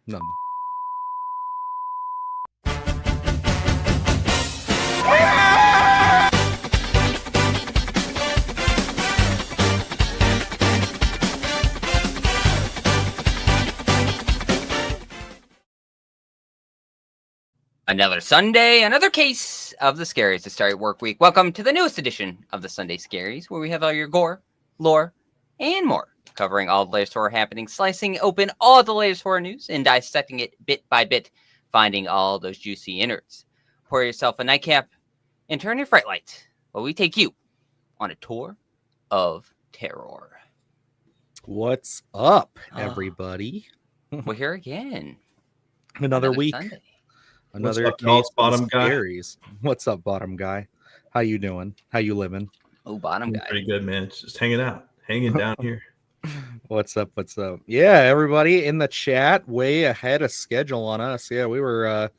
None. Another Sunday, another case of the Scaries to start work week. Welcome to the newest edition of the Sunday Scaries, where we have all your gore, lore, and more, covering all the latest horror happenings, slicing open all the latest horror news, and dissecting it bit by bit, finding all those juicy innards. Pour yourself a nightcap and turn your fright light while we take you on a tour of terror. What's up, everybody? We're here again. Another week. Sunday. Another What's up, case bottom guy? Scaries. What's up, bottom guy? How you doing? How you living? Oh, bottom guy. Pretty good, man. Just hanging out, hanging down here. What's up? What's up? Yeah, everybody in the chat, way ahead of schedule on us. Yeah, we were,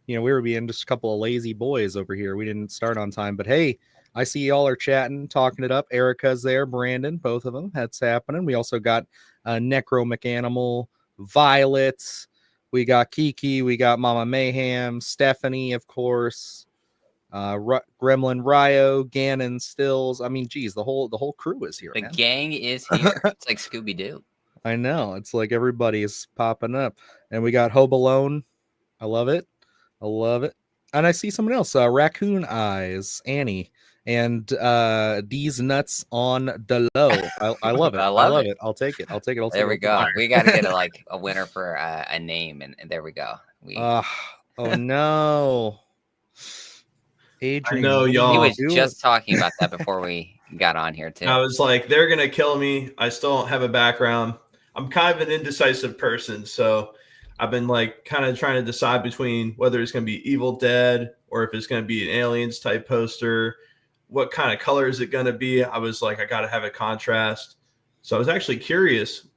we were being just a couple of lazy boys over here. We didn't start on time, but hey, I see y'all are chatting, talking it up. Erica's there, Brandon, both of them. That's happening. We also got Necro McAnimal, Violet. We got Kiki, we got Mama Mayhem, Stephanie, of course, Gremlin Ryo, Gannon Stills. I mean, geez, the whole crew is here. The man. gang is here. It's like Scooby-Doo. I know. It's like everybody is popping up. And we got Hope Alone. I love it. I love it. And I see someone else, Raccoon Eyes, Annie, and D's Nuts on the low. I love it. I love it. I'll take it. There we go. We got to get a winner for a name, and there we go. Oh no, Adrian. I know y'all. He was just talking about that before we got on here too. I was like, they're gonna kill me. I still don't have a background. I'm kind of an indecisive person, so I've been like kind of trying to decide between whether it's gonna be Evil Dead or if it's gonna be an Aliens type poster. What kind of color is it going to be? I was like, I got to have a contrast. So I was actually curious,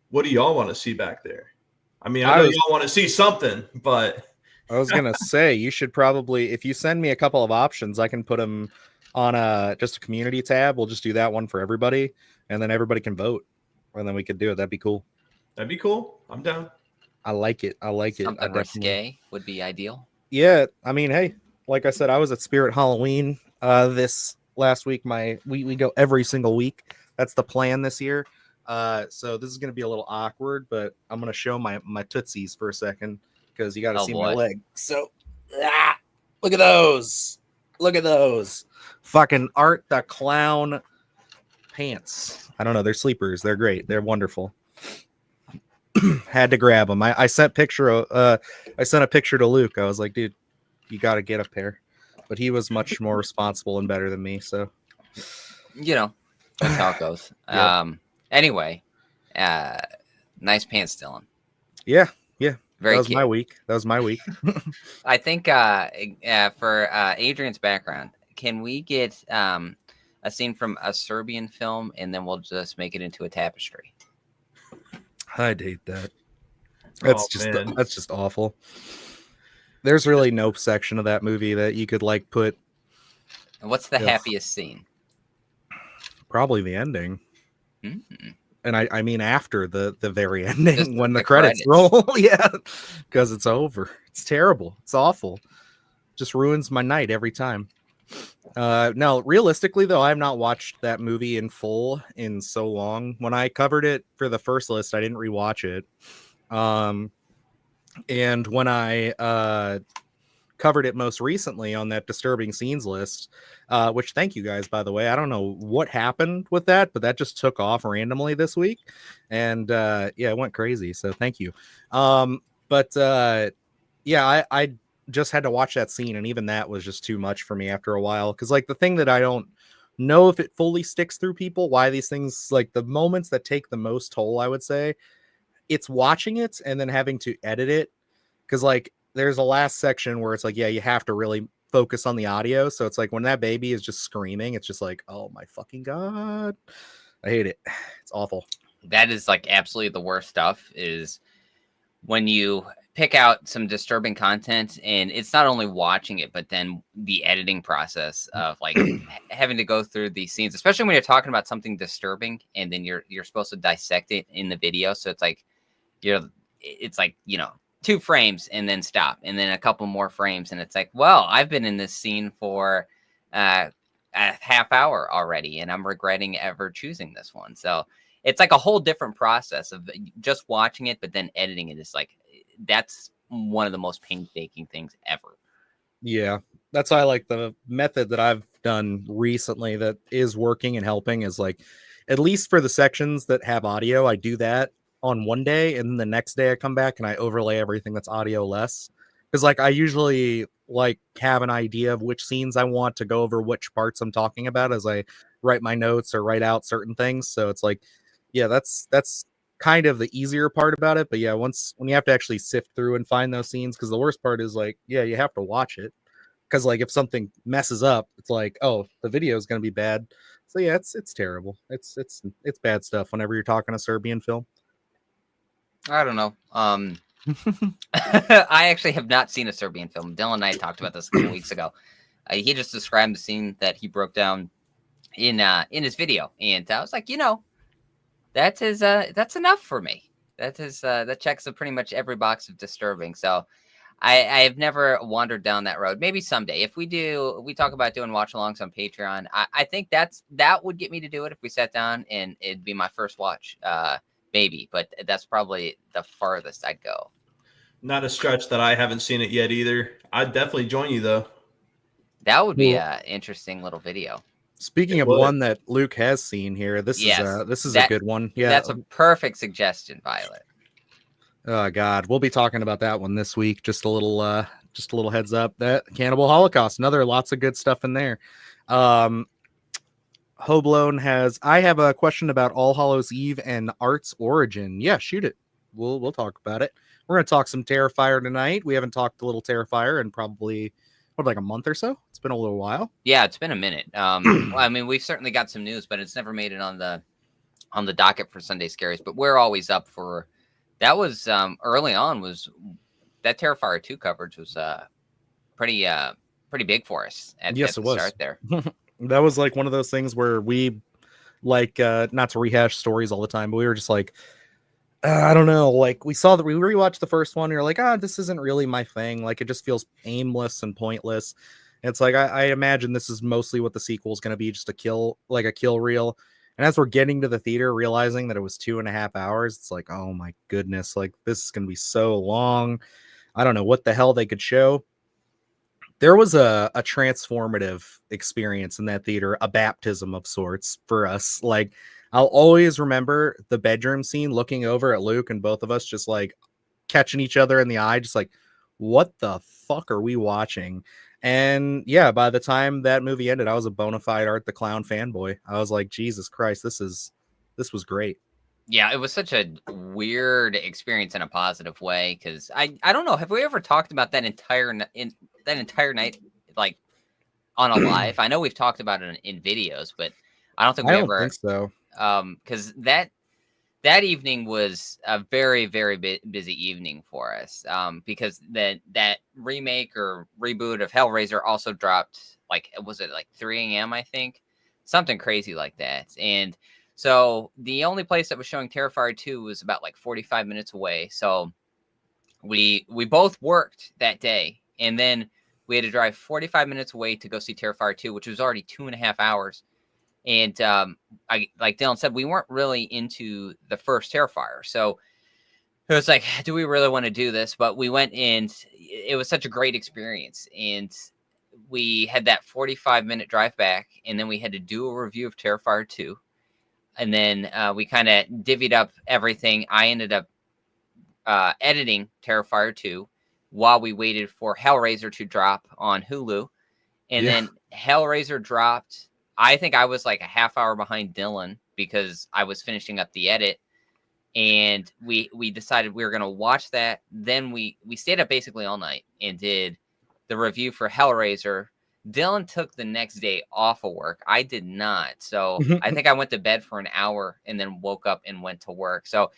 what do y'all want to see back there? I mean, I know y'all want to see something, but I was going to say, you should probably, if you send me a couple of options, I can put them on just a community tab. We'll just do that one for everybody, and then everybody can vote, and then we could do it. That'd be cool. That'd be cool. I'm down. I like it. Something risque would be ideal. Yeah. I mean, hey, like I said, I was at Spirit Halloween this last week. We go every single week. That's the plan this year. So this is going to be a little awkward, but I'm going to show my tootsies for a second because you got to see my leg. So look at those. Fucking Art the Clown pants. I don't know. They're sleepers. They're great. They're wonderful. Had to grab them. I sent a picture to Luke. I was like, dude, you got to get a pair. But he was much more responsible and better than me. So, that's how it goes. Yep. Anyway, nice pants, Dylan. Yeah. Very that was cute. my week. I think for Adrian's background, can we get a scene from a Serbian film, and then we'll just make it into a tapestry? I'd hate that. That's just awful. There's really no section of that movie that you could like put. And what's the happiest scene? Probably the ending. Mm-hmm. And I mean after the very ending, just when the credits roll. Yeah, because it's over. It's terrible. It's awful. Just ruins my night every time. No, realistically though, I have not watched that movie in full in so long. When I covered it for the first list, I didn't rewatch it. And when I covered it most recently on that disturbing scenes list, which thank you guys, by the way. I don't know what happened with that, but that just took off randomly this week. And it went crazy. So thank you. I just had to watch that scene. And even that was just too much for me after a while. Because like the thing that I don't know if it fully sticks through people, why these things, like the moments that take the most toll, I would say, it's watching it and then having to edit it. Because like there's a last section where it's like, yeah, you have to really focus on the audio. So it's like when that baby is just screaming, it's just like, oh my fucking God. I hate it. It's awful. That is like absolutely the worst stuff, is when you pick out some disturbing content and it's not only watching it, but then the editing process of like having to go through these scenes, especially when you're talking about something disturbing and then you're supposed to dissect it in the video. So it's like it's like, 2 frames and then stop, and then a couple more frames, and it's like, well, I've been in this scene for a half hour already, and I'm regretting ever choosing this one. So it's like a whole different process of just watching it, but then editing it is like, that's one of the most painstaking things ever. Yeah, that's why I like the method that I've done recently that is working and helping is like, at least for the sections that have audio, I do that on one day, and then the next day I come back and I overlay everything that's audio less. Because like I usually like have an idea of which scenes I want to go over, which parts I'm talking about as I write my notes or write out certain things. So it's like, yeah, that's kind of the easier part about it. But yeah, when you have to actually sift through and find those scenes, because the worst part is like, yeah, you have to watch it. Because like if something messes up, it's like, oh, the video is going to be bad. So yeah, it's terrible. It's bad stuff whenever you're talking a Serbian film. I don't know. I actually have not seen a Serbian film. Dylan and I talked about this a couple weeks ago. He just described the scene that he broke down in his video, and I was like, that's enough for me. That checks pretty much every box of disturbing. So I have never wandered down that road. Maybe someday, if we talk about doing watch alongs on Patreon. I think that would get me to do it if we sat down, and it'd be my first watch. Maybe, but that's probably the farthest I'd go. Not a stretch that I haven't seen it yet either. I'd definitely join you though. That would be an interesting little video. Speaking of one that Luke has seen here, this is a good one. Yeah, that's a perfect suggestion, Violet. Oh God, we'll be talking about that one this week. Just a little heads up. That Cannibal Holocaust, lots of good stuff in there. Hoblown I have a question about All Hallows Eve and Art's origin. Yeah, shoot it. We'll talk about it. We're gonna talk some Terrifier tonight. We haven't talked a little Terrifier in probably like a month or so. It's been a little while. Yeah, it's been a minute. I mean, we've certainly got some news, but it's never made it on the docket for Sunday Scaries. But we're always up for that. Was early on, was that Terrifier 2 coverage was pretty big for us at the start there. That was like one of those things where we like not to rehash stories all the time, but we were just like, I don't know, like we rewatched the first one and you're like, this isn't really my thing. Like it just feels aimless and pointless. And it's like I imagine this is mostly what the sequel is going to be, just a kill reel. And as we're getting to the theater, realizing that it was 2.5 hours, it's like, oh my goodness, like this is going to be so long. I don't know what the hell they could show. There was a transformative experience in that theater, a baptism of sorts for us. Like I'll always remember the bedroom scene, looking over at Luke and both of us just like catching each other in the eye, just like, what the fuck are we watching? And yeah, by the time that movie ended, I was a bona fide Art the Clown fanboy. I was like, Jesus Christ, this was great. Yeah, it was such a weird experience in a positive way, because I don't know, have we ever talked about that entire night like on a live? I know we've talked about it in videos, but I don't think we ever think so. Because that evening was a very, very busy evening for us. Because that remake or reboot of Hellraiser also dropped, like, was it like 3 a.m. I think, something crazy like that. And so the only place that was showing Terrifier 2 was about like 45 minutes away. So we both worked that day, and then we had to drive 45 minutes away to go see Terrifier 2, which was already 2.5 hours. And like Dylan said, we weren't really into the first Terrifier. So it was like, do we really want to do this? But we went, and it was such a great experience. And we had that 45-minute drive back, and then we had to do a review of Terrifier 2. And then we kind of divvied up everything. I ended up editing Terrifier 2 while we waited for Hellraiser to drop on Hulu. And then Hellraiser dropped. I think I was like a half hour behind Dylan because I was finishing up the edit. And we decided we were going to watch that. Then we stayed up basically all night and did the review for Hellraiser. Dylan took the next day off of work. I did not. So I think I went to bed for an hour and then woke up and went to work. So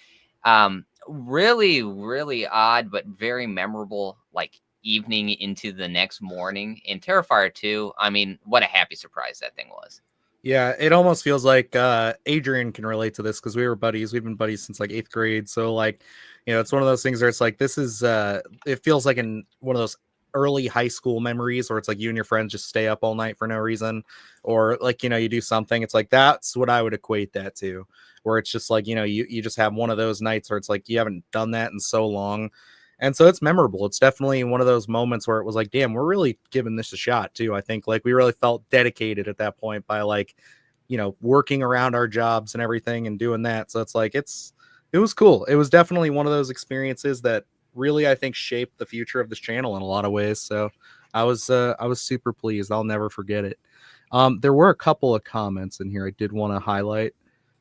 really, really odd, but very memorable, like, evening into the next morning. In Terrifier 2, I mean, what a happy surprise that thing was. Yeah, it almost feels like Adrian can relate to this because we were buddies. We've been buddies since like 8th grade. So like, You know, it's one of those things where it's like, this is, it feels like in one of those early high school memories where it's like you and your friends just stay up all night for no reason, or like, you know, you do something. It's like, that's what I would equate that to, where it's just like, you know, you just have one of those nights where it's like, you haven't done that in so long. And so it's memorable. It's definitely one of those moments where it was like, damn, we're really giving this a shot too. I think like we really felt dedicated at that point by like, you know, working around our jobs and everything and doing that. So it's like, it was cool. It was definitely one of those experiences that really, I think, shaped the future of this channel in a lot of ways. So I was super pleased. I'll never forget it. There were a couple of comments in here I did want to highlight.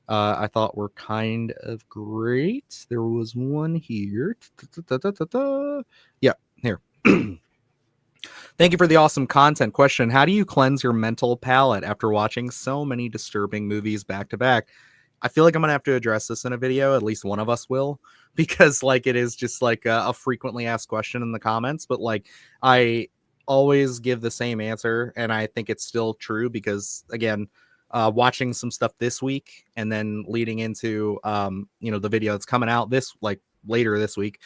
I thought were kind of great. There was one here. Yeah, here. Thank you for the awesome content. Question: how do you cleanse your mental palate after watching so many disturbing movies back to back? I feel like I'm gonna have to address this in a video. At least one of us will, because like it is just like a frequently asked question in the comments. But like I always give the same answer, and I think it's still true because again, watching some stuff this week and then leading into you know, the video that's coming out this like later this week,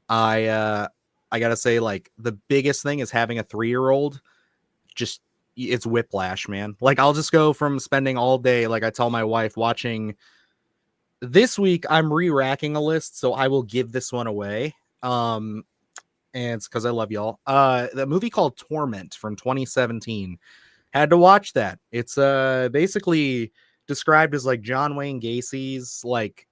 I gotta say like the biggest thing is having a 3-year-old. Just it's whiplash, man. Like I'll just go from spending all day, like I tell my wife, watching this week I'm re-racking a list, so I will give this one away. And it's because I love y'all. The movie called Torment from 2017. Had to watch that. It's basically described as like John Wayne Gacy's like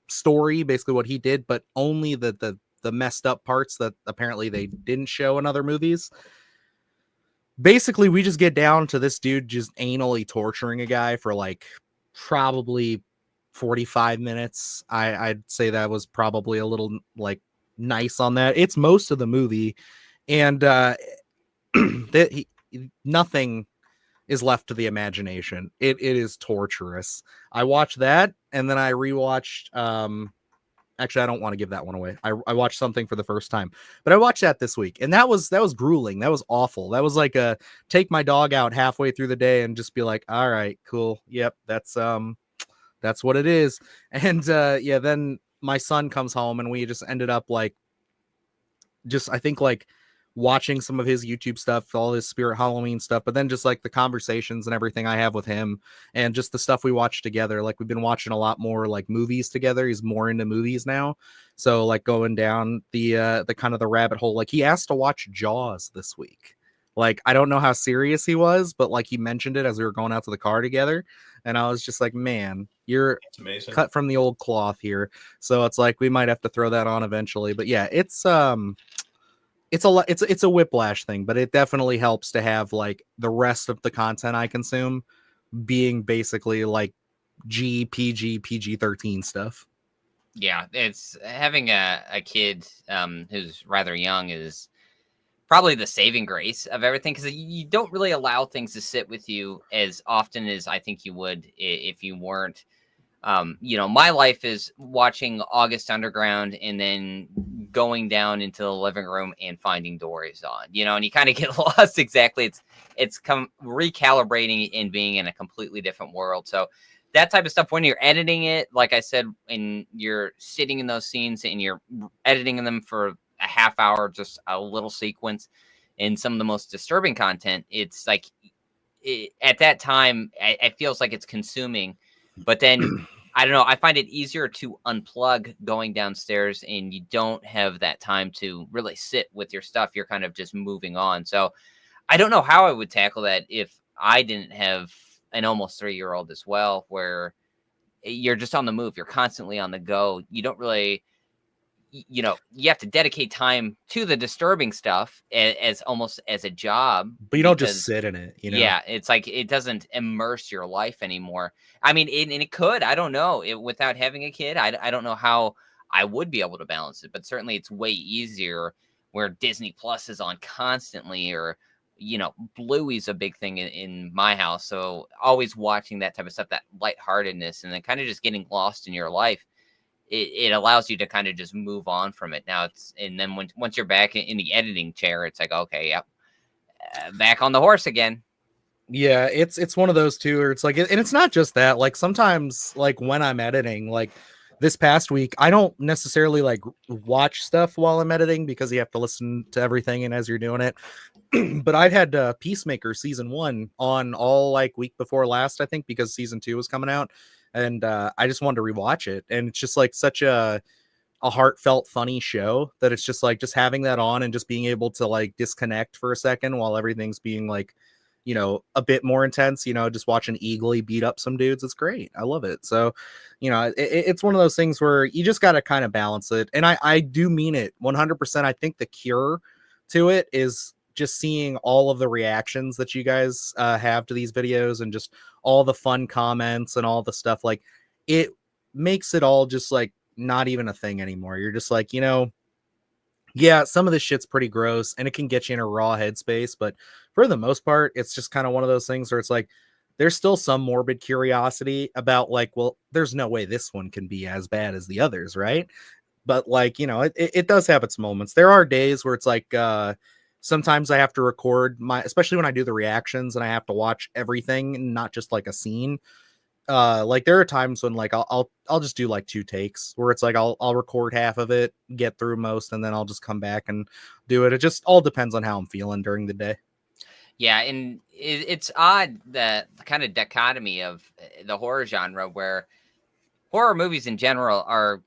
story, basically what he did, but only the messed up parts that apparently they didn't show in other movies. Basically, we just get down to this dude just anally torturing a guy for like probably 45 minutes. I'd say that was probably a little like nice on that. It's most of the movie, and nothing is left to the imagination. It is torturous. I watched that, and then I rewatched actually, I don't want to give that one away. I watched something for the first time, but I watched that this week, and that was grueling. That was awful. That was like a take my dog out halfway through the day and just be like, all right, cool, yep, that's what it is. And yeah, then my son comes home, and we just ended up like, just I think like watching some of his YouTube stuff, all his Spirit Halloween stuff, but then just like the conversations and everything I have with him and just the stuff we watch together. Like we've been watching a lot more like movies together. He's more into movies now. So like going down the kind of the rabbit hole, like he asked to watch Jaws this week. Like, I don't know how serious he was, but like he mentioned it as we were going out to the car together. And I was just like, man, you're cut from the old cloth here. So it's like, we might have to throw that on eventually, but yeah, it's a whiplash thing, but it definitely helps to have like the rest of the content I consume being basically like PG-13 stuff. Yeah, it's having a kid who's rather young is probably the saving grace of everything, because you don't really allow things to sit with you as often as I think you would if you weren't. You know, my life is watching August Underground and then going down into the living room and finding Dory's on, you know, and you kind of get lost. Exactly. It's recalibrating and being in a completely different world. So that type of stuff, when you're editing it, like I said, and you're sitting in those scenes and you're editing them for a half hour, just a little sequence and some of the most disturbing content, it's like at that time, it feels like it's consuming. But then I don't know, I find it easier to unplug going downstairs, and you don't have that time to really sit with your stuff. You're kind of just moving on. So I don't know how I would tackle that if I didn't have an almost 3-year-old as well, where you're just on the move. You're constantly on the go. You don't really, you know, you have to dedicate time to the disturbing stuff as almost as a job, but you don't just sit in it, you know? Yeah, it's like it doesn't immerse your life anymore. I mean, and it could, I don't know, without having a kid, I don't know how I would be able to balance it, but certainly it's way easier where Disney Plus is on constantly, or you know, Bluey's a big thing in my house, so always watching that type of stuff, that lightheartedness, and then kind of just getting lost in your life. It allows you to kind of just move on from it. Now and then once you're back in the editing chair, it's like, okay, yep, back on the horse again. Yeah, it's one of those two where it's like, and it's not just that. Like sometimes, like when I'm editing, like this past week, I don't necessarily like watch stuff while I'm editing because you have to listen to everything and as you're doing it. But I've had Peacemaker season 1 on all like week before last, I think, because season 2 was coming out, and I just wanted to rewatch it, and it's just like such a heartfelt, funny show that it's just like just having that on and just being able to like disconnect for a second while everything's being like, you know, a bit more intense, you know, just watching Eagly beat up some dudes. It's great. I love it. So, you know, it's one of those things where you just got to kind of balance it. And I do mean it 100%. I think the cure to it is just seeing all of the reactions that you guys have to these videos and just all the fun comments and all the stuff. Like, it makes it all just like not even a thing anymore. You're just like, you know, yeah, some of this shit's pretty gross and it can get you in a raw headspace, but for the most part, it's just kind of one of those things where it's like there's still some morbid curiosity about like, well, there's no way this one can be as bad as the others, right? But like, you know, it does have its moments. There are days where it's like sometimes I have to record my, especially when I do the reactions and I have to watch everything, not just like a scene. Like there are times when like I'll just do like 2 takes where it's like I'll record half of it, get through most, and then I'll just come back and do it. It just all depends on how I'm feeling during the day. Yeah, and it's odd, that kind of dichotomy of the horror genre, where horror movies in general are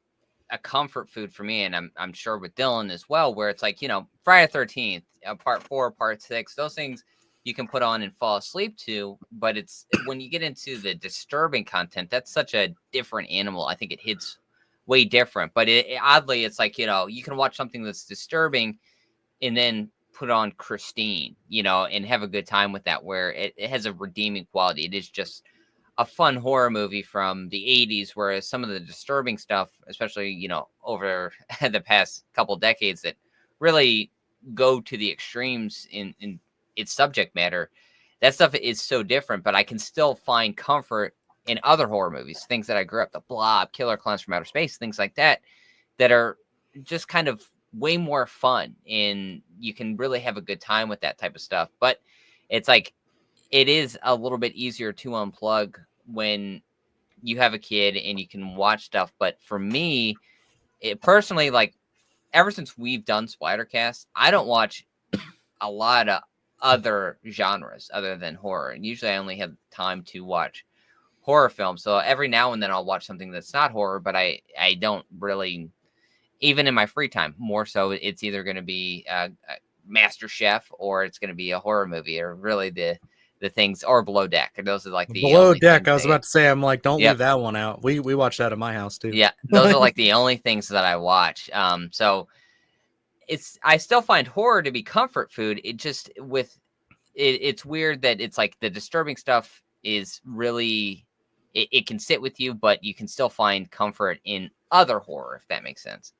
a comfort food for me, and I'm sure with Dylan as well, where it's like, you know, Friday 13th, part 4, part 6, those things you can put on and fall asleep to. But it's when you get into the disturbing content, that's such a different animal. I think it hits way different. But oddly, it's like, you know, you can watch something that's disturbing and then put on Christine, you know, and have a good time with that, where it has a redeeming quality. It is just a fun horror movie from the 80s, whereas some of the disturbing stuff, especially, you know, over the past couple decades, that really go to the extremes in its subject matter, that stuff is so different. But I can still find comfort in other horror movies, things that I grew up, The Blob, Killer Clowns from Outer Space, things like that, that are just kind of way more fun, and you can really have a good time with that type of stuff. But it's like, it is a little bit easier to unplug when you have a kid and you can watch stuff. But for me, it personally, like, ever since we've done Splattercast, I don't watch a lot of other genres other than horror. And usually I only have time to watch horror films. So every now and then I'll watch something that's not horror, but I don't really, even in my free time, more so it's either going to be Master Chef, or it's going to be a horror movie, or really the things, or Below Deck. And those are like the Below only Deck, things I was about to say, I'm like, don't Yep. leave that one out. We watch that at my house too. Yeah, those are like the only things that I watch. So I still find horror to be comfort food. It just it's weird that it's like the disturbing stuff is really, it can sit with you, but you can still find comfort in other horror, if that makes sense.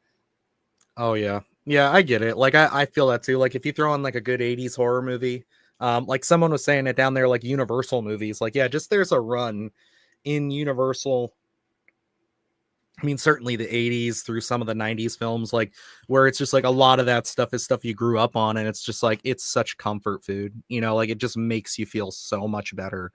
Oh yeah. Yeah, I get it. Like I feel that too. Like if you throw on like a good 80s horror movie, like someone was saying it down there, like Universal movies, like yeah, just there's a run in Universal. I mean, certainly the 80s through some of the 90s films, like where it's just like a lot of that stuff is stuff you grew up on, and it's just like it's such comfort food, you know, like it just makes you feel so much better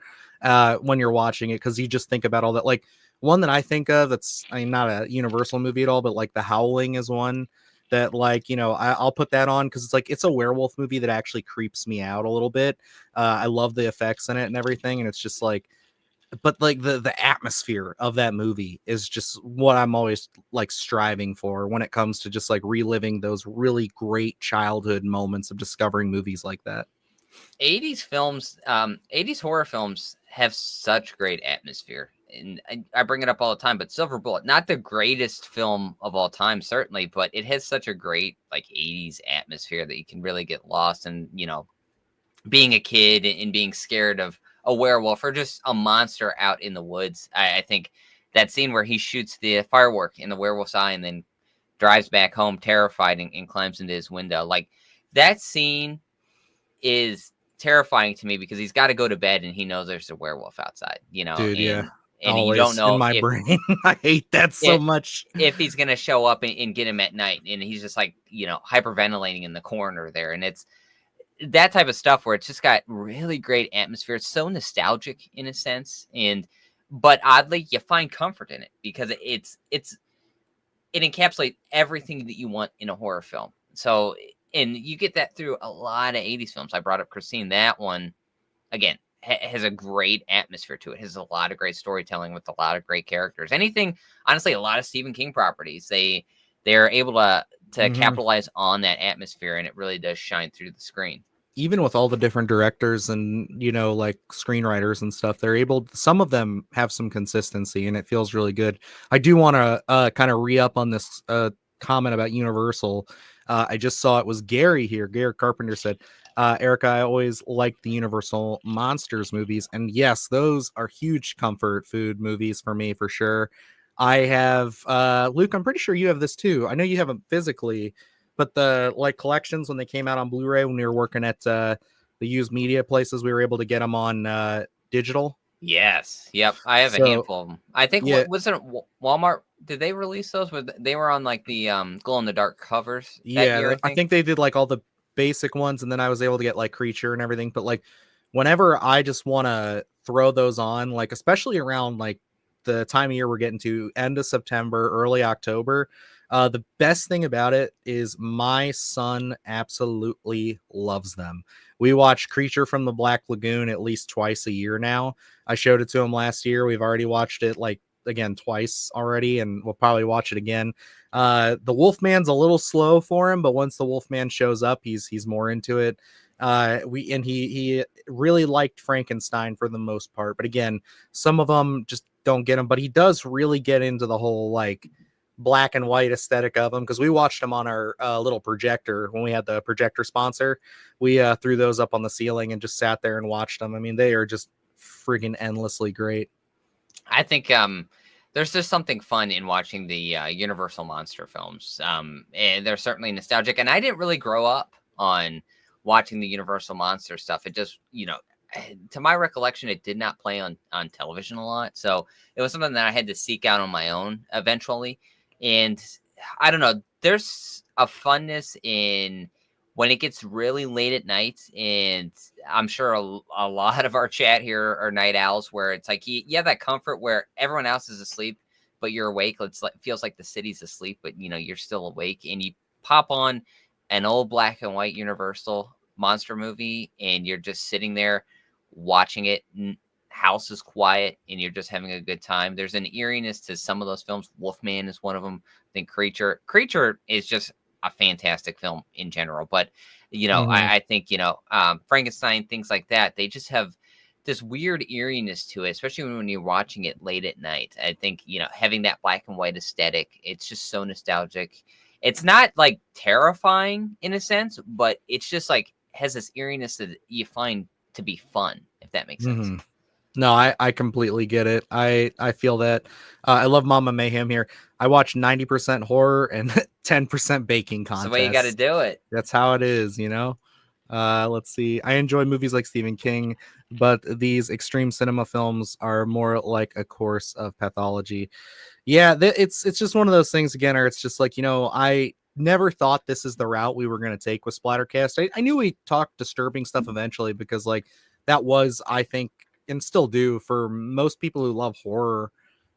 when you're watching it, because you just think about all that. Like one that I think of that's, I mean, not a Universal movie at all, but like The Howling is one that, like, you know, I'll put that on because it's like it's a werewolf movie that actually creeps me out a little bit. I love the effects in it and everything, and it's just like, but like the atmosphere of that movie is just what I'm always like striving for when it comes to just like reliving those really great childhood moments of discovering movies like that. 80s films, 80s horror films have such great atmosphere. And I bring it up all the time, but Silver Bullet, not the greatest film of all time, certainly, but it has such a great like 80s atmosphere that you can really get lost in, you know, being a kid and being scared of a werewolf or just a monster out in the woods. I think that scene where he shoots the firework in the werewolf's eye and then drives back home terrified and climbs into his window, like that scene is terrifying to me, because he's got to go to bed and he knows there's a werewolf outside, you know, Dude, yeah. and you Always don't know in my if, brain. I hate that so much. if he's going to show up and get him at night, and he's just like, you know, hyperventilating in the corner there. And it's that type of stuff where it's just got really great atmosphere. It's so nostalgic in a sense. But oddly, you find comfort in it because it encapsulates everything that you want in a horror film. So, and you get that through a lot of 80s films. I brought up Christine. That one, again, has a great atmosphere to it. Has a lot of great storytelling with a lot of great characters. Anything, honestly, a lot of Stephen King properties, they're able to capitalize on that atmosphere, and it really does shine through the screen. Even with all the different directors and, you know, like screenwriters and stuff, they're able, some of them have some consistency, and it feels really good. I do want to kind of re-up on this comment about Universal. I just saw it was Gary here. Gary Carpenter said, Erica, I always liked the Universal Monsters movies. And yes, those are huge comfort food movies for me, for sure. I have, Luke, I'm pretty sure you have this too. I know you haven't physically, but the like collections when they came out on Blu-ray, when we were working at the used media places, we were able to get them on digital. Yes. Yep. I have a handful of them. I think, yeah. was it Walmart? Did they release those? They were on like the glow in the dark covers that Yeah, year, I think they did like all the basic ones, and then I was able to get like Creature and everything. But like whenever I just want to throw those on, like especially around like the time of year we're getting to, end of September, early October, the best thing about it is my son absolutely loves them. We watch Creature from the Black Lagoon at least twice a year now. I showed it to him last year. We've already watched it like again twice already, and we'll probably watch it again. The Wolfman's a little slow for him, but once the Wolfman shows up, he's more into it. He really liked Frankenstein for the most part, but again, some of them just don't get him. But he does really get into the whole like black and white aesthetic of them, because we watched them on our little projector when we had the projector sponsor. We threw those up on the ceiling and just sat there and watched them. I mean, they are just friggin' endlessly great. I think there's just something fun in watching the Universal monster films. And they're certainly nostalgic. And I didn't really grow up on watching the Universal monster stuff. It just, to my recollection, it did not play on television a lot. So it was something that I had to seek out on my own eventually. And I don't know, there's a funness in when it gets really late at night, and I'm sure a lot of our chat here are night owls, where it's like you have that comfort where everyone else is asleep, but you're awake. It feels like the city's asleep, but you're still awake, and you pop on an old black and white Universal monster movie, and you're just sitting there watching it. House is quiet, and you're just having a good time. There's an eeriness to some of those films. Wolfman is one of them. I think Creature is just a fantastic film in general, but I think Frankenstein, things like that, they just have this weird eeriness to it, especially when you're watching it late at night. I think having that black and white aesthetic, it's just so nostalgic. It's not like terrifying in a sense, but it's just like has this eeriness that you find to be fun, if that makes sense. No, I completely get it. I feel that. I love Mama Mayhem here. I watch 90% horror and 10% baking contest. That's the way you got to do it. That's how it is, Let's see. I enjoy movies like Stephen King, but these extreme cinema films are more like a course of pathology. Yeah, it's just one of those things again, or it's just like, I never thought this is the route we were going to take with Splattercast. I knew we talked disturbing stuff eventually, because like that was, I think, and still do for most people who love horror,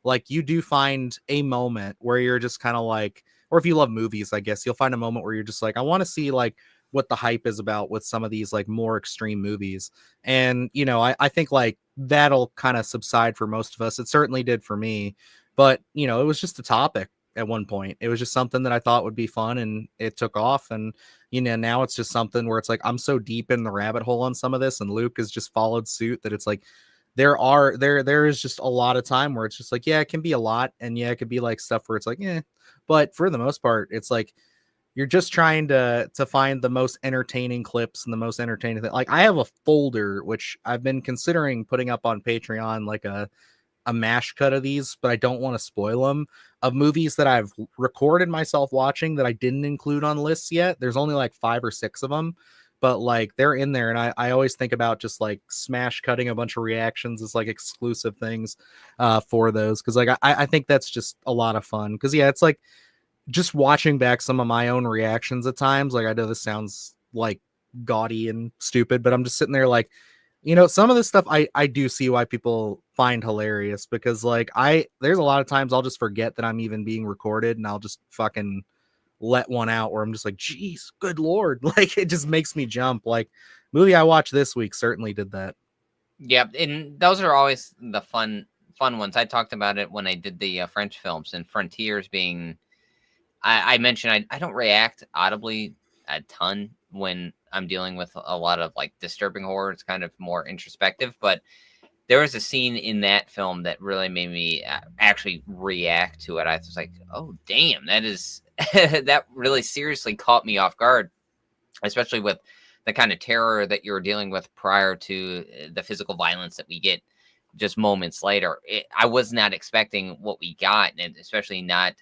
like you do find a moment where you're just kind of like, or if you love movies, I guess you'll find a moment where you're just like, I want to see like what the hype is about with some of these like more extreme movies. And I think like that'll kind of subside for most of us. It certainly did for me, but it was just a topic at one point. It was just something that I thought would be fun, and it took off. And now it's just something where it's like I'm so deep in the rabbit hole on some of this, and Luke has just followed suit, that it's like there is just a lot of time where it's just like, yeah, it can be a lot, and yeah, it could be like stuff where it's like, but for the most part, it's like you're just trying to find the most entertaining clips and the most entertaining thing. Like I have a folder which I've been considering putting up on Patreon, like a mash cut of these, but I don't want to spoil them, of movies that I've recorded myself watching that I didn't include on lists yet. There's only like 5 or 6 of them, but like they're in there. And I always think about just like smash cutting a bunch of reactions as like exclusive things for those. Cause like, I think that's just a lot of fun. Cause yeah, it's like just watching back some of my own reactions at times. Like I know this sounds like gaudy and stupid, but I'm just sitting there like, You know, some of this stuff I do see why people find hilarious, because like there's a lot of times I'll just forget that I'm even being recorded, and I'll just fucking let one out where I'm just like, geez, good Lord. Like, it just makes me jump. Like, movie I watched this week certainly did that. Yep, and those are always the fun ones. I talked about it when I did the French films, and Frontiers being, I mentioned I don't react audibly a ton when I'm dealing with a lot of like disturbing horror. It's kind of more introspective, but there was a scene in that film that really made me actually react to it. I was like, oh, damn, that is, that really seriously caught me off guard, especially with the kind of terror that you're dealing with prior to the physical violence that we get just moments later. I was not expecting what we got, and especially not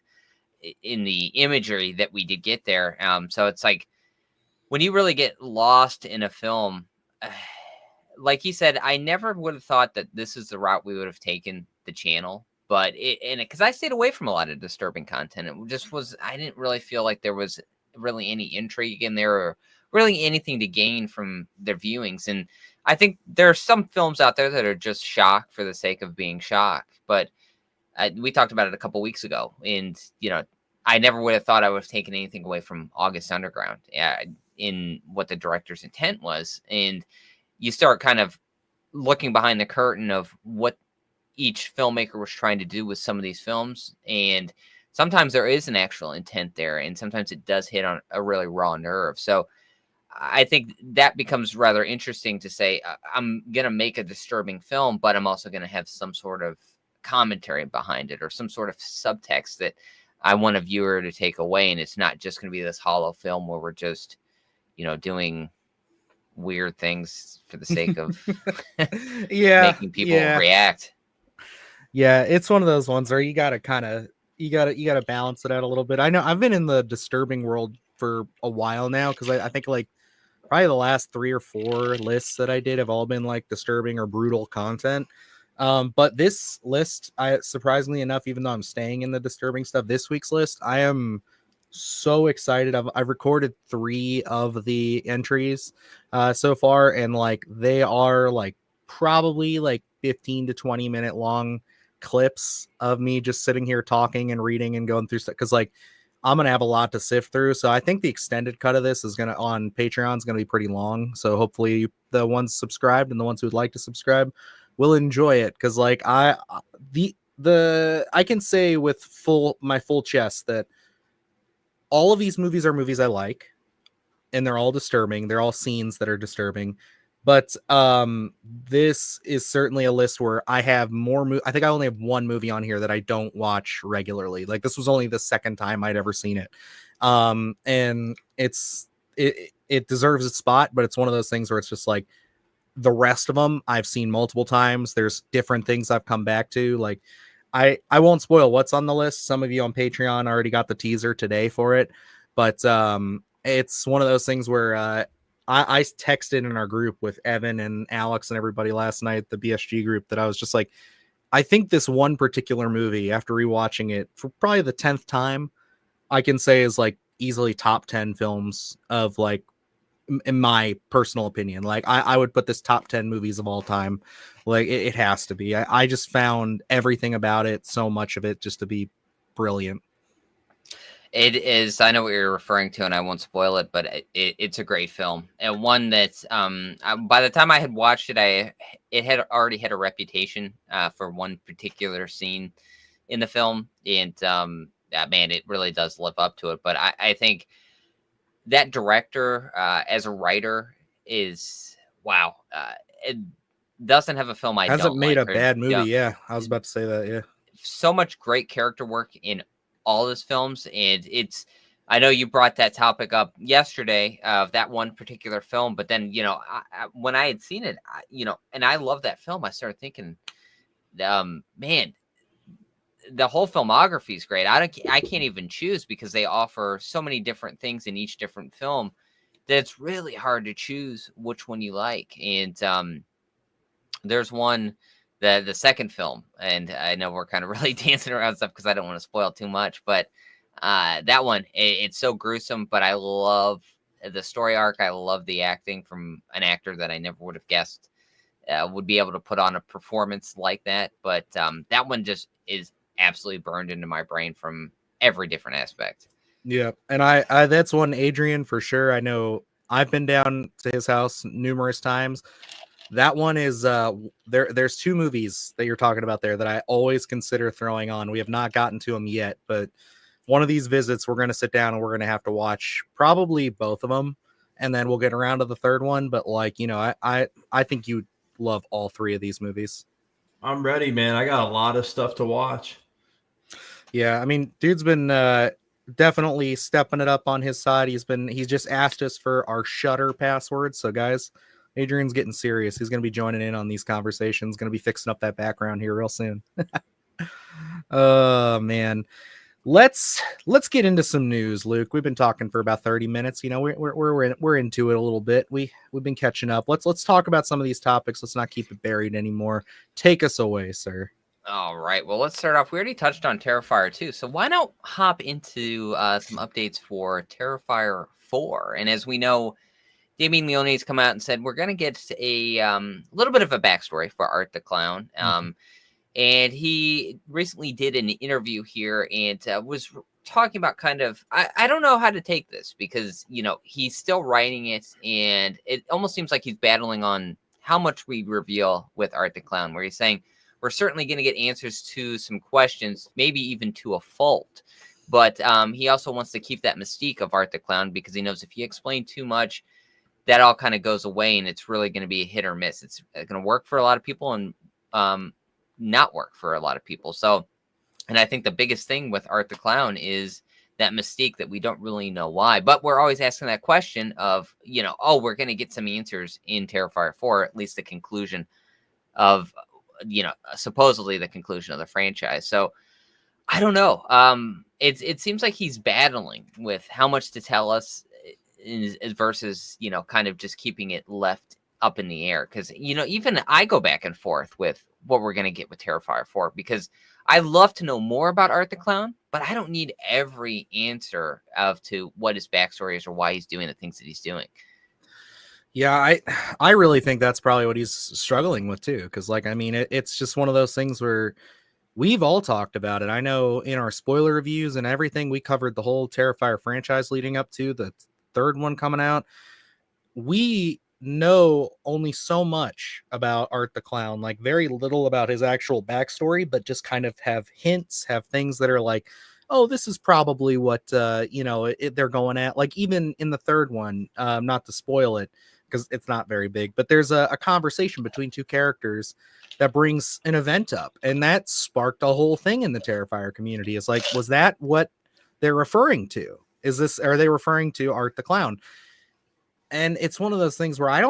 in the imagery that we did get there. So it's like when you really get lost in a film, like he said, I never would have thought that this is the route we would have taken the channel. But because I stayed away from a lot of disturbing content, it just was, I didn't really feel like there was really any intrigue in there or really anything to gain from their viewings. And I think there are some films out there that are just shock for the sake of being shock. But we talked about it a couple weeks ago, and I never would have thought I would have taken anything away from August Underground in what the director's intent was. And you start kind of looking behind the curtain of what each filmmaker was trying to do with some of these films. And sometimes there is an actual intent there, and sometimes it does hit on a really raw nerve. So I think that becomes rather interesting to say, I'm going to make a disturbing film, but I'm also going to have some sort of commentary behind it or some sort of subtext that I want a viewer to take away. And it's not just going to be this hollow film where we're just, doing weird things for the sake of making people react. Yeah, it's one of those ones where you gotta balance it out a little bit. I know I've been in the disturbing world for a while now, because I think like probably the last 3 or 4 lists that I did have all been like disturbing or brutal content. But this list, surprisingly enough, even though I'm staying in the disturbing stuff, this week's list, I am so excited. I've recorded 3 of the entries so far, and like they are like probably like 15 to 20 minute long clips of me just sitting here talking and reading and going through stuff, because like I'm gonna have a lot to sift through. So I think the extended cut of this is gonna on Patreon is gonna be pretty long. So hopefully the ones subscribed and the ones who would like to subscribe will enjoy it, because like I can say with my full chest that all of these movies are movies I like, and they're all disturbing. They're all scenes that are disturbing. But this is certainly a list where I have more. I think I only have one movie on here that I don't watch regularly. Like, this was only the second time I'd ever seen it, and it deserves its spot. But it's one of those things where it's just like the rest of them I've seen multiple times. There's different things I've come back to. Like, I won't spoil what's on the list. Some of you on Patreon already got the teaser today for it, but it's one of those things where I texted in our group with Evan and Alex and everybody last night, the BSG group, that I was just like, I think this one particular movie, after rewatching it for probably the 10th time, I can say is like easily top 10 films of like, in my personal opinion. Like I would put this top 10 movies of all time. Like it has to be. I just found everything about it, so much of it, just to be brilliant. It is. I know what you're referring to, and I won't spoil it, but it's a great film, and one that's by the time I had watched it, it had already had a reputation for one particular scene in the film, and man, it really does live up to it. But I think that director as a writer is wow. It doesn't have a film I hasn't don't made like, a bad movie. Yeah, I was about to say that. Yeah, so much great character work in all his films, and I know you brought that topic up yesterday of that one particular film, but then when I had seen it, and I love that film, I started thinking, man, the whole filmography is great. I can't even choose, because they offer so many different things in each different film that it's really hard to choose which one you like. And there's one, the second film, and I know we're kind of really dancing around stuff because I don't want to spoil too much, but that one, it's so gruesome, but I love the story arc. I love the acting from an actor that I never would have guessed would be able to put on a performance like that. But that one just is absolutely burned into my brain from every different aspect. Yeah, and I that's one Adrian for sure. I know I've been down to his house numerous times. That one is there's two movies that you're talking about there that I always consider throwing on. We have not gotten to them yet, but one of these visits we're going to sit down and we're going to have to watch probably both of them, and then we'll get around to the third one. But like, you know, I think you love all three of these movies. I'm ready, man. I got a lot of stuff to watch. Yeah, I mean, dude's been definitely stepping it up on his side. He's just asked us for our Shutter password. So guys, Adrian's getting serious. He's going to be joining in on these conversations. Going to be fixing up that background here real soon. Oh man, let's get into some news, Luke. We've been talking for about 30 minutes. You know, we're into it a little bit. We've been catching up. Let's talk about some of these topics. Let's not keep it buried anymore. Take us away, sir. All right. Well, let's start off. We already touched on Terrifier 2. So why not hop into some updates for Terrifier 4? And as we know, Damien Leone's come out and said we're going to get a little bit of a backstory for Art the Clown. And he recently did an interview here and was talking about kind of, I don't know how to take this because, you know, he's still writing it. And it almost seems like he's battling on how much we reveal with Art the Clown, where he's saying, we're certainly going to get answers to some questions, maybe even to a fault. But he also wants to keep that mystique of Art the Clown because he knows if you explain too much, that all kind of goes away and it's really going to be a hit or miss. It's going to work for a lot of people and not work for a lot of people. So, and I think the biggest thing with Art the Clown is that mystique that we don't really know why. But we're always asking that question of, you know, oh, we're going to get some answers in Terrifier 4, at least the conclusion of, you know, supposedly the conclusion of the franchise. So I don't know. It seems like he's battling with how much to tell us versus, you know, kind of just keeping it left up in the air. Because, you know, even I go back and forth with what we're going to get with Terrifier 4 because I love to know more about Art the Clown, but I don't need every answer to what his backstory is or why he's doing the things that he's doing. Yeah, I really think that's probably what he's struggling with too. Because, like, I mean, it's just one of those things where we've all talked about it. I know in our spoiler reviews and everything, we covered the whole Terrifier franchise leading up to the third one coming out. We know only so much about Art the Clown, like very little about his actual backstory, but just kind of have hints, have things that are like, oh, this is probably what, you know, they're going at. Like even in the third one, not to spoil it, because it's not very big, but there's a conversation between two characters that brings an event up, and that sparked a whole thing in the Terrifier community. It's like, was that what they're referring to? Are they referring to Art the Clown? And it's one of those things where I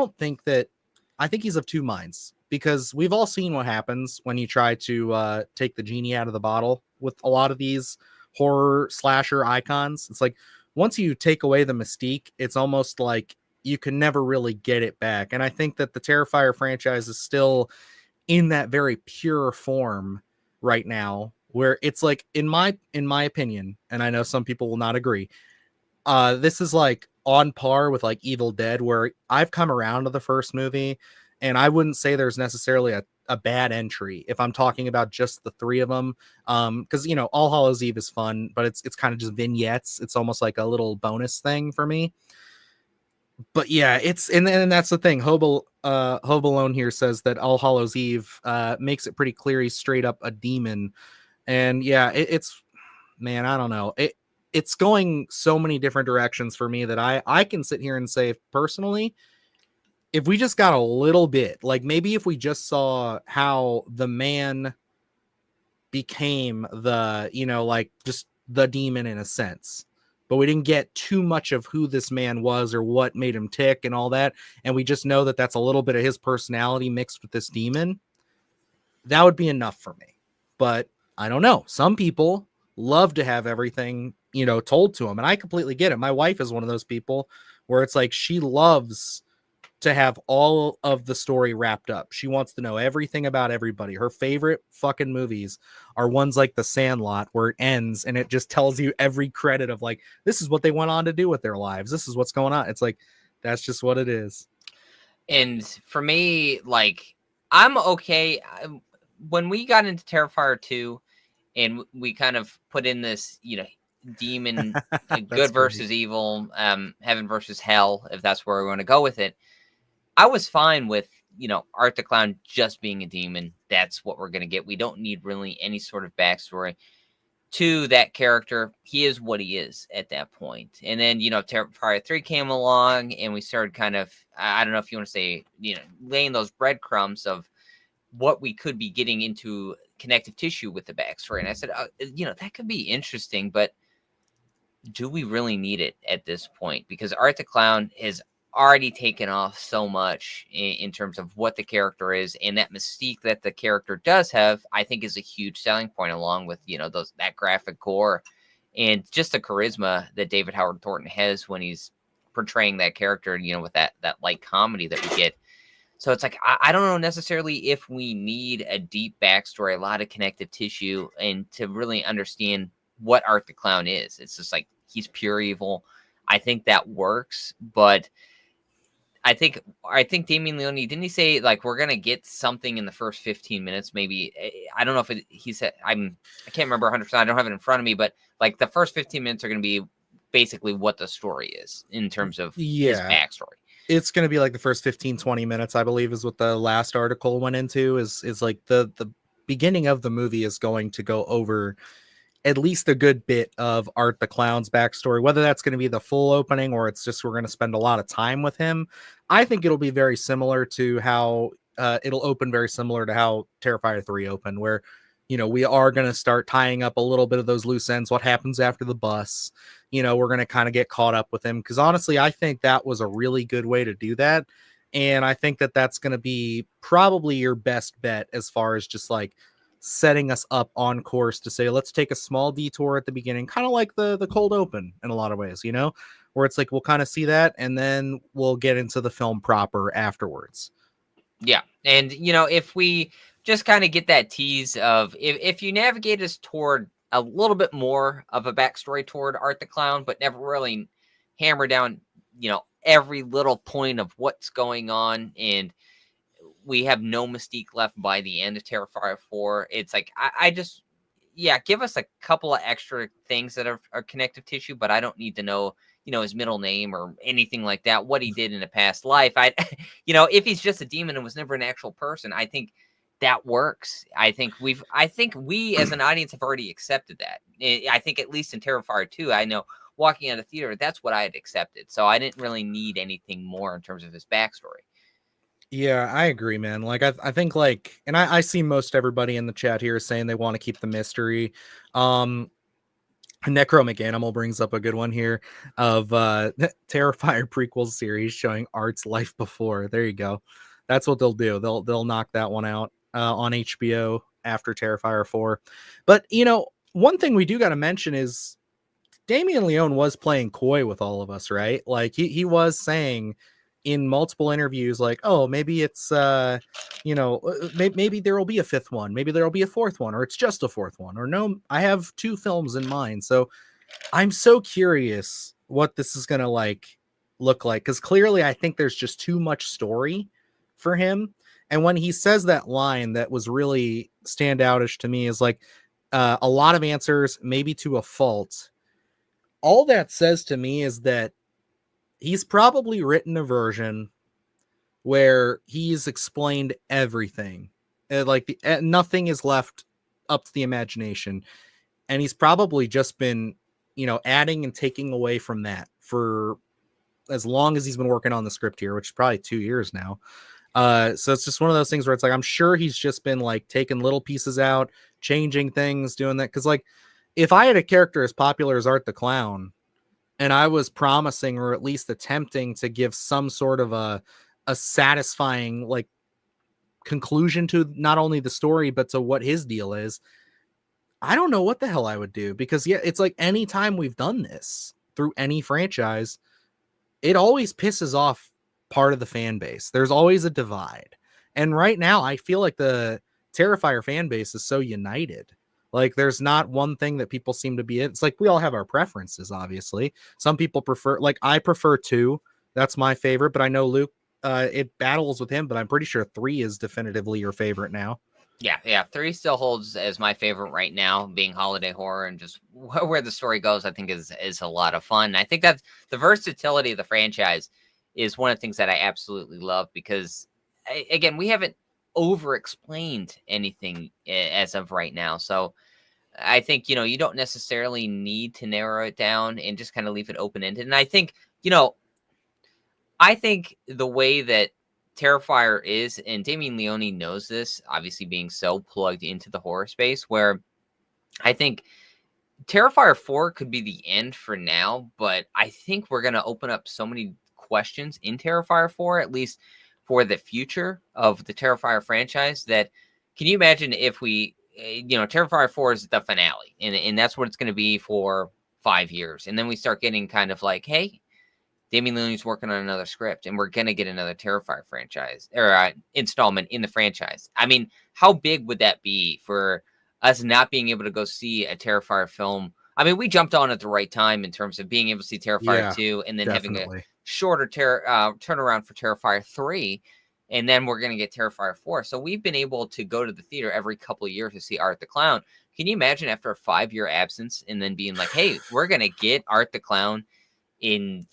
think he's of two minds, because we've all seen what happens when you try to take the genie out of the bottle with a lot of these horror slasher icons. It's like, once you take away the mystique, it's almost like you can never really get it back. And I think that the Terrifier franchise is still in that very pure form right now, where it's like, in my opinion, and I know some people will not agree, this is like on par with like Evil Dead, where I've come around to the first movie, and I wouldn't say there's necessarily a bad entry if I'm talking about just the three of them. Because, you know, All Hallows Eve is fun, but it's kind of just vignettes. It's almost like a little bonus thing for me. But yeah, and that's the thing. Hobalone here says that All Hallows Eve makes it pretty clear he's straight up a demon. And yeah, it's, man, I don't know. It's going so many different directions for me that I can sit here and say, personally, if we just got a little bit, like maybe if we just saw how the man became the, you know, like just the demon in a sense, but we didn't get too much of who this man was or what made him tick and all that, and we just know that that's a little bit of his personality mixed with this demon, that would be enough for me. But I don't know. Some people love to have everything, you know, told to them, and I completely get it. My wife is one of those people where it's like she loves to have all of the story wrapped up. She wants to know everything about everybody. Her favorite fucking movies are ones like The Sandlot, where it ends and it just tells you every credit of like, this is what they went on to do with their lives. This is what's going on. It's like, that's just what it is. And for me, like, I'm okay. When we got into Terrifier 2 and we kind of put in this, demon, That's good great. versus evil, heaven versus hell, if that's where we want to go with it, I was fine with, Art the Clown just being a demon. That's what we're going to get. We don't need really any sort of backstory to that character. He is what he is at that point. And then, Terrifier 3 came along and we started kind of, I don't know if you want to say, laying those breadcrumbs of what we could be getting into connective tissue with the backstory. And I said, that could be interesting, but do we really need it at this point? Because Art the Clown has already taken off so much in terms of what the character is, and that mystique that the character does have, I think, is a huge selling point, along with that graphic gore and just the charisma that David Howard Thornton has when he's portraying that character, with that light comedy that we get. So it's like, I don't know necessarily if we need a deep backstory, a lot of connective tissue, and to really understand what Art the Clown is. It's just like, he's pure evil. I think that works, but I think Damien Leone, didn't he say like we're gonna get something in the first 15 minutes? Maybe I don't know if he said, I can't remember 100%. I don't have it in front of me, but like the first 15 minutes are gonna be basically what the story is in terms of his backstory. It's going to be like the first 15-20 minutes, I believe, is what the last article went into. Is like the beginning of the movie is going to go over at least a good bit of Art the Clown's backstory, whether that's going to be the full opening or it's just we're going to spend a lot of time with him. I think it'll be very similar to how it'll open, very similar to how Terrifier 3 opened, where we are going to start tying up a little bit of those loose ends. What happens after the bus? We're going to kind of get caught up with him, because honestly, I think that was a really good way to do that. And I think that that's going to be probably your best bet as far as just like setting us up on course to say, let's take a small detour at the beginning, kind of like the cold open in a lot of ways, where it's like, we'll kind of see that and then we'll get into the film proper afterwards. Yeah. And, if we just kind of get that tease of if you navigate us toward a little bit more of a backstory toward Art the Clown, but never really hammer down, every little point of what's going on, and we have no mystique left by the end of Terrifier 4. It's like, I just, give us a couple of extra things that are connective tissue, but I don't need to know, his middle name or anything like that, what he did in a past life. If he's just a demon and was never an actual person, I think that works. I think we as an audience have already accepted that. I think at least in Terrifier 2, I know walking out of theater, that's what I had accepted. So I didn't really need anything more in terms of his backstory. Yeah, I agree, man. Like, I think like, and I see most everybody in the chat here saying they want to keep the mystery. Necro McAnimal brings up a good one here of Terrifier prequel series showing Art's life before. There you go. That's what they'll do. They'll knock that one out on HBO after Terrifier 4. But one thing we do got to mention is Damien Leone was playing coy with all of us, right? Like he was saying in multiple interviews, like, oh, maybe it's maybe there will be a fifth one, maybe there will be a fourth one, or it's just a fourth one, or no, I have 2 films in mind. So I'm so curious what this is gonna like look like, because clearly I think there's just too much story for him. And when he says that line that was really standoutish to me is like, a lot of answers, maybe to a fault. All that says to me is that he's probably written a version where he's explained everything. Like nothing is left up to the imagination. And he's probably just been, adding and taking away from that for as long as he's been working on the script here, which is probably 2 years now. So it's just one of those things where it's like, I'm sure he's just been like taking little pieces out, changing things, doing that. Cause like, if I had a character as popular as Art the Clown, and I was promising, or at least attempting to give some sort of a satisfying like conclusion to not only the story, but to what his deal is, I don't know what the hell I would do. Because it's like anytime we've done this through any franchise, it always pisses off part of the fan base. There's always a divide. And right now I feel like the Terrifier fan base is so united. Like there's not one thing that people seem to be. It's like we all have our preferences, obviously. Some people prefer, like I prefer 2. That's my favorite, but I know Luke it battles with him, but I'm pretty sure 3 is definitively your favorite now. Yeah. 3 still holds as my favorite right now, being holiday horror, and just where the story goes, I think is a lot of fun. I think that's the versatility of the franchise is one of the things that I absolutely love because, again, we haven't over-explained anything as of right now. So I think, you don't necessarily need to narrow it down and just kind of leave it open-ended. And I think, the way that Terrifier is, and Damien Leone knows this, obviously being so plugged into the horror space, where I think Terrifier 4 could be the end for now, but I think we're going to open up so many questions in Terrifier 4, at least for the future of the Terrifier franchise, that can you imagine if Terrifier 4 is the finale, and that's what it's going to be for 5 years. And then we start getting kind of like, hey, Damien Leone's working on another script, and we're going to get another Terrifier franchise or installment in the franchise. I mean, how big would that be for us not being able to go see a Terrifier film? I mean, we jumped on at the right time in terms of being able to see Terrifier 2 and then having a shorter turnaround for Terrifier 3. And then we're going to get Terrifier 4. So we've been able to go to the theater every couple of years to see Art the Clown. Can you imagine after a 5-year absence and then being like, hey, we're going to get Art the Clown in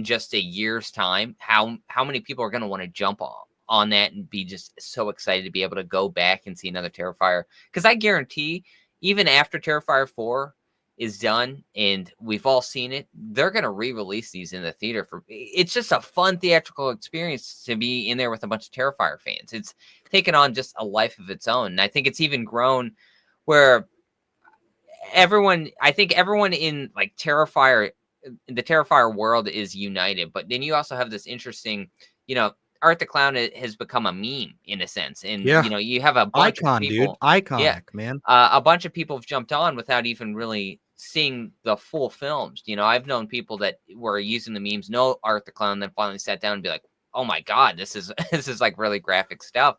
just a year's time? How many people are going to want to jump on that and be just so excited to be able to go back and see another Terrifier? Because I guarantee, even after Terrifier 4 is done and we've all seen it, they're going to re-release these in the theater. It's just a fun theatrical experience to be in there with a bunch of Terrifier fans. It's taken on just a life of its own. And I think it's even grown where everyone in like Terrifier, the Terrifier world is united. But then you also have this interesting, Art the Clown has become a meme in a sense. And, you have a bunch of people. Iconic, man. A bunch of people have jumped on without even really seeing the full films. I've known people that were using the memes, know Art the Clown, then finally sat down and be like, oh my God, this is like really graphic stuff.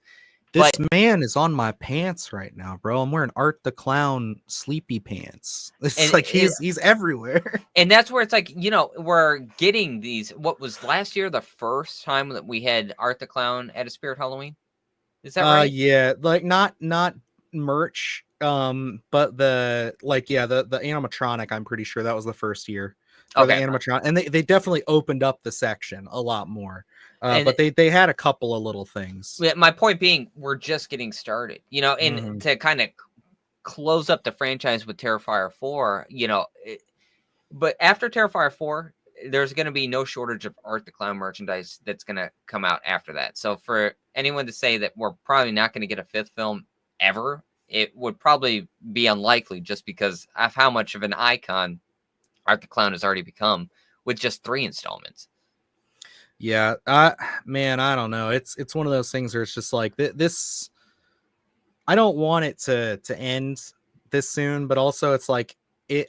This man is on my pants right now, bro. I'm wearing Art the Clown sleepy pants. It's like he's everywhere. And that's where it's like, we're getting these. What was last year the first time that we had Art the Clown at a Spirit Halloween? Is that right? Yeah, like not merch, but the animatronic. I'm pretty sure that was the first year for the animatronic, and they definitely opened up the section a lot more. But they had a couple of little things. My point being, we're just getting started, and to kind of close up the franchise with Terrifier 4, but after Terrifier 4, there's going to be no shortage of Art the Clown merchandise that's going to come out after that. So for anyone to say that we're probably not going to get a 5th film ever, it would probably be unlikely just because of how much of an icon Art the Clown has already become with just 3 installments. Yeah, man, I don't know. It's one of those things where it's just like this. I don't want it to end this soon, but also it's like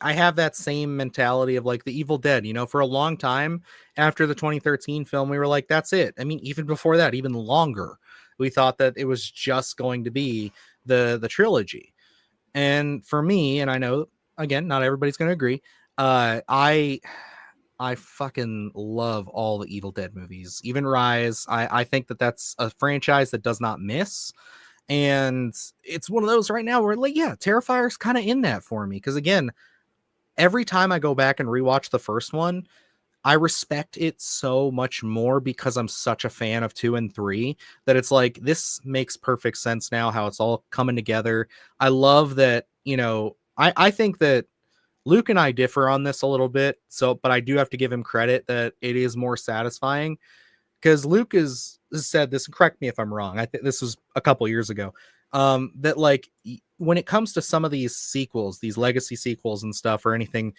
I have that same mentality of like the Evil Dead. For a long time after the 2013 film, we were like, that's it. I mean, even before that, even longer, we thought that it was just going to be the trilogy. And for me, and I know again, not everybody's going to agree. I fucking love all the Evil Dead movies, even Rise. I think that that's a franchise that does not miss. And it's one of those right now where like, yeah, Terrifier's kind of in that for me. Because again, every time I go back and rewatch the first one, I respect it so much more because I'm such a fan of 2 and 3 that it's like, this makes perfect sense now, how it's all coming together. I love that, I think that Luke and I differ on this a little bit, but I do have to give him credit that it is more satisfying because Luke has said this, and correct me if I'm wrong. I think this was a couple years ago, that like when it comes to some of these sequels, these legacy sequels and stuff or anything,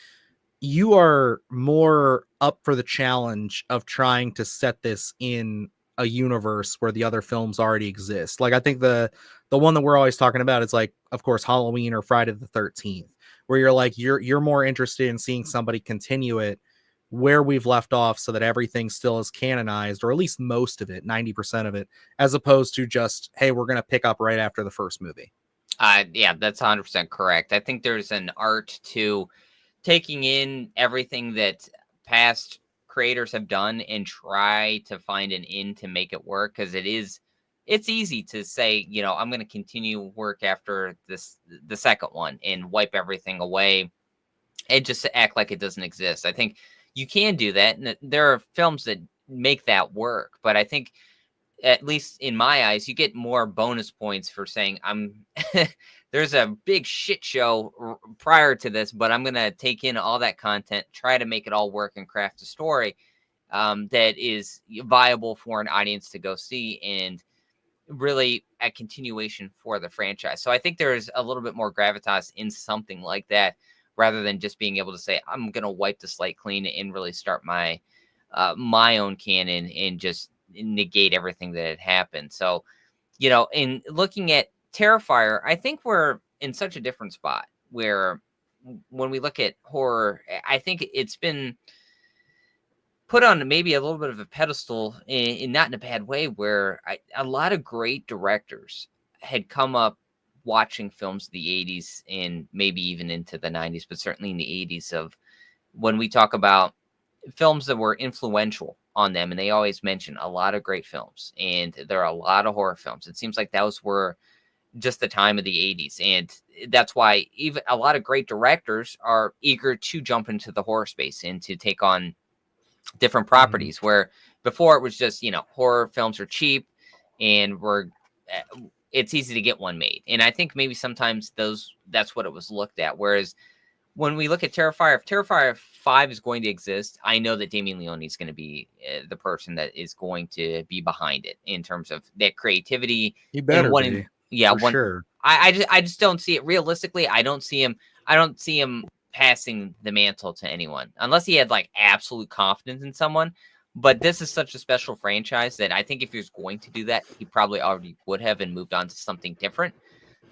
you are more up for the challenge of trying to set this in a universe where the other films already exist. Like I think the one that we're always talking about is like, of course, Halloween or Friday the 13th, where you're like, you're more interested in seeing somebody continue it where we've left off so that everything still is canonized, or at least most of it, 90% of it, as opposed to just, hey, we're going to pick up right after the first movie. Yeah, that's 100% correct. I think there's an art to taking in everything that past creators have done and try to find an in to make it work, because it's easy to say, I'm going to continue work after the second one and wipe everything away and just to act like it doesn't exist. I think you can do that, and there are films that make that work, but I think, at least in my eyes, you get more bonus points for saying there's a big shit show prior to this, but I'm going to take in all that content, try to make it all work and craft a story that is viable for an audience to go see, and really a continuation for the franchise. So I think there's a little bit more gravitas in something like that, rather than just being able to say, I'm going to wipe the slate clean and really start my own canon and just negate everything that had happened. So, in looking at Terrifier, I think we're in such a different spot where when we look at horror, I think it's been put on maybe a little bit of a pedestal, in not in a bad way, where a lot of great directors had come up watching films of the 80s and maybe even into the 90s, but certainly in the 80s, of when we talk about films that were influential on them, and they always mention a lot of great films, and there are a lot of horror films. It seems like those were just the time of the 80s, and that's why even a lot of great directors are eager to jump into the horror space and to take on different properties, where before it was just, horror films are cheap and it's easy to get one made. And I think maybe sometimes that's what it was looked at. Whereas when we look at Terrifier, if Terrifier 5 is going to exist, I know that Damien Leone is going to be the person that is going to be behind it in terms of that creativity. He better be. Yeah, sure. I just don't see it realistically. I don't see him passing the mantle to anyone unless he had like absolute confidence in someone. But this is such a special franchise that I think if he was going to do that, he probably already would have and moved on to something different.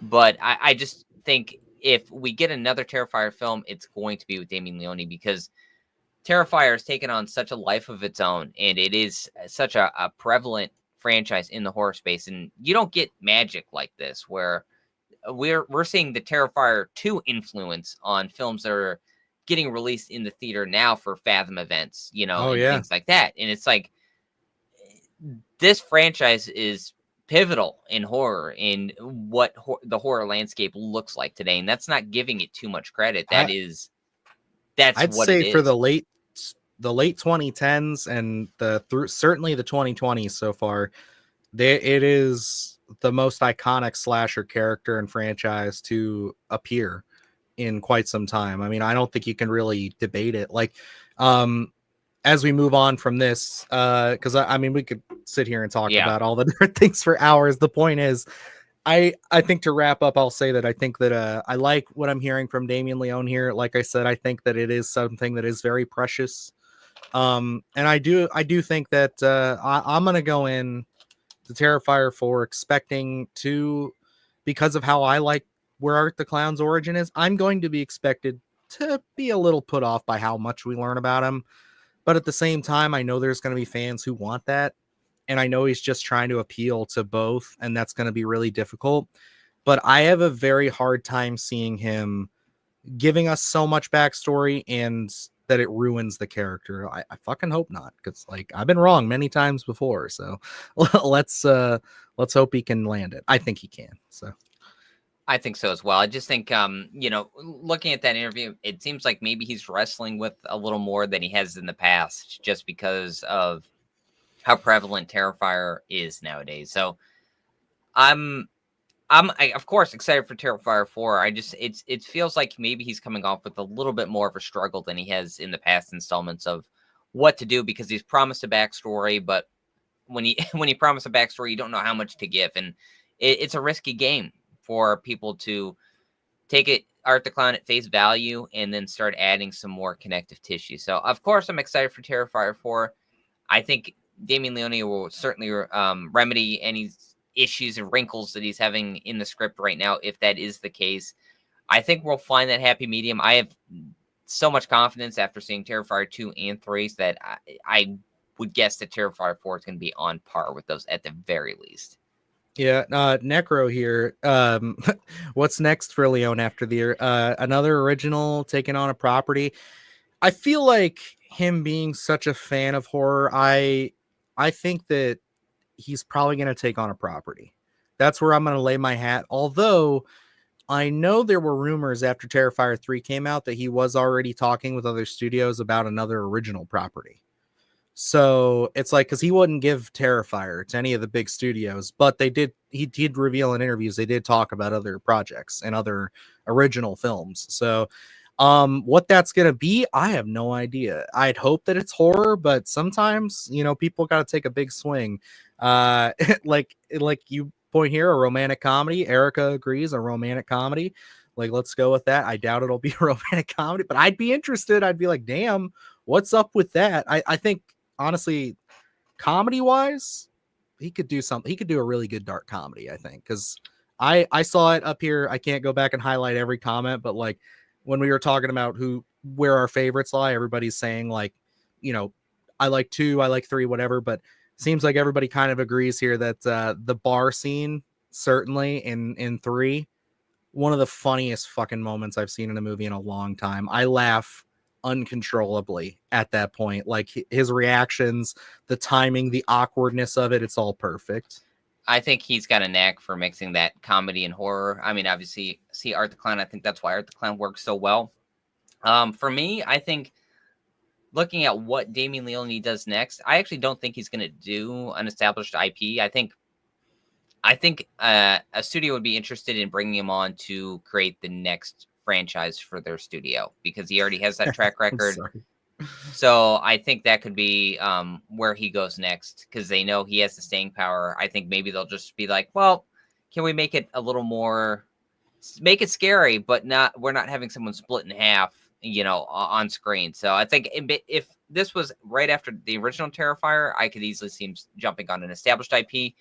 But I just think if we get another Terrifier film, it's going to be with Damien Leone, because Terrifier has taken on such a life of its own, and it is such a prevalent franchise in the horror space. And you don't get magic like this, where we're seeing the Terrifier 2 influence on films that are getting released in the theater now for Fathom events, things like that. And it's like, this franchise is pivotal in horror, in what the horror landscape looks like today, and that's not giving it too much credit. I'd say for the late 2010s and certainly the 2020s so far, it is the most iconic slasher character and franchise to appear in quite some time. I mean, I don't think you can really debate it. Like, as we move on from this, because I mean, we could sit here and talk about all the different things for hours. The point is, I think to wrap up, I'll say that I think that I like what I'm hearing from Damien Leone here. Like I said, I think that it is something that is very precious. And I do think that I'm gonna go in to Terrifier 4 expecting to, because of how I like where Art the Clown's origin is, I'm going to be expected to be a little put off by how much we learn about him. But at the same time, I know there's going to be fans who want that. And I know he's just trying to appeal to both, and that's going to be really difficult. But I have a very hard time seeing him giving us so much backstory and that it ruins the character. I fucking hope not, because like I've been wrong many times before. So let's hope he can land it. I think he can. So I think so as well. I just think, looking at that interview, it seems like maybe he's wrestling with a little more than he has in the past, just because of how prevalent Terrifier is nowadays. So I'm of course excited for Terrifier 4. It feels like maybe he's coming off with a little bit more of a struggle than he has in the past installments of what to do, because he's promised a backstory, but when he promised a backstory, you don't know how much to give, and it's a risky game for people to take it Art the Clown at face value and then start adding some more connective tissue. So of course I'm excited for Terrifier 4. I think Damien Leone will certainly remedy any issues and wrinkles that he's having in the script right now, if that is the case. I think we'll find that happy medium. I have so much confidence after seeing Terrifier 2 and 3 that I would guess that Terrifier 4 is going to be on par with those at the very least. Yeah, Necro here. What's next for Leone after the another original taking on a property? I feel like him being such a fan of horror, I think that he's probably going to take on a property. That's where I'm going to lay my hat. Although I know there were rumors after Terrifier 3 came out that he was already talking with other studios about another original property. So it's like, because he wouldn't give Terrifier to any of the big studios, but he did reveal in interviews, they did talk about other projects and other original films. So what that's gonna be, I have no idea. I'd hope that it's horror, but sometimes, people gotta take a big swing. Like you point here, a romantic comedy. Erica agrees, a romantic comedy. Like, let's go with that. I doubt it'll be a romantic comedy, but I'd be interested. I'd be like, damn, what's up with that? I think, honestly, comedy wise, he could do something. He could do a really good dark comedy, I think, because I saw it up here. I can't go back and highlight every comment, but like when we were talking about where our favorites lie, everybody's saying like, I like 2, I like 3, whatever, but seems like everybody kind of agrees here that the bar scene, certainly in 3, one of the funniest fucking moments I've seen in a movie in a long time. I laugh uncontrollably at that point. Like his reactions, the timing, the awkwardness of it, it's all perfect. I think he's got a knack for mixing that comedy and horror. I mean, obviously, see Art the Clown. I think that's why Art the Clown works so well. For me, I think looking at what Damien Leone does next, I actually don't think he's going to do an established IP. I think a studio would be interested in bringing him on to create the next franchise for their studio because he already has that track record. So I think that could be where he goes next because they know he has the staying power. I think maybe they'll just be like, well, can we make it a little more, make it scary, but we're not having someone split in half, on screen. So I think if this was right after the original Terrifier, I could easily see him jumping on an established IP.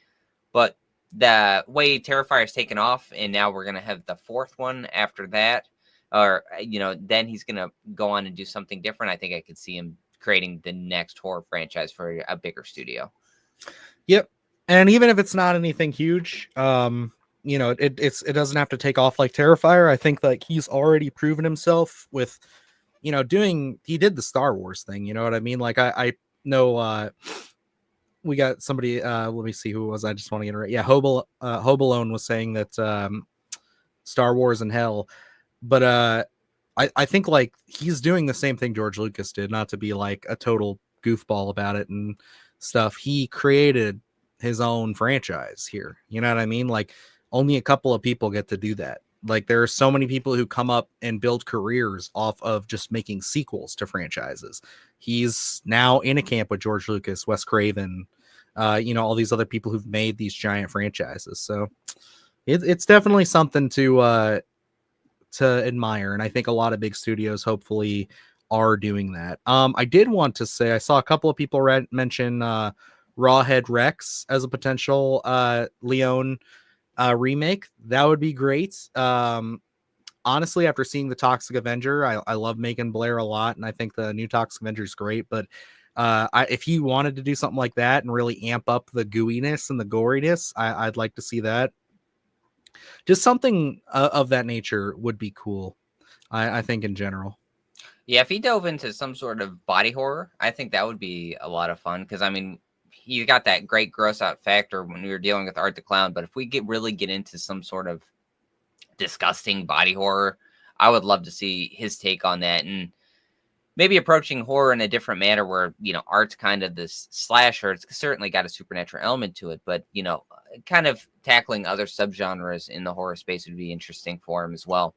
But the way Terrifier is taken off, and now we're going to have the 4th one after that, or, then he's going to go on and do something different. I think I could see him creating the next horror franchise for a bigger studio. Yep. And even if it's not anything huge, it doesn't have to take off like Terrifier. I think like he's already proven himself with, he did the Star Wars thing. You know what I mean? Like I know, we got somebody, let me see who it was. I just want to get it right. Yeah. Hobalone was saying that, Star Wars in hell, but, I think like he's doing the same thing George Lucas did, not to be like a total goofball about it and stuff. He created his own franchise here. You know what I mean? Like only a couple of people get to do that. Like there are so many people who come up and build careers off of just making sequels to franchises. He's now in a camp with George Lucas, Wes Craven, all these other people who've made these giant franchises. So it's definitely something to admire. And I think a lot of big studios hopefully are doing that. I did want to say, I saw a couple of people mention Rawhead Rex as a potential Leone remake. That would be great. Honestly, after seeing the Toxic Avenger, I love Macon Blair a lot, and I think the new Toxic Avenger is great. But if he wanted to do something like that and really amp up the gooiness and the goriness, I'd like to see that. Just something of that nature would be cool, I think, in general. Yeah, if he dove into some sort of body horror, I think that would be a lot of fun. Because, I mean, you got that great gross out factor when we were dealing with Art the Clown. But if we really get into some sort of disgusting body horror, I would love to see his take on that. And maybe approaching horror in a different manner where, Art's kind of this slasher. It's certainly got a supernatural element to it. But, kind of tackling other subgenres in the horror space would be interesting for him as well.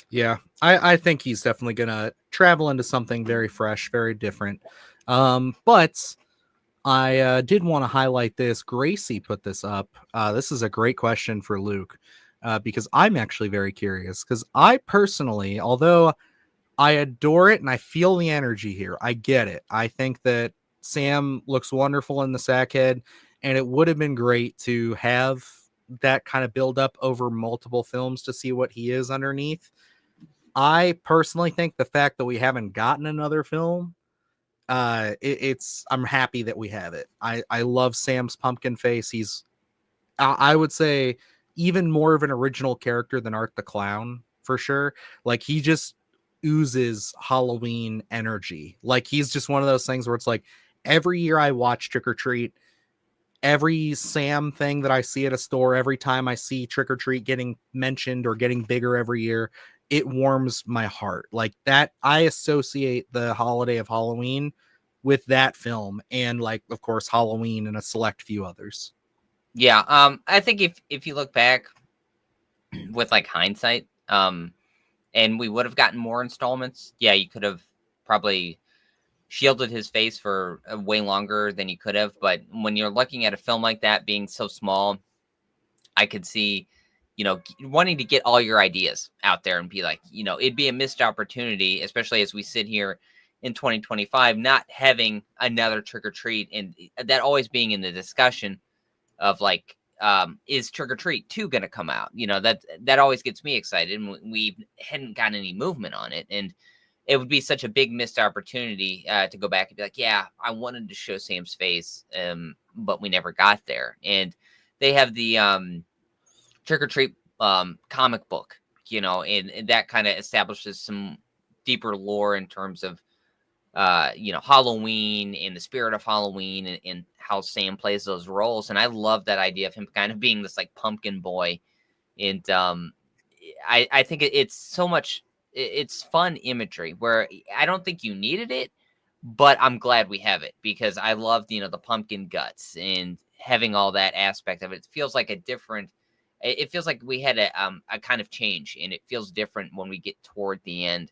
Yeah, I think he's definitely going to travel into something very fresh, very different. But I did want to highlight this. Gracie put this up. This is a great question for Luke because I'm actually very curious because I personally, although I adore it and I feel the energy here, I get it. I think that Sam looks wonderful in the Sackhead, and it would have been great to have that kind of build up over multiple films to see what he is underneath. I personally think the fact that we haven't gotten another film, I'm happy that we have it. I love Sam's pumpkin face. He's, I would say, even more of an original character than Art the Clown for sure. Like he just oozes Halloween energy. Like he's just one of those things where it's like every year I watch Trick or Treat, every Sam thing that I see at a store, every time I see Trick or Treat getting mentioned or getting bigger every year, it warms my heart. Like that, I associate the holiday of Halloween with that film, and like of course Halloween and a select few others. Yeah, I think if you look back with like hindsight, and we would have gotten more installments, yeah, you could have probably shielded his face for way longer than you could have. But when you're looking at a film like that being so small, I could see, wanting to get all your ideas out there and be like, it'd be a missed opportunity, especially as we sit here in 2025, not having another Trick or Treat, and that always being in the discussion of like, is Trick or Treat 2 going to come out? That always gets me excited, and we hadn't gotten any movement on it, and it would be such a big missed opportunity to go back and be like, yeah, I wanted to show Sam's face, but we never got there. And they have the Trick or Treat comic book, and that kind of establishes some deeper lore in terms of Halloween and the spirit of Halloween, and how Sam plays those roles. And I love that idea of him kind of being this like pumpkin boy. And I think it's so much, it's fun imagery where I don't think you needed it, but I'm glad we have it, because I love, the pumpkin guts and having all that aspect of it. It feels like it feels like we had a kind of change, and it feels different when we get toward the end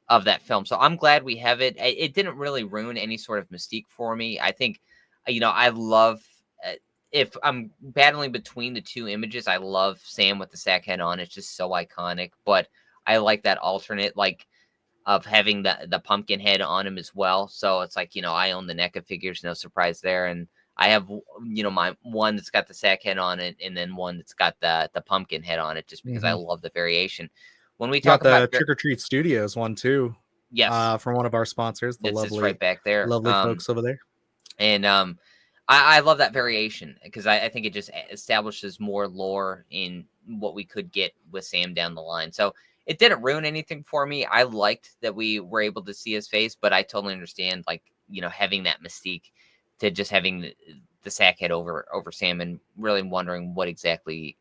of that film. So I'm glad we have it. It didn't really ruin any sort of mystique for me. I think, I love, if I'm battling between the two images, I love Sam with the sack head on. It's just so iconic, but I like that alternate, like, of having the pumpkin head on him as well. So it's like, I own the NECA figures, no surprise there. And I have, my one that's got the sack head on it, and then one that's got the pumpkin head on it, just because I love the variation. When we talk got about the Trick or Treat Studios one too. Yes, From one of our sponsors, the it's right back there, lovely folks over there. And I love that variation, because I think it just establishes more lore in what we could get with Sam down the line. So it didn't ruin anything for me. I liked that we were able to see his face, but I totally understand, like, having that mystique to just having the sack head over Sam, and really wondering what exactly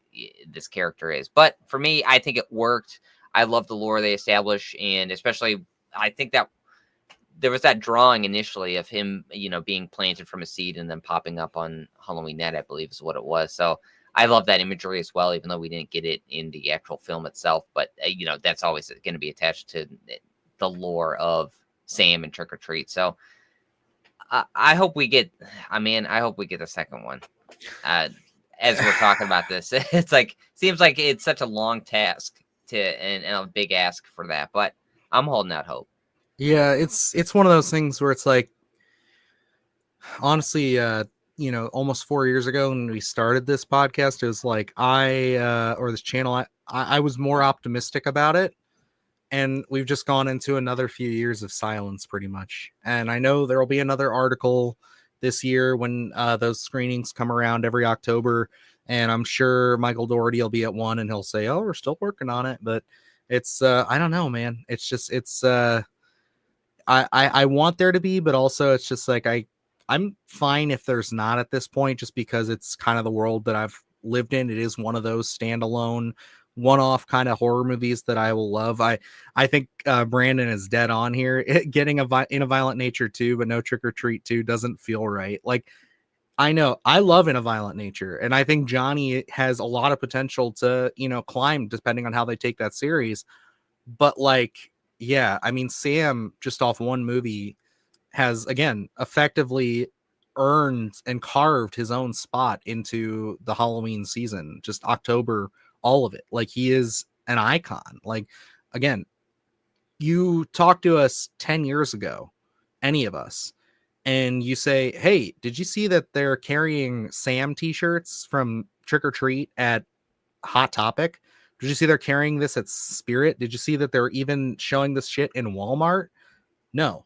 this character is. But for me, I think it worked. I love the lore they establish, and especially I think that there was that drawing initially of him, being planted from a seed and then popping up on Halloween Night, I believe is what it was. So I love that imagery as well, even though we didn't get it in the actual film itself. But, that's always going to be attached to the lore of Sam and Trick or Treat. So I hope we get, I hope we get a second one. As we're talking about this, it's like, seems like it's such a long task and a big ask for that, but I'm holding out hope. Yeah, it's one of those things where it's like, honestly, almost 4 years ago when we started this podcast, it was like or this channel, I was more optimistic about it, and we've just gone into another few years of silence pretty much. And I know there will be another article this year when those screenings come around every October, and I'm sure Michael Dougherty will be at one, and he'll say, "Oh, we're still working on it." But it's I don't know, man. It's just I want there to be, but also it's just like I'm fine if there's not at this point, just because it's kind of the world that I've lived in. It is one of those standalone, one-off kind of horror movies that I will love. I think Brandon is dead on here. Getting In a Violent Nature 2, but no Trick or Treat 2 doesn't feel right. Like, I know I love In a Violent Nature, and I think Johnny has a lot of potential to, climb depending on how they take that series. But like, yeah, I mean, Sam just off one movie has again effectively earned and carved his own spot into the Halloween season, just October, all of it. Like, he is an icon. Like, again, you talk to us 10 years ago, any of us, and you say, "Hey, did you see that they're carrying Sam t-shirts from Trick or Treat at Hot Topic? Did you see they're carrying this at Spirit? Did you see that they're even showing this shit in Walmart?" No.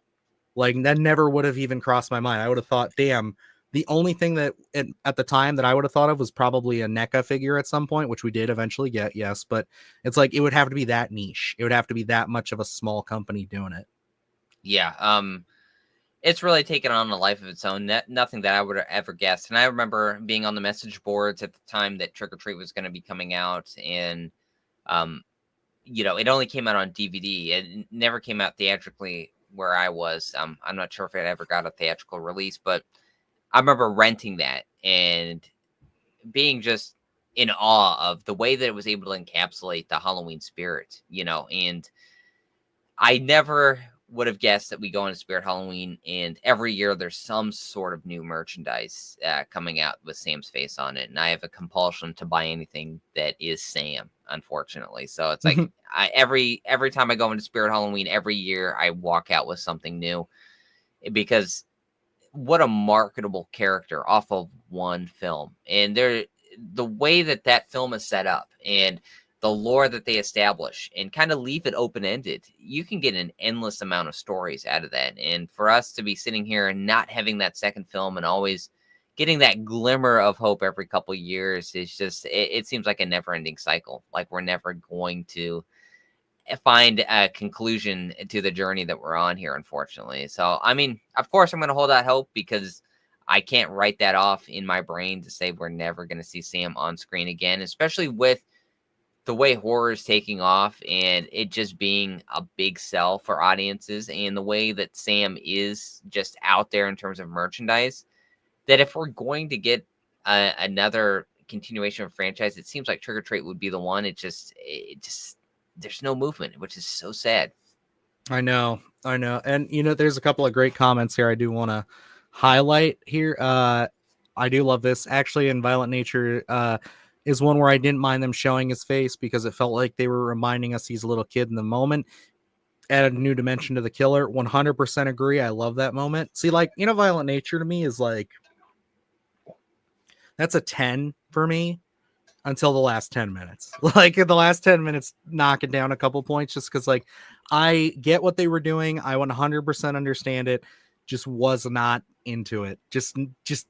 Like, that never would have even crossed my mind. I would have thought, damn, The only thing that at the time that I would have thought of was probably a NECA figure at some point, which we did eventually get, yes. But it's like it would have to be that niche. It would have to be that much of a small company doing it. Yeah. It's really taken on a life of its own. Nothing that I would have ever guessed. And I remember being on the message boards at the time that Trick or Treat was going to be coming out, and it only came out on DVD. It never came out theatrically where I was. I'm not sure if it ever got a theatrical release, but I remember renting that and being just in awe of the way that it was able to encapsulate the Halloween spirit, and I never would have guessed that we go into Spirit Halloween, and every year there's some sort of new merchandise coming out with Sam's face on it, and I have a compulsion to buy anything that is Sam, unfortunately. So it's like every time I go into Spirit Halloween, every year I walk out with something new, because what a marketable character off of one film, and the way that film is set up and the lore that they establish and kind of leave it open-ended, you can get an endless amount of stories out of that. And for us to be sitting here and not having that second film and always getting that glimmer of hope every couple of years is just, it seems like a never-ending cycle. Like we're never going to find a conclusion to the journey that we're on here, unfortunately. So, I mean, of course I'm going to hold out hope, because I can't write that off in my brain to say we're never going to see Sam on screen again, especially with the way horror is taking off and it just being a big sell for audiences, and the way that Sam is just out there in terms of merchandise, that if we're going to get another continuation of franchise, it seems like Trick or Treat would be the one. It just there's no movement, which is so sad. I know. And there's a couple of great comments here I do want to highlight here. I do love this. Actually, in Violent Nature, is one where I didn't mind them showing his face, because it felt like they were reminding us he's a little kid in the moment. Added a new dimension to the killer. 100% agree. I love that moment. See, like, Violent Nature to me is like, that's a 10 for me until the last 10 minutes. Like, in the last 10 minutes, knocking down a couple points, just because, like, I get what they were doing. I 100% understand it. Just was not into it. Just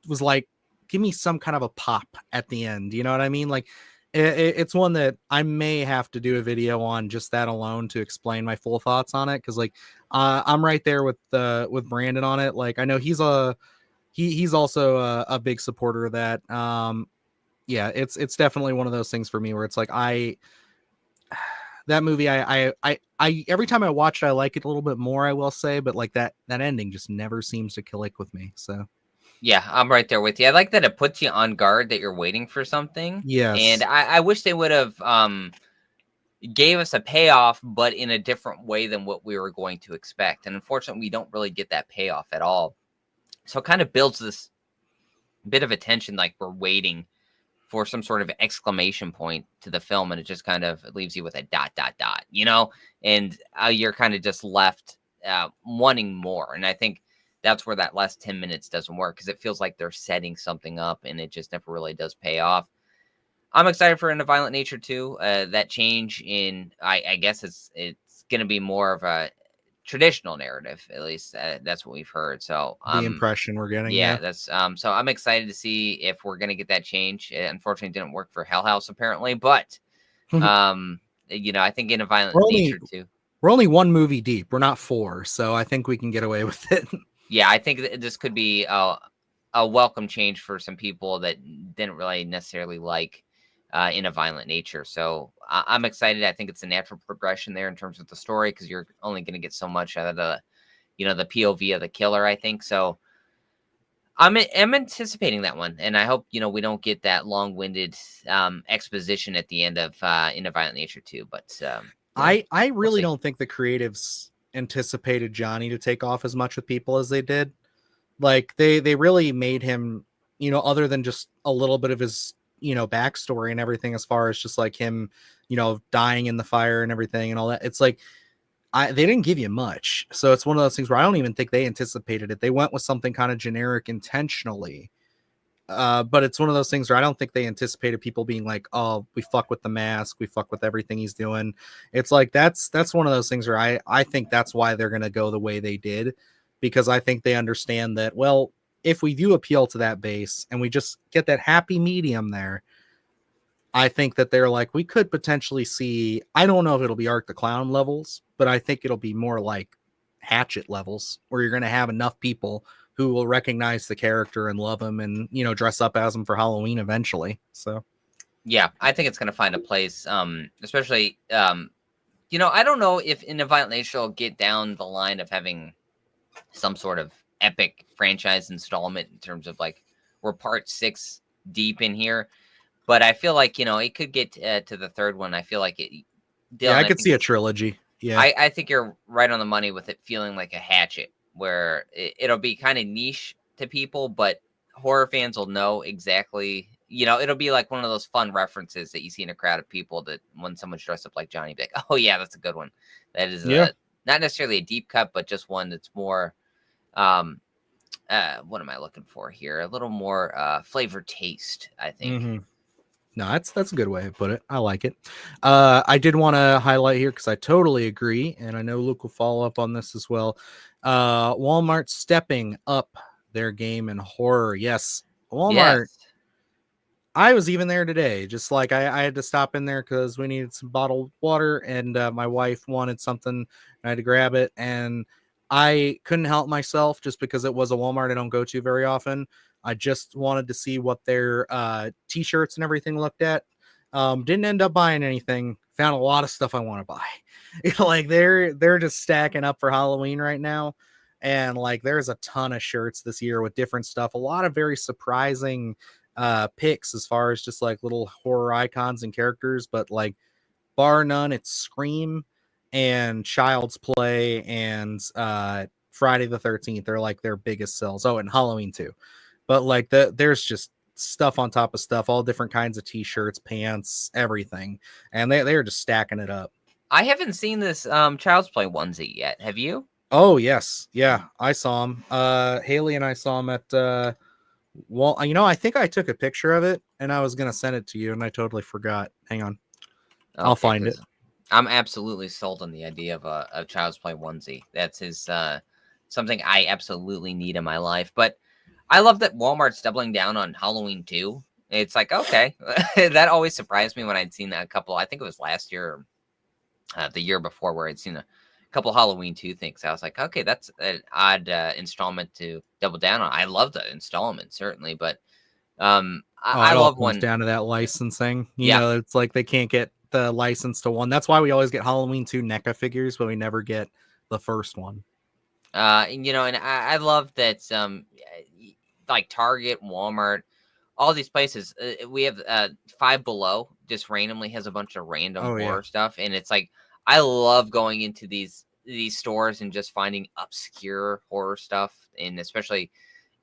was like, give me some kind of a pop at the end. You know what I mean? Like, it's one that I may have to do a video on, just that alone, to explain my full thoughts on it. Because, like, I'm right there with Brandon on it. Like, I know he's also a big supporter of that. Yeah, it's definitely one of those things for me where it's like, that movie, I every time I watch it, I like it a little bit more, I will say, but like that ending just never seems to click with me. So yeah, I'm right there with you. I like that it puts you on guard, that you're waiting for something. Yes. And I wish they would have gave us a payoff, but in a different way than what we were going to expect. And unfortunately, we don't really get that payoff at all. So it kind of builds this bit of a tension, like we're waiting for some sort of exclamation point to the film, and it just kind of leaves you with a ... and you're kind of just left wanting more. And I think that's where that last 10 minutes doesn't work, because it feels like they're setting something up and it just never really does pay off. I'm excited for Into Violent Nature 2. That change in, I guess it's going to be more of a traditional narrative, at least that's what we've heard. So the impression we're getting. Yeah, that's so I'm excited to see if we're going to get that change. It unfortunately didn't work for Hell House apparently, but I think Into Violent Nature 2. We're only one movie deep. We're not 4, so I think we can get away with it. Yeah, I think this could be a welcome change for some people that didn't really necessarily like In a Violent Nature. So I'm excited. I think it's a natural progression there in terms of the story, because you're only going to get so much out of the POV of the killer, I think. So I'm anticipating that one, and I hope we don't get that long-winded exposition at the end of In a Violent Nature 2. But I really don't think the creatives anticipated Johnny to take off as much with people as they did. Like, they really made him, other than just a little bit of his backstory and everything, as far as just like him dying in the fire and everything and all that. It's like, they didn't give you much. So it's one of those things where I don't even think they anticipated it. They went with something kind of generic intentionally. But it's one of those things where I don't think they anticipated people being like, oh, we fuck with the mask, we fuck with everything he's doing. It's like, that's one of those things where I think that's why they're going to go the way they did, because I think they understand that, well, if we do appeal to that base and we just get that happy medium there, I think that they're like, we could potentially see, I don't know if it'll be Art the Clown levels, but I think it'll be more like Hatchet levels, where you're going to have enough people who will recognize the character and love him and, you know, dress up as him for Halloween eventually. So Yeah, I think it's going to find a place, especially, you know, I don't know if in a Violent Nature will get down the line of having some sort of epic franchise installment in terms of like, we're part 6 deep in here. But I feel like, you know, it could get to the third one. I feel like it, yeah, Dylan, I could see a trilogy. Yeah. I think you're right on the money with it feeling like a Hatchet, where it'll be kind of niche to people, but horror fans will know exactly. You know, it'll be like one of those fun references that you see in a crowd of people that when someone's dressed up like Johnny, be like, oh yeah, that's a good one. That is not necessarily a deep cut, but just one that's more. What am I looking for here? A little more flavor taste, I think. Mm-hmm. No, that's a good way to put it. I like it. I did want to highlight here because I totally agree, and I know Luke will follow up on this as well. Walmart stepping up their game in horror. Yes, Walmart. Yes. I was even there today. Just like I had to stop in there because we needed some bottled water, and my wife wanted something, and I had to grab it, and I couldn't help myself just because it was a Walmart I don't go to very often. I just wanted to see what their t-shirts and everything looked at. Didn't end up buying anything. Found a lot of stuff I want to buy. Like they're just stacking up for Halloween right now. And like there's a ton of shirts this year with different stuff. A lot of very surprising picks as far as just like little horror icons and characters, but like bar none, it's Scream and Child's Play and Friday the 13th. They're like their biggest sells. Oh, and Halloween too. But like there's just stuff on top of stuff, all different kinds of t-shirts, pants, everything. And they're just stacking it up. I haven't seen this Child's Play onesie yet. Have you? Oh, yes. Yeah, I saw him. Haley and I saw him at well, you know, I think I took a picture of it and I was going to send it to you and I totally forgot. Hang on. Okay, I'll find it. I'm absolutely sold on the idea of a Child's Play onesie. That's his something I absolutely need in my life. But I love that Walmart's doubling down on Halloween too. It's like, okay, that always surprised me when I'd seen that couple. I think it was last year, the year before, where I'd seen a couple Halloween 2 things. I was like, okay, that's an odd installment to double down on. I love the installment certainly, but I love one down to that licensing. You know, it's like they can't get the license to one. That's why we always get Halloween 2 NECA figures, but we never get the first one. You know, and I love that like Target, Walmart, all these places. We have Five Below just randomly has a bunch of random horror stuff, and it's like I love going into these stores and just finding obscure horror stuff, and especially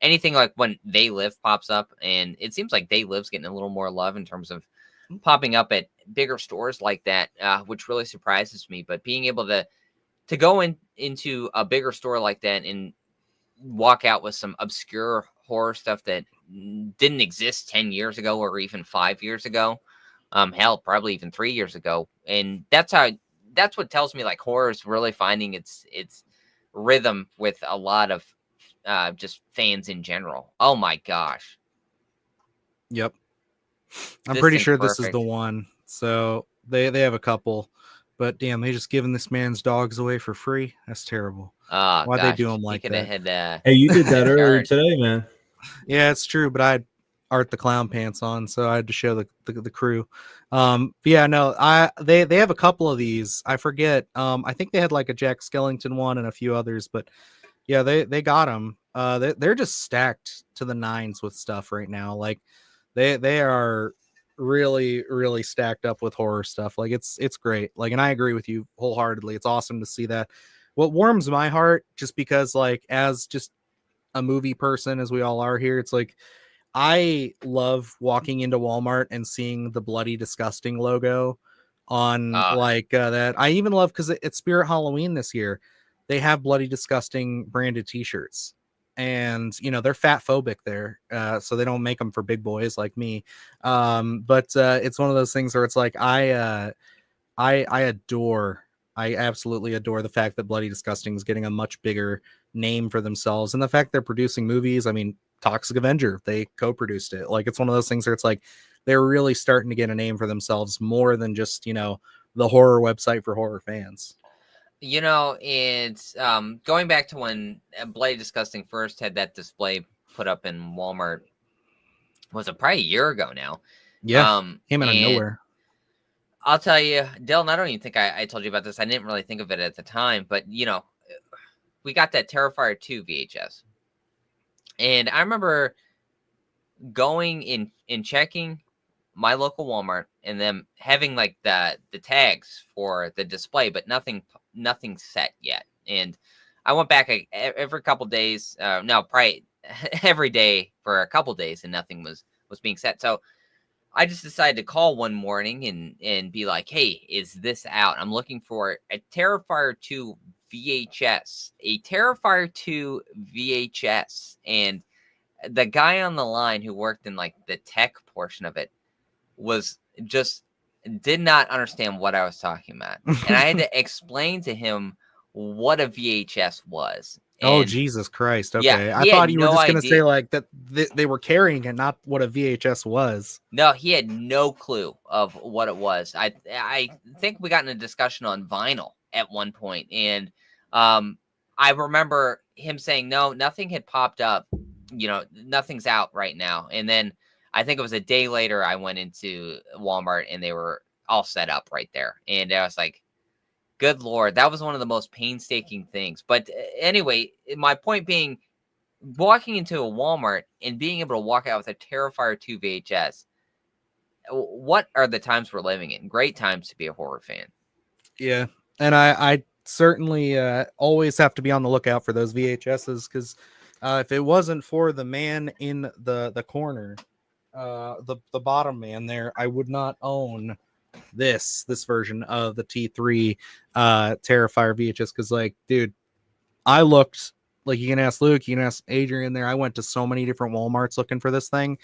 anything like when They Live pops up, and it seems like They Live's getting a little more love in terms of popping up at bigger stores like that, which really surprises me. But being able to go into a bigger store like that and walk out with some obscure horror stuff that didn't exist 10 years ago or even 5 years ago, hell, probably even 3 years ago. And that's what tells me like horror is really finding its rhythm with a lot of just fans in general. Oh my gosh. Yep. I'm pretty sure this is the one. So they have a couple, but damn, they just giving this man's dogs away for free. That's terrible. Why'd they do them like that? Hey, you did that earlier today, man. Yeah, it's true, but I had Art the Clown pants on, so I had to show the crew. But yeah, no, they have a couple of these. I forget. I think they had like a Jack Skellington one and a few others, but yeah, they got them. They're just stacked to the nines with stuff right now. Like they are really, really stacked up with horror stuff. Like it's great. Like, and I agree with you wholeheartedly. It's awesome to see that. What warms my heart, just because like as just a movie person, as we all are here, it's like I love walking into Walmart and seeing the Bloody Disgusting logo on that. I even love because it's Spirit Halloween this year. They have Bloody Disgusting branded t-shirts, and you know they're fat phobic there, so they don't make them for big boys like me. But it's one of those things where it's like I absolutely adore the fact that Bloody Disgusting is getting a much bigger name for themselves, and the fact they're producing movies. I mean, Toxic Avenger, they co-produced it. Like, it's one of those things where it's like they're really starting to get a name for themselves more than just, the horror website for horror fans. It's going back to when Bloody Disgusting first had that display put up in Walmart. Was it probably a year ago now? Yeah, came out of and nowhere. I'll tell you, Dylan, I don't even think I told you about this. I didn't really think of it at the time, but we got that Terrifier 2 VHS. And I remember going in and checking my local Walmart and them having like the tags for the display, but nothing set yet. And I went back every couple days, no, probably every day for a couple days, and nothing was being set. So I just decided to call one morning and be like, hey, is this out? I'm looking for a Terrifier 2 VHS, and the guy on the line who worked in like the tech portion of it was just did not understand what I was talking about. And I had to explain to him what a VHS was. Oh, And Jesus Christ. Okay. yeah, I he thought had you were no just going to say idea. like that they were carrying it, not what a VHS was. No, he had no clue of what it was. I think we got in a discussion on vinyl at one point, and I remember him saying, no, nothing had popped up. Nothing's out right now. And then I think it was a day later, I went into Walmart and they were all set up right there. And I was like, good Lord, that was one of the most painstaking things. But anyway, my point being, walking into a Walmart and being able to walk out with a Terrifier 2 VHS, what are the times we're living in? Great times to be a horror fan. Yeah. And I certainly always have to be on the lookout for those VHSs, because if it wasn't for the man in the corner, the bottom man there, I would not own this version of the T3 Terrifier VHS. Because, like, dude, I looked, like, you can ask Luke, you can ask Adrian there. I went to so many different Walmarts looking for this thing.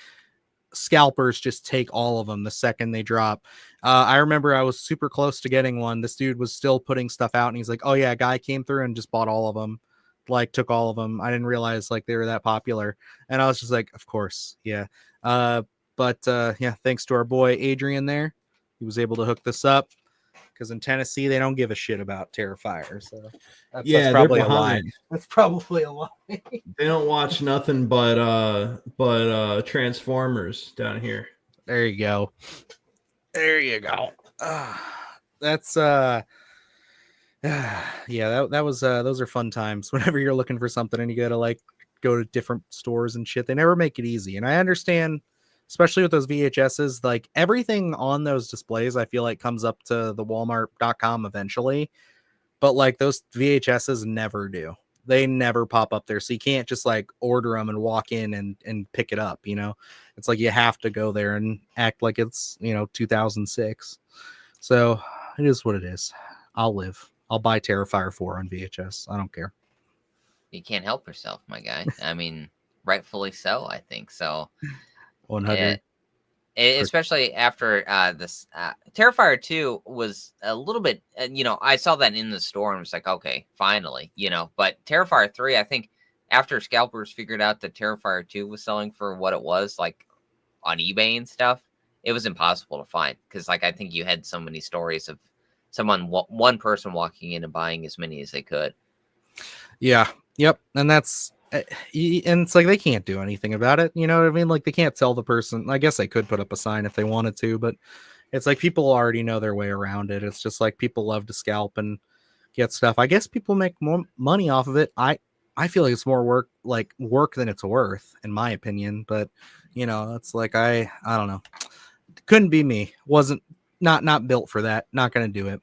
Scalpers just take all of them the second they drop. I remember I was super close to getting one. This dude was still putting stuff out, and he's like, oh yeah, a guy came through and just bought all of them, like took all of them. I didn't realize like they were that popular. And I was just like, of course. Yeah. But yeah, thanks to our boy Adrian there, he was able to hook this up, because in Tennessee they don't give a shit about Terrifier. So that's probably a lie. That's probably a lie. They don't watch nothing but Transformers down here. There you go. That's yeah, that was those are fun times. Whenever you're looking for something and you gotta like go to different stores and shit, they never make it easy. And I understand, especially with those VHSs, like everything on those displays, I feel like comes up to the Walmart.com eventually, but like those VHSs never do. They never pop up there, so you can't just like order them and walk in and pick it up. It's like you have to go there and act like it's 2006. So it is what it is. I'll live. I'll buy Terrifier 4 on VHS. I don't care. You can't help yourself, my guy. I mean, rightfully so, I think. So 100. Especially after this Terrifier 2 was a little bit, I saw that in the store and was like, okay, finally, but Terrifier 3, I think after scalpers figured out that Terrifier 2 was selling for what it was, like on eBay and stuff, it was impossible to find, because like I think you had so many stories of one person walking in and buying as many as they could. Yeah. Yep. And that's and it's like they can't do anything about it. You know what I mean? Like they can't tell the person. I guess they could put up a sign if they wanted to, but it's like people already know their way around it. It's just like people love to scalp and get stuff. I guess people make more money off of it. I feel like it's more work than it's worth, in my opinion. But it's like I don't know. Couldn't be me. Wasn't not built for that. Not gonna do it.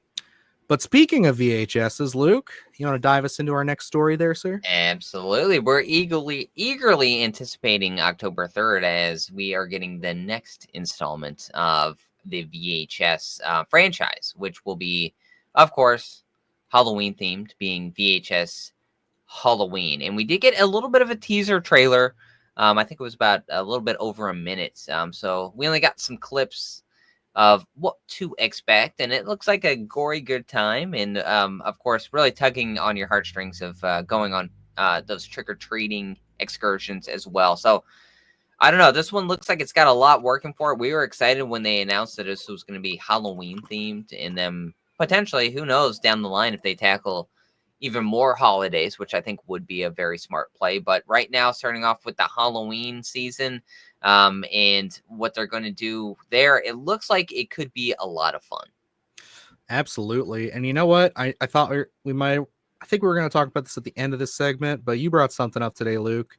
But speaking of VHSs, Luke, you want to dive us into our next story there, sir? Absolutely. We're eagerly anticipating October 3rd, as we are getting the next installment of the VHS franchise, which will be, of course, Halloween themed, being VHS Halloween. And we did get a little bit of a teaser trailer. I think it was about a little bit over a minute. So we only got some clips of what to expect, and it looks like a gory good time, and of course really tugging on your heartstrings of going on those trick-or-treating excursions as well. So I don't know. This one looks like it's got a lot working for it. We were excited when they announced that this was going to be Halloween themed, and then potentially, who knows, down the line if they tackle even more holidays, which I think would be a very smart play. But right now, starting off with the Halloween season and what they're going to do there, it looks like it could be a lot of fun. Absolutely. And you know what? I thought we might, I think we were going to talk about this at the end of this segment, but you brought something up today, Luke.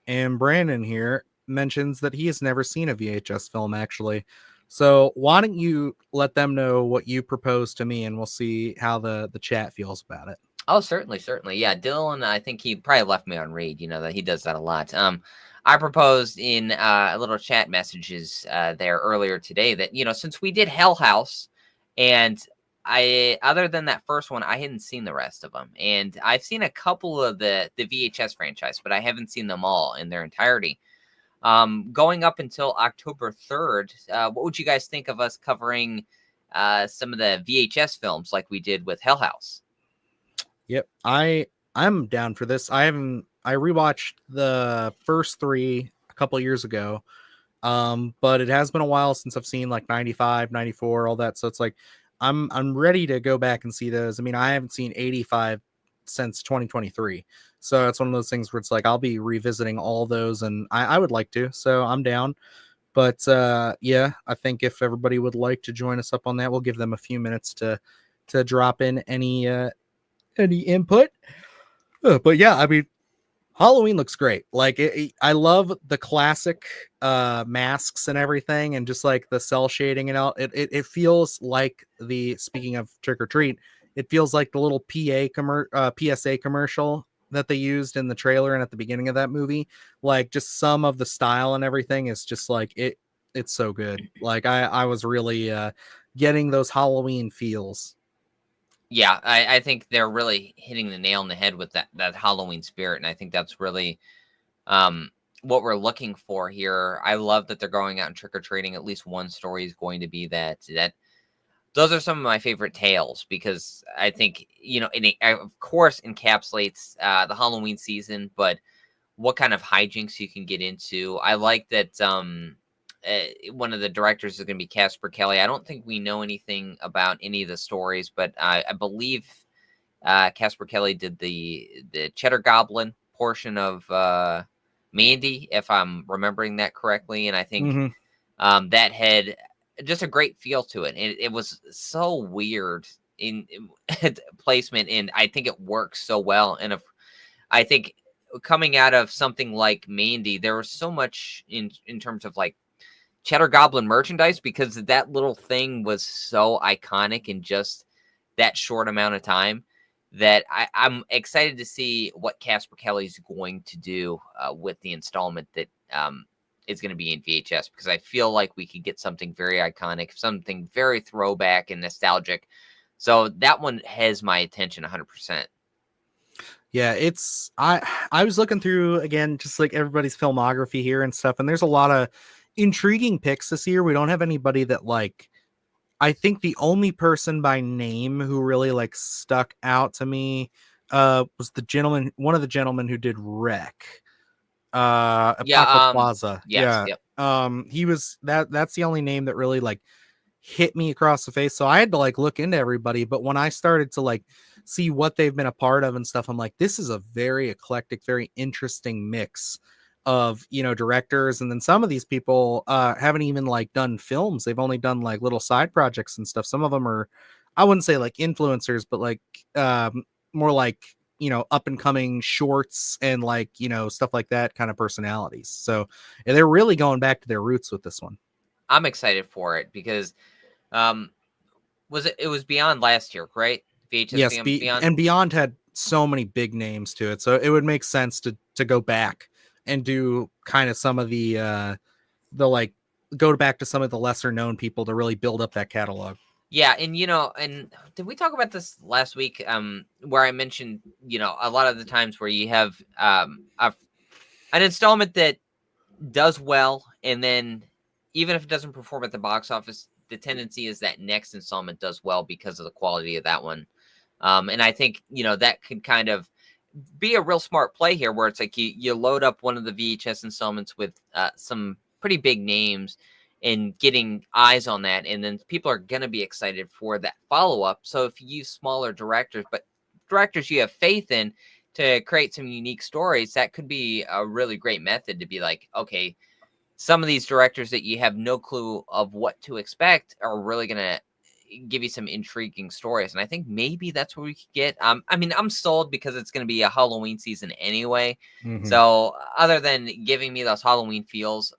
And Brandon here mentions that he has never seen a VHS film, actually. So why don't you let them know what you proposed to me, and we'll see how the chat feels about it. Oh, certainly. Yeah, Dylan, I think he probably left me on read, that he does that a lot. I proposed in a little chat messages there earlier today that, since we did Hell House, and other than that first one, I hadn't seen the rest of them. And I've seen a couple of the VHS franchise, but I haven't seen them all in their entirety. Going up until October 3rd, what would you guys think of us covering some of the VHS films like we did with Hell House? Yep, I'm down for this. I rewatched the first 3 a couple years ago. But it has been a while since I've seen like 95, 94, all that. So it's like I'm ready to go back and see those. I mean, I haven't seen 85 since 2023. So it's one of those things where it's like I'll be revisiting all those, and I would like to. So I'm down. But yeah, I think if everybody would like to join us up on that, we'll give them a few minutes to drop in any input. But yeah, I mean, Halloween looks great. Like I love the classic masks and everything, and just like the cell shading and all. It feels like speaking of Trick or Treat, it feels like the little PSA commercial that they used in the trailer and at the beginning of that movie. Like just some of the style and everything is just like it's so good. Like I was really getting those Halloween feels. Yeah, I think they're really hitting the nail on the head with that Halloween spirit, and I think that's really what we're looking for here. I love that they're going out and trick-or-treating. At least one story is going to be that those are some of my favorite tales, because I think, of course encapsulates the Halloween season, but what kind of hijinks you can get into. I like that one of the directors is going to be Casper Kelly. I don't think we know anything about any of the stories, but I believe Casper Kelly did the Cheddar Goblin portion of Mandy, if I'm remembering that correctly. And I think that had just a great feel to it. It was so weird in placement, and I think it works so well. And I think coming out of something like Mandy, there was so much in terms of like Cheddar Goblin merchandise, because that little thing was so iconic in just that short amount of time, that I'm excited to see what Casper Kelly's going to do with the installment that is going to be in VHS, because I feel like we could get something very iconic, something very throwback and nostalgic. So that one has my attention 100%. Yeah, I was looking through again, just like everybody's filmography here and stuff, and there's a lot of intriguing picks this year. We don't have anybody that like, I think the only person by name who really like stuck out to me was one of the gentlemen who did Wreck. Apocalypse Plaza. Yes, yeah. Yep. He was that's the only name that really like hit me across the face. So I had to like look into everybody, but when I started to like see what they've been a part of and stuff, I'm like, this is a very eclectic, very interesting mix of, directors. And then some of these people haven't even like done films. They've only done like little side projects and stuff. Some of them are, I wouldn't say like influencers, but like more like, up and coming shorts and like, stuff like that kind of personalities. So they're really going back to their roots with this one. I'm excited for it because it was Beyond last year, right? VHS. Yes, Beyond. And Beyond had so many big names to it, so it would make sense to go back and do kind of some of the like go back to some of the lesser known people to really build up that catalog. Yeah, and and did we talk about this last week? Where I mentioned, a lot of the times where you have an installment that does well, and then even if it doesn't perform at the box office, the tendency is that next installment does well because of the quality of that one. And I think, that could kind of be a real smart play here, where it's like you load up one of the VHS installments with some pretty big names and getting eyes on that, and then people are going to be excited for that follow-up. So if you use smaller directors, but directors you have faith in, to create some unique stories, that could be a really great method to be like, okay, some of these directors that you have no clue of what to expect are really going to give you some intriguing stories. And I think maybe that's what we could get. I mean, I'm sold because it's going to be a Halloween season anyway. Mhm. So other than giving me those Halloween feels,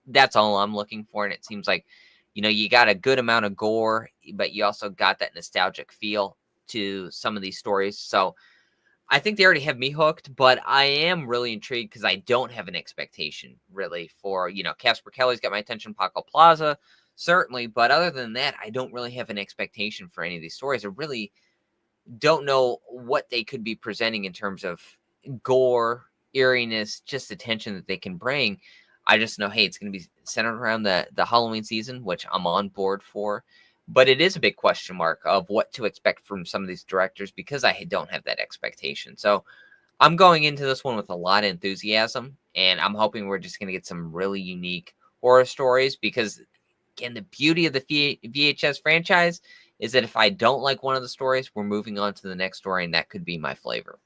that's all I'm looking for. And it seems like, you got a good amount of gore, but you also got that nostalgic feel to some of these stories. So I think they already have me hooked, but I am really intrigued because I don't have an expectation really for, Casper Kelly's got my attention, Paco Plaza, certainly. But other than that, I don't really have an expectation for any of these stories. I really don't know what they could be presenting in terms of gore, eeriness, just the tension that they can bring. I just know, hey, it's going to be centered around the Halloween season, which I'm on board for. But it is a big question mark of what to expect from some of these directors because I don't have that expectation. So I'm going into this one with a lot of enthusiasm, and I'm hoping we're just going to get some really unique horror stories because, again, the beauty of the VHS franchise is that if I don't like one of the stories, we're moving on to the next story, and that could be my flavor.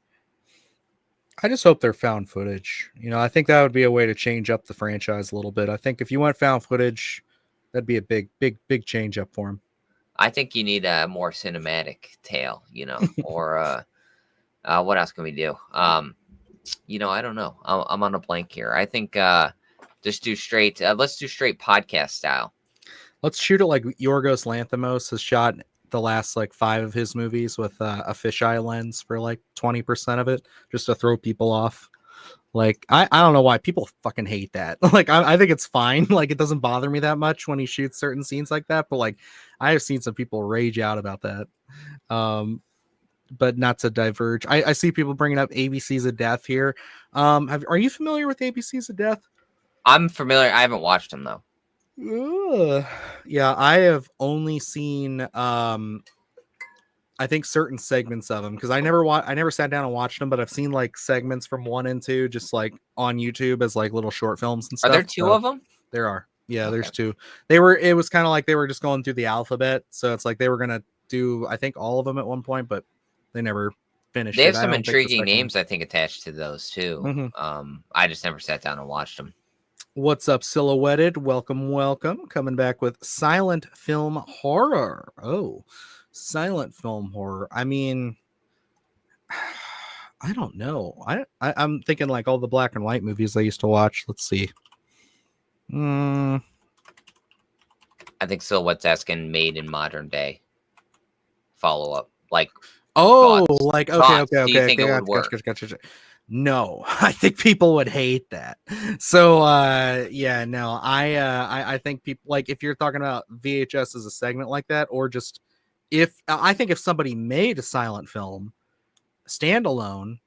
I just hope they're found footage. I think that would be a way to change up the franchise a little bit. I think if you went found footage, that'd be a big, big, big change up for them. I think you need a more cinematic tale, or what else can we do? I don't know. I'm on a blank here. I think just do straight. Let's do straight podcast style. Let's shoot it like Yorgos Lanthimos has shot the last 5 of his movies with a fisheye lens for 20% of it, just to throw people off. I don't know why people fucking hate that. I think it's fine. It doesn't bother me that much when he shoots certain scenes like that. But I have seen some people rage out about that. But not to diverge. I see people bringing up ABCs of Death here. Are you familiar with ABCs of Death? I'm familiar. I haven't watched them though. Yeah, I have only seen I think certain segments of them because I never sat down and watched them, but I've seen segments from 1 and 2 just on YouTube as little short films and stuff. Are there 2 of them? There are. Yeah, Okay. There's 2. It was kind of like they were just going through the alphabet, so it's they were gonna do I think all of them at one point, but they never finished. They have some intriguing names I think attached to those too. Mm-hmm. I just never sat down and watched them. What's up, Silhouetted? Welcome. Coming back with silent film horror. Oh, silent film horror. I mean, I don't know. I'm thinking all the black and white movies I used to watch. Let's see. I think Silhouette's asking made in modern day. Follow up. Oh, thoughts. Okay. Do you think it would work? Gotcha. No, I think people would hate that. So, yeah, no, I think people if you're talking about VHS as a segment like that, or just if somebody made a silent film standalone,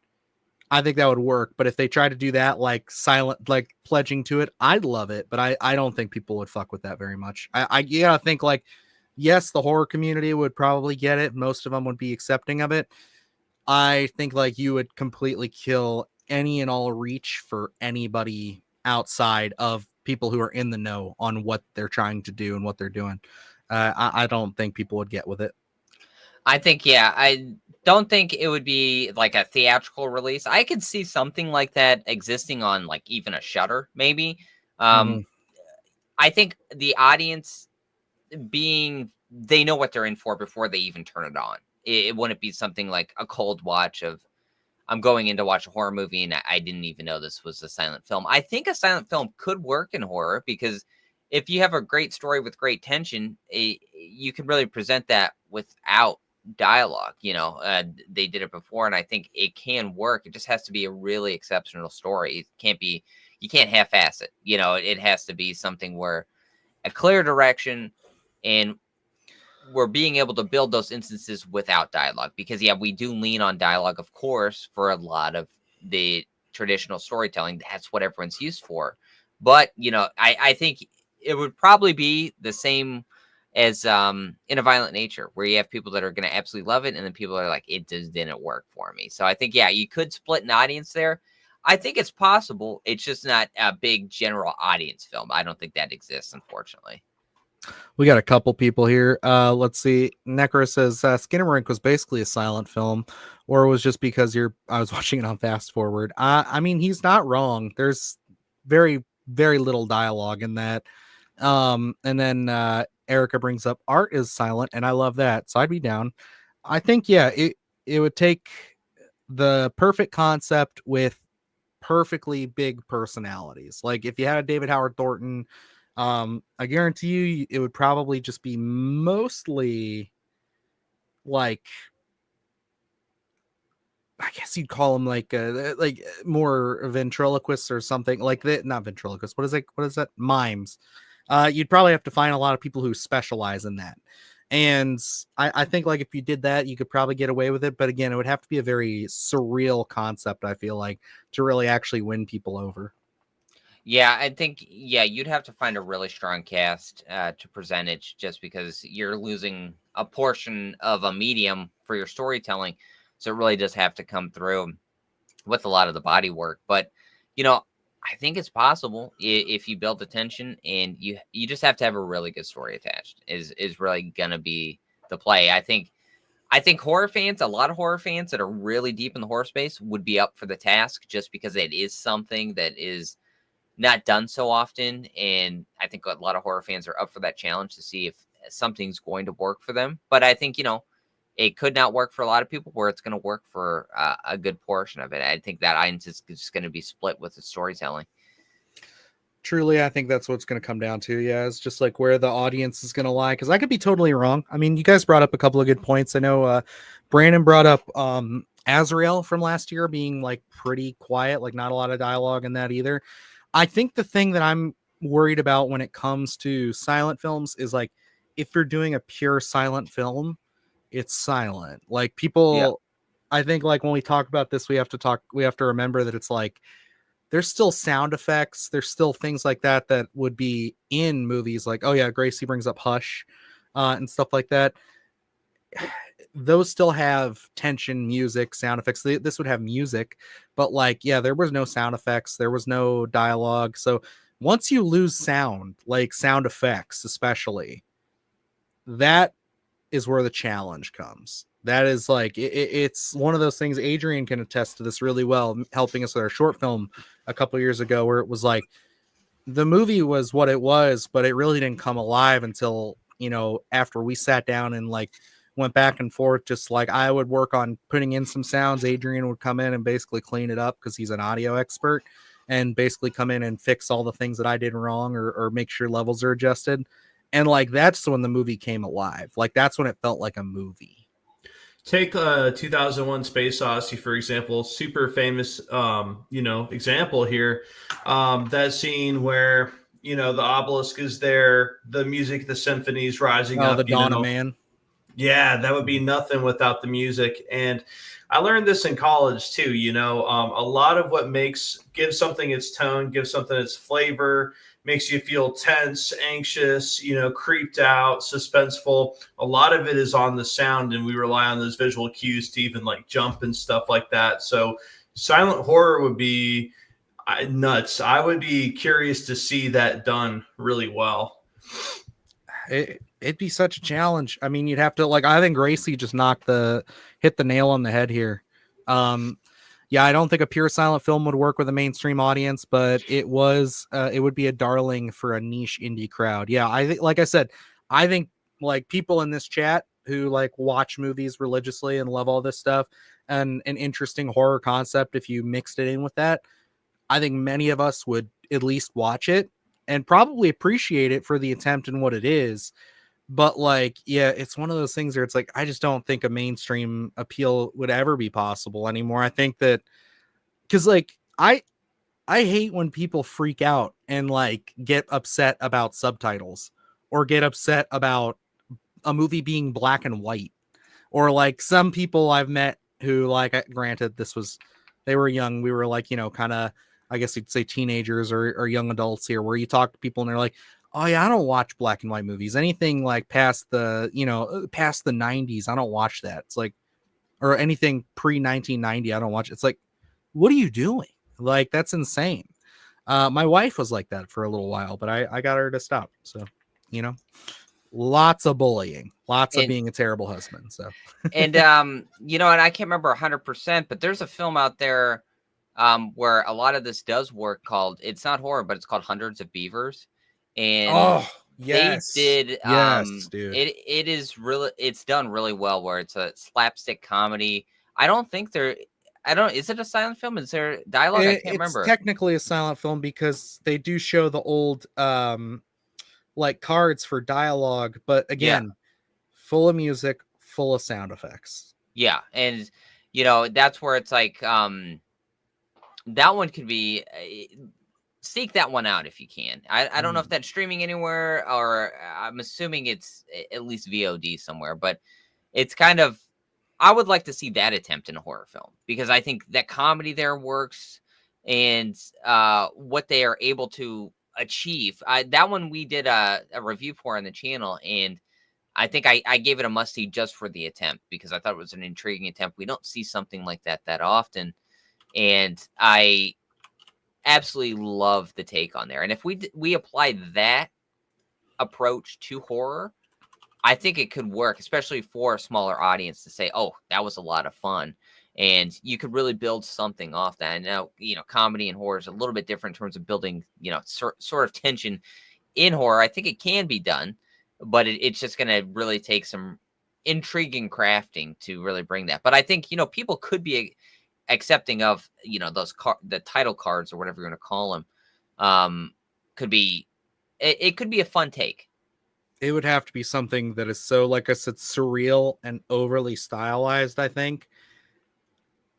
I think that would work. But if they try to do that silent, pledging to it, I'd love it. But I don't think people would fuck with that very much. I think yes, the horror community would probably get it. Most of them would be accepting of it. I think you would completely kill any and all reach for anybody outside of people who are in the know on what they're trying to do and what they're doing. I don't think people would get with it. I think, yeah, I don't think it would be a theatrical release. I could see something like that existing on even a Shudder, maybe. I think the audience they know what they're in for before they even turn it on. It wouldn't be something like a cold watch of I'm going in to watch a horror movie and I didn't even know this was a silent film. I think a silent film could work in horror because if you have a great story with great tension, you can really present that without dialogue. They did it before, and I think it can work. It just has to be a really exceptional story. You can't half-ass it. It has to be something where a clear direction, and we're being able to build those instances without dialogue because, yeah, we do lean on dialogue, of course, for a lot of the traditional storytelling. That's what everyone's used for. But, I think it would probably be the same as in a violent nature, where you have people that are going to absolutely love it, and then people are like, it just didn't work for me. So I think, yeah, you could split an audience there. I think it's possible. It's just not a big general audience film. I don't think that exists, unfortunately. We got a couple people here. Let's see. Necro says Skinamarink was basically a silent film, or it was just because I was watching it on fast forward. I mean, he's not wrong. There's very, very little dialogue in that. And then Erica brings up art is silent, and I love that. So I'd be down. I think, yeah, it would take the perfect concept with perfectly big personalities. Like if you had a David Howard Thornton, I guarantee you it would probably just be mostly like, I guess you'd call them like more ventriloquists or something like that. Not ventriloquists. What is that? Mimes. You'd probably have to find a lot of people who specialize in that. And I think like if you did that, you could probably get away with it. But again, it would have to be a very surreal concept, I feel like, to really actually win people over. Yeah, I think, yeah, you'd have to find a really strong cast to present it, just because you're losing a portion of a medium for your storytelling. So it really does have to come through with a lot of the body work. But, I think it's possible if you build the tension, and you just have to have a really good story attached is really going to be the play. I think horror fans, a lot of horror fans that are really deep in the horror space, would be up for the task, just because it is something that is not done so often. And I think a lot of horror fans are up for that challenge to see if something's going to work for them. But I think, it could not work for a lot of people, where it's going to work for a good portion of it. I think that audience is just going to be split with the storytelling. Truly, I think that's what it's going to come down to. Yeah, it's just like where the audience is going to lie, because I could be totally wrong. I mean, you guys brought up a couple of good points. I know Brandon brought up Azrael from last year being like pretty quiet, like not a lot of dialogue in that either. I think the thing that I'm worried about when it comes to silent films is like, if you're doing a pure silent film, it's silent. Like people, yeah. I think like when we talk about this, we have to remember that it's like, there's still sound effects. There's still things like that would be in movies. Like, oh yeah, Gracie brings up Hush and stuff like that. Those still have tension, music, sound effects. This would have music, but like, yeah, there was no sound effects. There was no dialogue. So once you lose sound, like sound effects, especially, that is where the challenge comes. That is like, it's one of those things. Adrian can attest to this really well, helping us with our short film a couple years ago, where it was like, the movie was what it was, but it really didn't come alive until, after we sat down and like went back and forth. Just like I would work on putting in some sounds, Adrian would come in and basically clean it up, because he's an audio expert, and basically come in and fix all the things that I did wrong, or make sure levels are adjusted. And like, that's when the movie came alive. Like, that's when it felt like a movie. Take 2001 Space Odyssey, for example, super famous, example here. That scene where, the obelisk is there, the music, the symphony's rising up. The Dawn of Man. Yeah, that would be nothing without the music. And I learned this in college too. A lot of what gives something its tone, gives something its flavor, makes you feel tense, anxious, creeped out, suspenseful. A lot of it is on the sound, and we rely on those visual cues to even like jump and stuff like that. So silent horror would be nuts. I would be curious to see that done really well. It'd be such a challenge. I mean, you'd have to, like, I think Gracie just hit the nail on the head here. Yeah, I don't think a pure silent film would work with a mainstream audience, but it would be a darling for a niche indie crowd. Yeah, I think, like I said, I think like people in this chat who like watch movies religiously and love all this stuff, and an interesting horror concept, if you mixed it in with that, I think many of us would at least watch it and probably appreciate it for the attempt and what it is. But like, yeah, it's one of those things where it's like, I just don't think a mainstream appeal would ever be possible anymore. I think that, because like, I hate when people freak out and like get upset about subtitles, or get upset about a movie being black and white, or like some people I've met who, like, granted, they were young. We were like, kind of, I guess you'd say teenagers or young adults here, where you talk to people and they're like, Oh yeah, I don't watch black and white movies. Anything like past the 90s, I don't watch that. It's like, or anything pre 1990, I don't watch. It's like, what are you doing? Like, that's insane. My wife was like that for a little while, but I got her to stop. So, you know, lots of bullying, lots of And being a terrible husband. So, and you know, and I can't remember 100%, but there's a film out there where a lot of this does work, called, it's not horror, but it's called Hundreds of Beavers. And oh they yes, did yes, dude. it is really, it's done really well, where it's a slapstick comedy. I don't think there I don't Is it a silent film? Is there dialogue? I can't It's remember. technically a silent film because they do show the old like cards for dialogue, but Yeah. again, full of music, full of sound effects. Yeah. And you know, that's where it's like that one could be seek that one out if you can. I don't know if that's streaming anywhere, or I'm assuming it's at least VOD somewhere, but it's kind of, I would like to see that attempt in a horror film, because I think that comedy there works, and what they are able to achieve. That one we did a review for on the channel, and I think I gave it a must see just for the attempt, because I thought it was an intriguing attempt. We don't see something like that often, and I absolutely love the take on there. And if we apply that approach to horror, I think it could work, especially for a smaller audience, to say, "Oh, that was a lot of fun," and you could really build something off that. And now, you know, comedy and horror is a little bit different in terms of building, you know, sort of tension in horror. I think it can be done, but it's just going to really take some intriguing crafting to really bring that. But I think, you know, people could be accepting of, you know, those the title cards, or whatever you're going to call them. Could be it could be a fun take. It would have to be something that is so, like I said, surreal and overly stylized. I think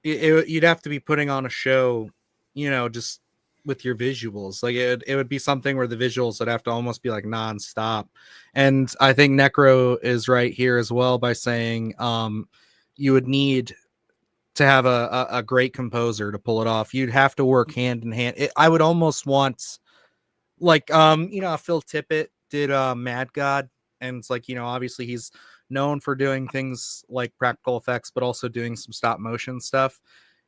you'd have to be putting on a show, you know, just with your visuals. Like it would be something where the visuals would have to almost be like nonstop. And I think Necro is right here as well by saying you would need to have a great composer to pull it off. You'd have to work hand in hand. I would almost want, like, you know, Phil Tippett did Mad God, and it's like, you know, obviously he's known for doing things like practical effects, but also doing some stop motion stuff.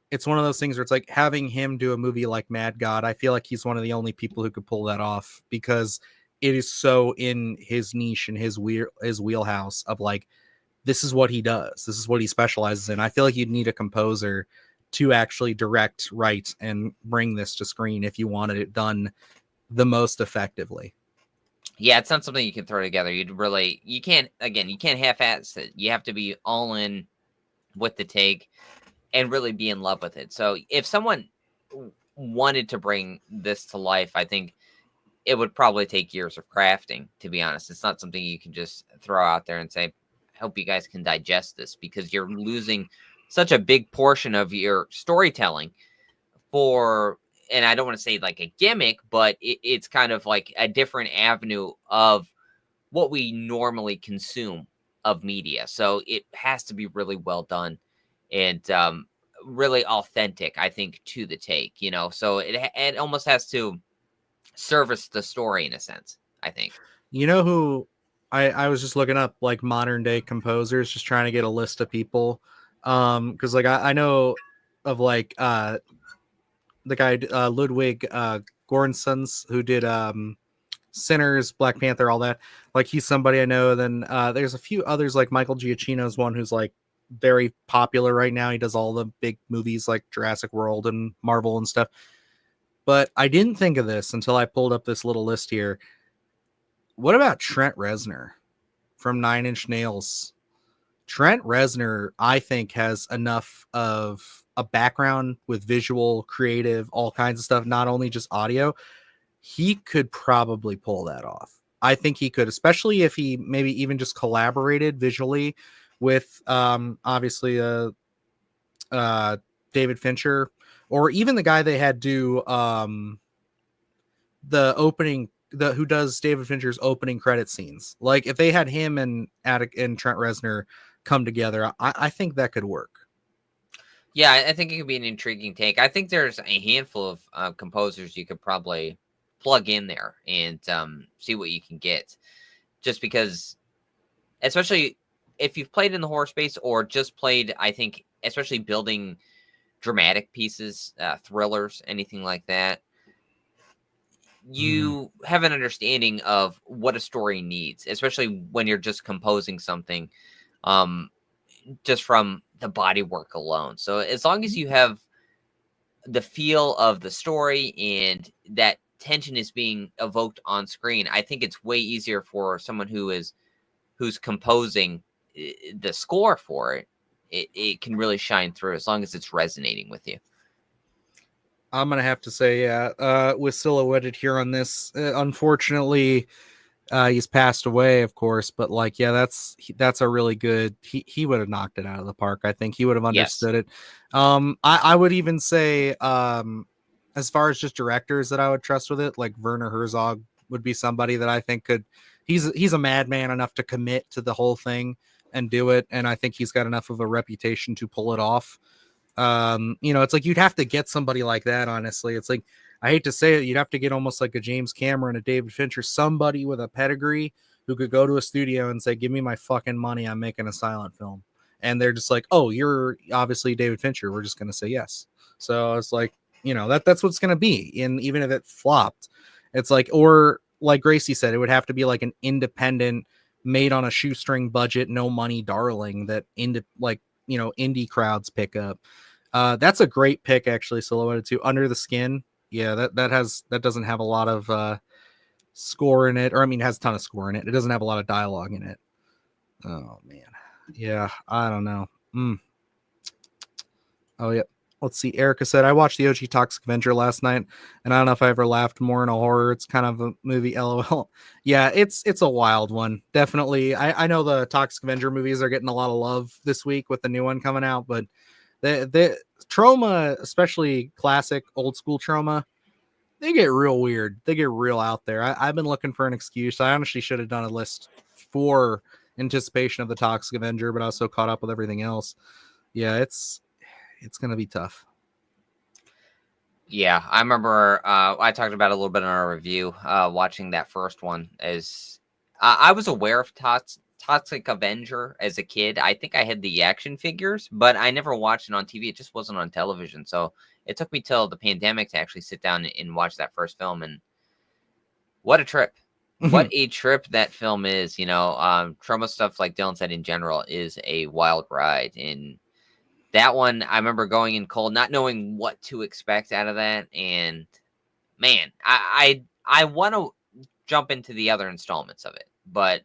It's one of those things where it's like having him do a movie like Mad God. I feel like he's one of the only people who could pull that off, because it is so in his niche and his wheelhouse of like, this is what he does. This is what he specializes in. I feel like you'd need a composer to actually direct, write, and bring this to screen if you wanted it done the most effectively. Yeah, it's not something you can throw together. You can't half-ass it. You have to be all in with the take and really be in love with it. So if someone wanted to bring this to life, I think it would probably take years of crafting, to be honest. It's not something you can just throw out there and say, I hope you guys can digest this, because you're losing such a big portion of your storytelling for, and I don't want to say like a gimmick, but it's kind of like a different avenue of what we normally consume of media. So it has to be really well done and really authentic, I think, to the take, you know. So it almost has to service the story in a sense, I think. You know who I was just looking up, like, modern day composers, just trying to get a list of people. Because like I know of like the guy Ludwig Göranssons, who did Sinners, Black Panther, all that. Like, he's somebody I know. Then there's a few others, like Michael Giacchino's one who's like very popular right now. He does all the big movies like Jurassic World and Marvel and stuff. But I didn't think of this until I pulled up this little list here. What about Trent Reznor from Nine Inch Nails? Trent Reznor, I think, has enough of a background with visual, creative, all kinds of stuff, not only just audio. He could probably pull that off. I think he could, especially if he maybe even just collaborated visually with obviously David Fincher, or even the guy they had do the opening, who does David Fincher's opening credit scenes. Like, if they had him and Attic and Trent Reznor come together, I think that could work. Yeah, I think it could be an intriguing take. I think there's a handful of composers you could probably plug in there and see what you can get. Just because, especially if you've played in the horror space or just played, I think, especially building dramatic pieces, thrillers, anything like that, you have an understanding of what a story needs, especially when you're just composing something, just from the body work alone. So as long as you have the feel of the story and that tension is being evoked on screen, I think it's way easier for someone who's composing the score for it. It can really shine through as long as it's resonating with you. I'm gonna have to say, yeah, with Silhouetted here on this. Unfortunately, he's passed away, of course, but like, yeah, that's a really good. He would have knocked it out of the park. I think he would have understood it. I would even say, as far as just directors that I would trust with it, like Werner Herzog would be somebody that I think could. He's a madman enough to commit to the whole thing and do it, and I think he's got enough of a reputation to pull it off. It's like you'd have to get somebody like that, honestly. It's like, I hate to say it, you'd have to get almost like a James Cameron, a David Fincher, somebody with a pedigree who could go to a studio and say, give me my fucking money, I'm making a silent film. And they're just like, oh, you're obviously David Fincher, we're just going to say yes. So it's like, that's what it's going to be. And even if it flopped, it's like, or like Gracie said, it would have to be like an independent, made on a shoestring budget, no money darling that indie crowds pick up. That's a great pick, actually. Silhouetted too. Under the Skin, yeah, that doesn't have a lot of score in it, or I mean, it has a ton of score in it. It doesn't have a lot of dialogue in it. Oh man, yeah, I don't know. Oh yeah, let's see. Erica said, I watched the OG Toxic Avenger last night, and I don't know if I ever laughed more in a horror. It's kind of a movie, LOL. Yeah, it's a wild one, definitely. I know the Toxic Avenger movies are getting a lot of love this week with the new one coming out, but the trauma, especially classic old school trauma, they get real weird. They get real out there. I've been looking for an excuse. I honestly should have done a list for anticipation of the Toxic Avenger, but I was so caught up with everything else. Yeah, it's gonna be tough. Yeah, I remember I talked about it a little bit in our review. Watching that first one, as I was aware of Toxic Avenger as a kid. I think I had the action figures, but I never watched it on TV. It just wasn't on television. So it took me till the pandemic to actually sit down and watch that first film. And what a trip. What a trip that film is. Trauma stuff, like Dylan said, in general, is a wild ride. And that one, I remember going in cold, not knowing what to expect out of that. And man, I want to jump into the other installments of it, but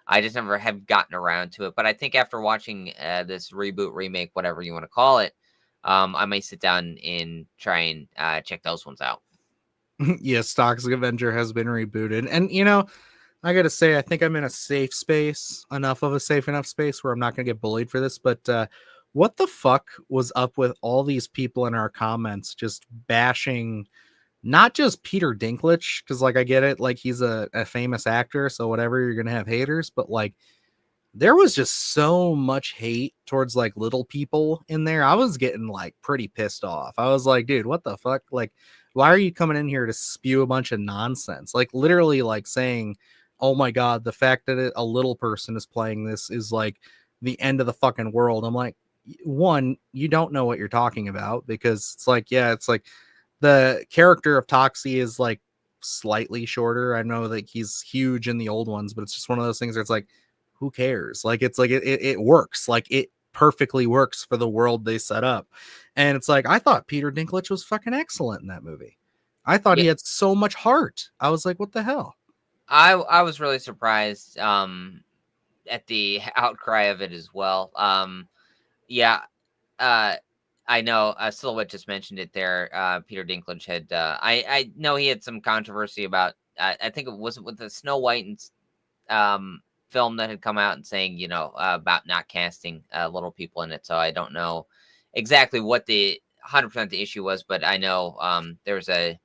I just never have gotten around to it. But I think after watching this reboot, remake, whatever you want to call it, I may sit down and try and check those ones out. Yes, Toxic Avenger has been rebooted. And, I got to say, I think I'm in a safe space, enough of a safe enough space where I'm not going to get bullied for this. But what the fuck was up with all these people in our comments just bashing not just Peter Dinklage, because like I get it, like he's a famous actor, so whatever, you're gonna have haters, but like there was just so much hate towards like little people in there. I was getting like pretty pissed off. I was like, dude, what the fuck? Like, why are you coming in here to spew a bunch of nonsense? Like literally like saying, oh my god, the fact that a little person is playing this is like the end of the fucking world. I'm like, one, you don't know what you're talking about, because it's like, yeah, it's like the character of Toxie is like slightly shorter. I know that he's huge in the old ones, but it's just one of those things where it's like, who cares? Like, it's like it works. Like, it perfectly works for the world they set up. And it's like, I thought Peter Dinklage was fucking excellent in that movie. I thought he had so much heart. I was like, what the hell? I was really surprised at the outcry of it as well. I know Silhouette just mentioned it there. Peter Dinklage had I know he had some controversy about I think it wasn't with the Snow White and film that had come out and saying, about not casting little people in it. So I don't know exactly what the 100% the issue was, but I know there was a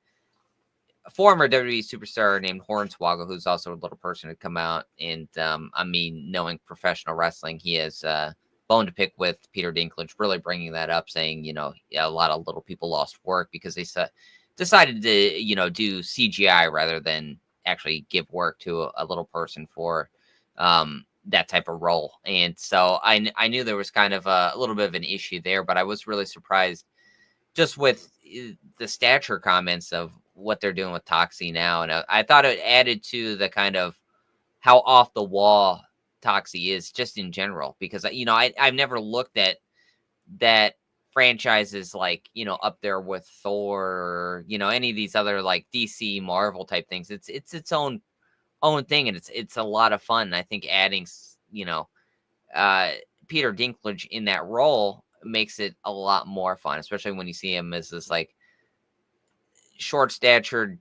former WWE superstar named Hornswoggle, who's also a little person, had come out, and knowing professional wrestling, he has bone to pick with Peter Dinklage, really bringing that up, saying, a lot of little people lost work because they said decided to, do CGI rather than actually give work to a little person for that type of role. And so I knew there was kind of a little bit of an issue there, but I was really surprised just with the stature comments of what they're doing with Toxie now. And I thought it added to the kind of how off the wall Toxie is just in general, because, I've never looked at that franchises like, up there with Thor or, any of these other like DC Marvel type things. It's its own thing, and it's a lot of fun. I think adding, Peter Dinklage in that role makes it a lot more fun, especially when you see him as this like short statured,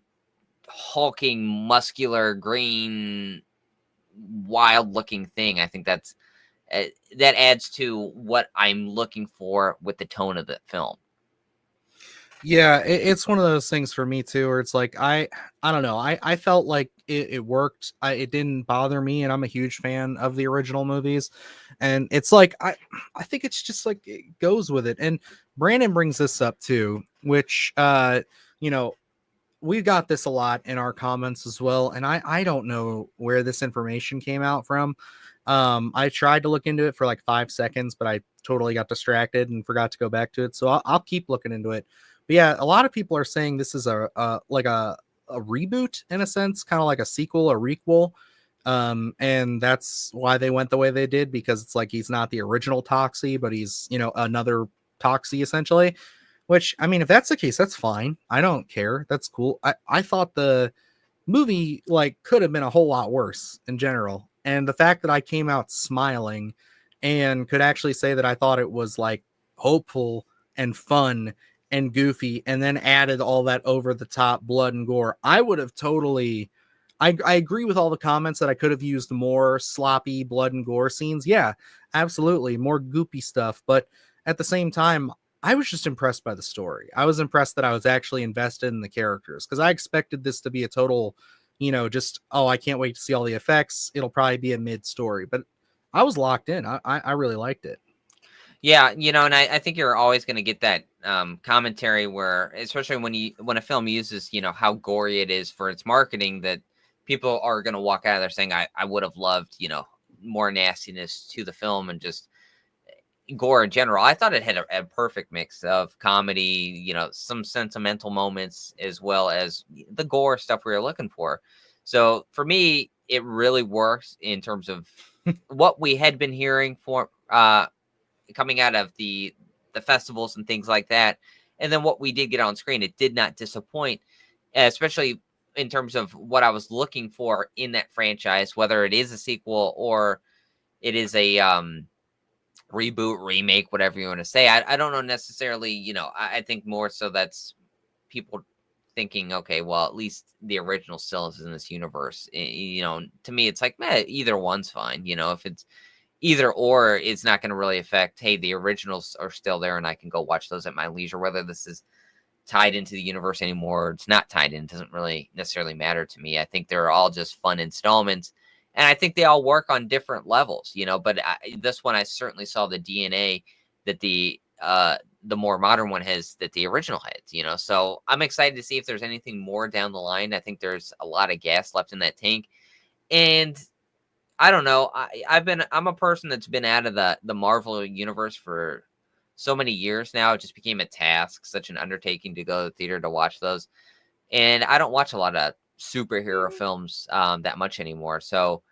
hulking, muscular, green, wild looking thing. I think that adds to what I'm looking for with the tone of the film. Yeah, it's one of those things for me too, where it's like I don't know. I felt like it worked. It didn't bother me, and I'm a huge fan of the original movies. And it's like I think it's just like it goes with it. And Brandon brings this up too, which we got this a lot in our comments as well. And I don't know where this information came out from. I tried to look into it for like 5 seconds, but I totally got distracted and forgot to go back to it. So I'll keep looking into it. But yeah, a lot of people are saying this is a reboot in a sense, kind of like a sequel, a requel. And that's why they went the way they did, because it's like he's not the original Toxie, but he's, another Toxie essentially. Which, I mean, if that's the case, that's fine. I don't care. That's cool. I thought the movie like could have been a whole lot worse in general. And the fact that I came out smiling and could actually say that I thought it was like hopeful and fun and goofy, and then added all that over the top blood and gore, I would have totally. I agree with all the comments that I could have used more sloppy blood and gore scenes. Yeah, absolutely. More goopy stuff. But at the same time, I was just impressed by the story. I was impressed that I was actually invested in the characters, because I expected this to be a total, I can't wait to see all the effects. It'll probably be a mid story, but I was locked in. I really liked it. Yeah, and I think you're always going to get that commentary where, especially when a film uses, how gory it is for its marketing, that people are going to walk out of there saying, I would have loved, more nastiness to the film and just gore in general. I thought it had a perfect mix of comedy, some sentimental moments, as well as the gore stuff we were looking for. So for me, it really works in terms of what we had been hearing for coming out of the festivals and things like that. And then what we did get on screen, it did not disappoint, especially in terms of what I was looking for in that franchise, whether it is a sequel or it is a reboot, remake, whatever you want to say. I don't know necessarily, I think more so that's people thinking, okay, well, at least the original still is in this universe. To me, it's like, either one's fine. If it's either or, it's not going to really affect, hey, the originals are still there and I can go watch those at my leisure. Whether this is tied into the universe anymore or it's not tied in doesn't really necessarily matter to me. I think they're all just fun installments. And I think they all work on different levels, but this one, I certainly saw the DNA that the more modern one has that the original had, so I'm excited to see if there's anything more down the line. I think there's a lot of gas left in that tank. And I don't know. I'm a person that's been out of the Marvel universe for so many years now. It just became a task, such an undertaking to go to the theater to watch those. And I don't watch a lot of superhero films that much anymore. So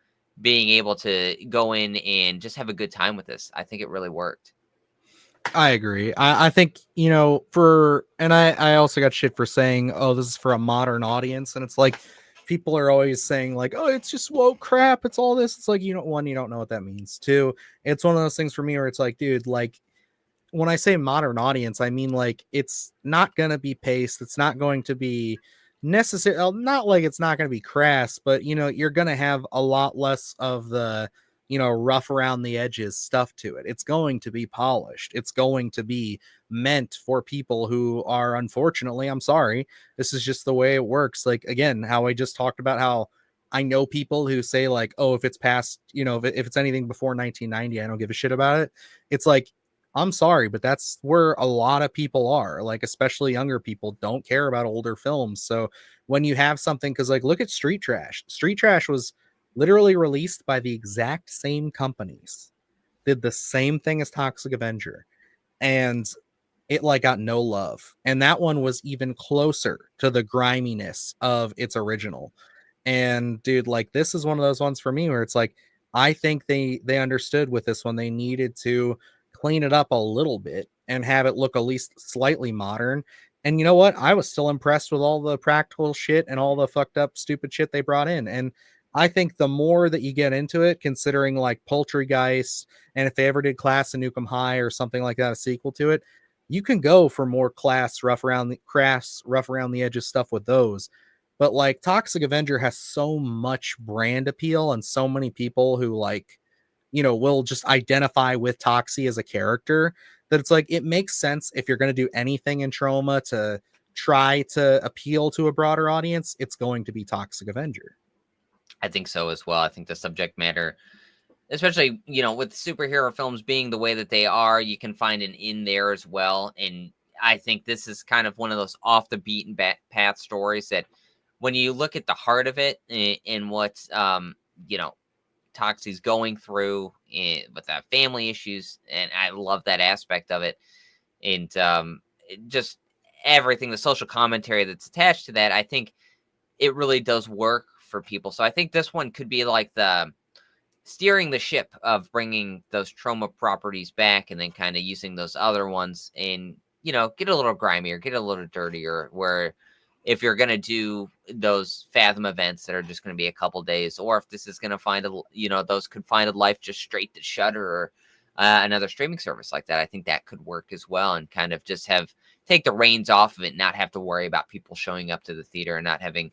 being able to go in and just have a good time with this, I think it really worked. I agree. I think, I also got shit for saying, oh, this is for a modern audience. And it's like, people are always saying like, oh, it's just woke crap. It's all this. It's like, you don't know what that means. Two, it's one of those things for me where it's like, dude, like when I say modern audience, I mean like it's not going to be paced. It's not going to be necessary. Not like it's not going to be crass, but you're going to have a lot less of the, rough around the edges stuff to it. It's going to be polished. It's going to be meant for people who are, unfortunately, I'm sorry, this is just the way it works. Like, again, how I just talked about how I know people who say like, oh, if it's past, if it's anything before 1990, I don't give a shit about it. It's like, I'm sorry, but that's where a lot of people are, like, especially younger people don't care about older films. So when you have something, because like, look at Street Trash. Street Trash was literally released by the exact same companies, did the same thing as Toxic Avenger, and it like got no love. And that one was even closer to the griminess of its original. And dude, like, this is one of those ones for me where it's like, I think they understood with this one they needed to clean it up a little bit and have it look at least slightly modern. And you know what? I was still impressed with all the practical shit and all the fucked up stupid shit they brought in. And I think the more that you get into it, considering like Poultrygeist, and if they ever did Class of Nukem High or something like that, a sequel to it, you can go for more class, rough around the edges stuff with those. But like Toxic Avenger has so much brand appeal and so many people who like, will just identify with Toxie as a character, that it's like it makes sense if you're going to do anything in Trauma to try to appeal to a broader audience, it's going to be Toxic Avenger. I think so as well. I think the subject matter, especially, with superhero films being the way that they are, you can find an in there as well. And I think this is kind of one of those off the beaten path stories that when you look at the heart of it and what, Toxie's going through with that family issues. And I love that aspect of it. And just everything, the social commentary that's attached to that, I think it really does work for people. So I think this one could be like the steering the ship of bringing those Trauma properties back and then kind of using those other ones and, get a little grimier, get a little dirtier, where if you're going to do those Fathom events that are just going to be a couple days, or if this is going to find those could find a life just straight to Shudder or another streaming service like that, I think that could work as well, and kind of just take the reins off of it, not have to worry about people showing up to the theater and not having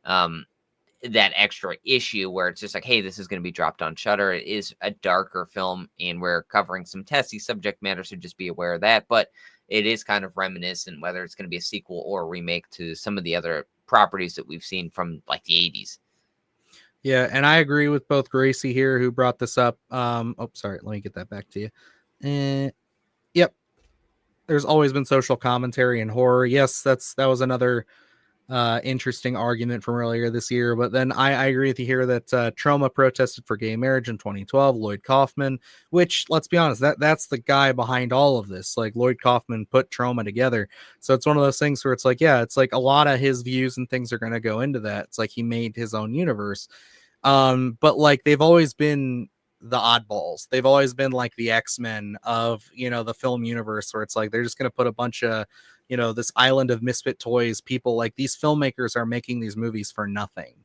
that extra issue where it's just like, hey, this is going to be dropped on Shudder. It is a darker film, and we're covering some testy subject matter, so just be aware of that. But it is kind of reminiscent, whether it's going to be a sequel or a remake to some of the other properties that we've seen from like the 80s. Yeah, and I agree with both Gracie here, who brought this up. Sorry, let me get that back to you. Yep, there's always been social commentary in horror. Yes, that was another interesting argument from earlier this year. But then I agree with you here that Trauma protested for gay marriage in 2012. Lloyd Kaufman, which, let's be honest, that's the guy behind all of this. Like, Lloyd Kaufman put Trauma together. So it's one of those things where it's like, yeah, it's like a lot of his views and things are going to go into that. It's like he made his own universe. But like, they've always been the oddballs. They've always been like the X-Men of, the film universe, where it's like they're just going to put a bunch of, this island of misfit toys people. Like, these filmmakers are making these movies for nothing,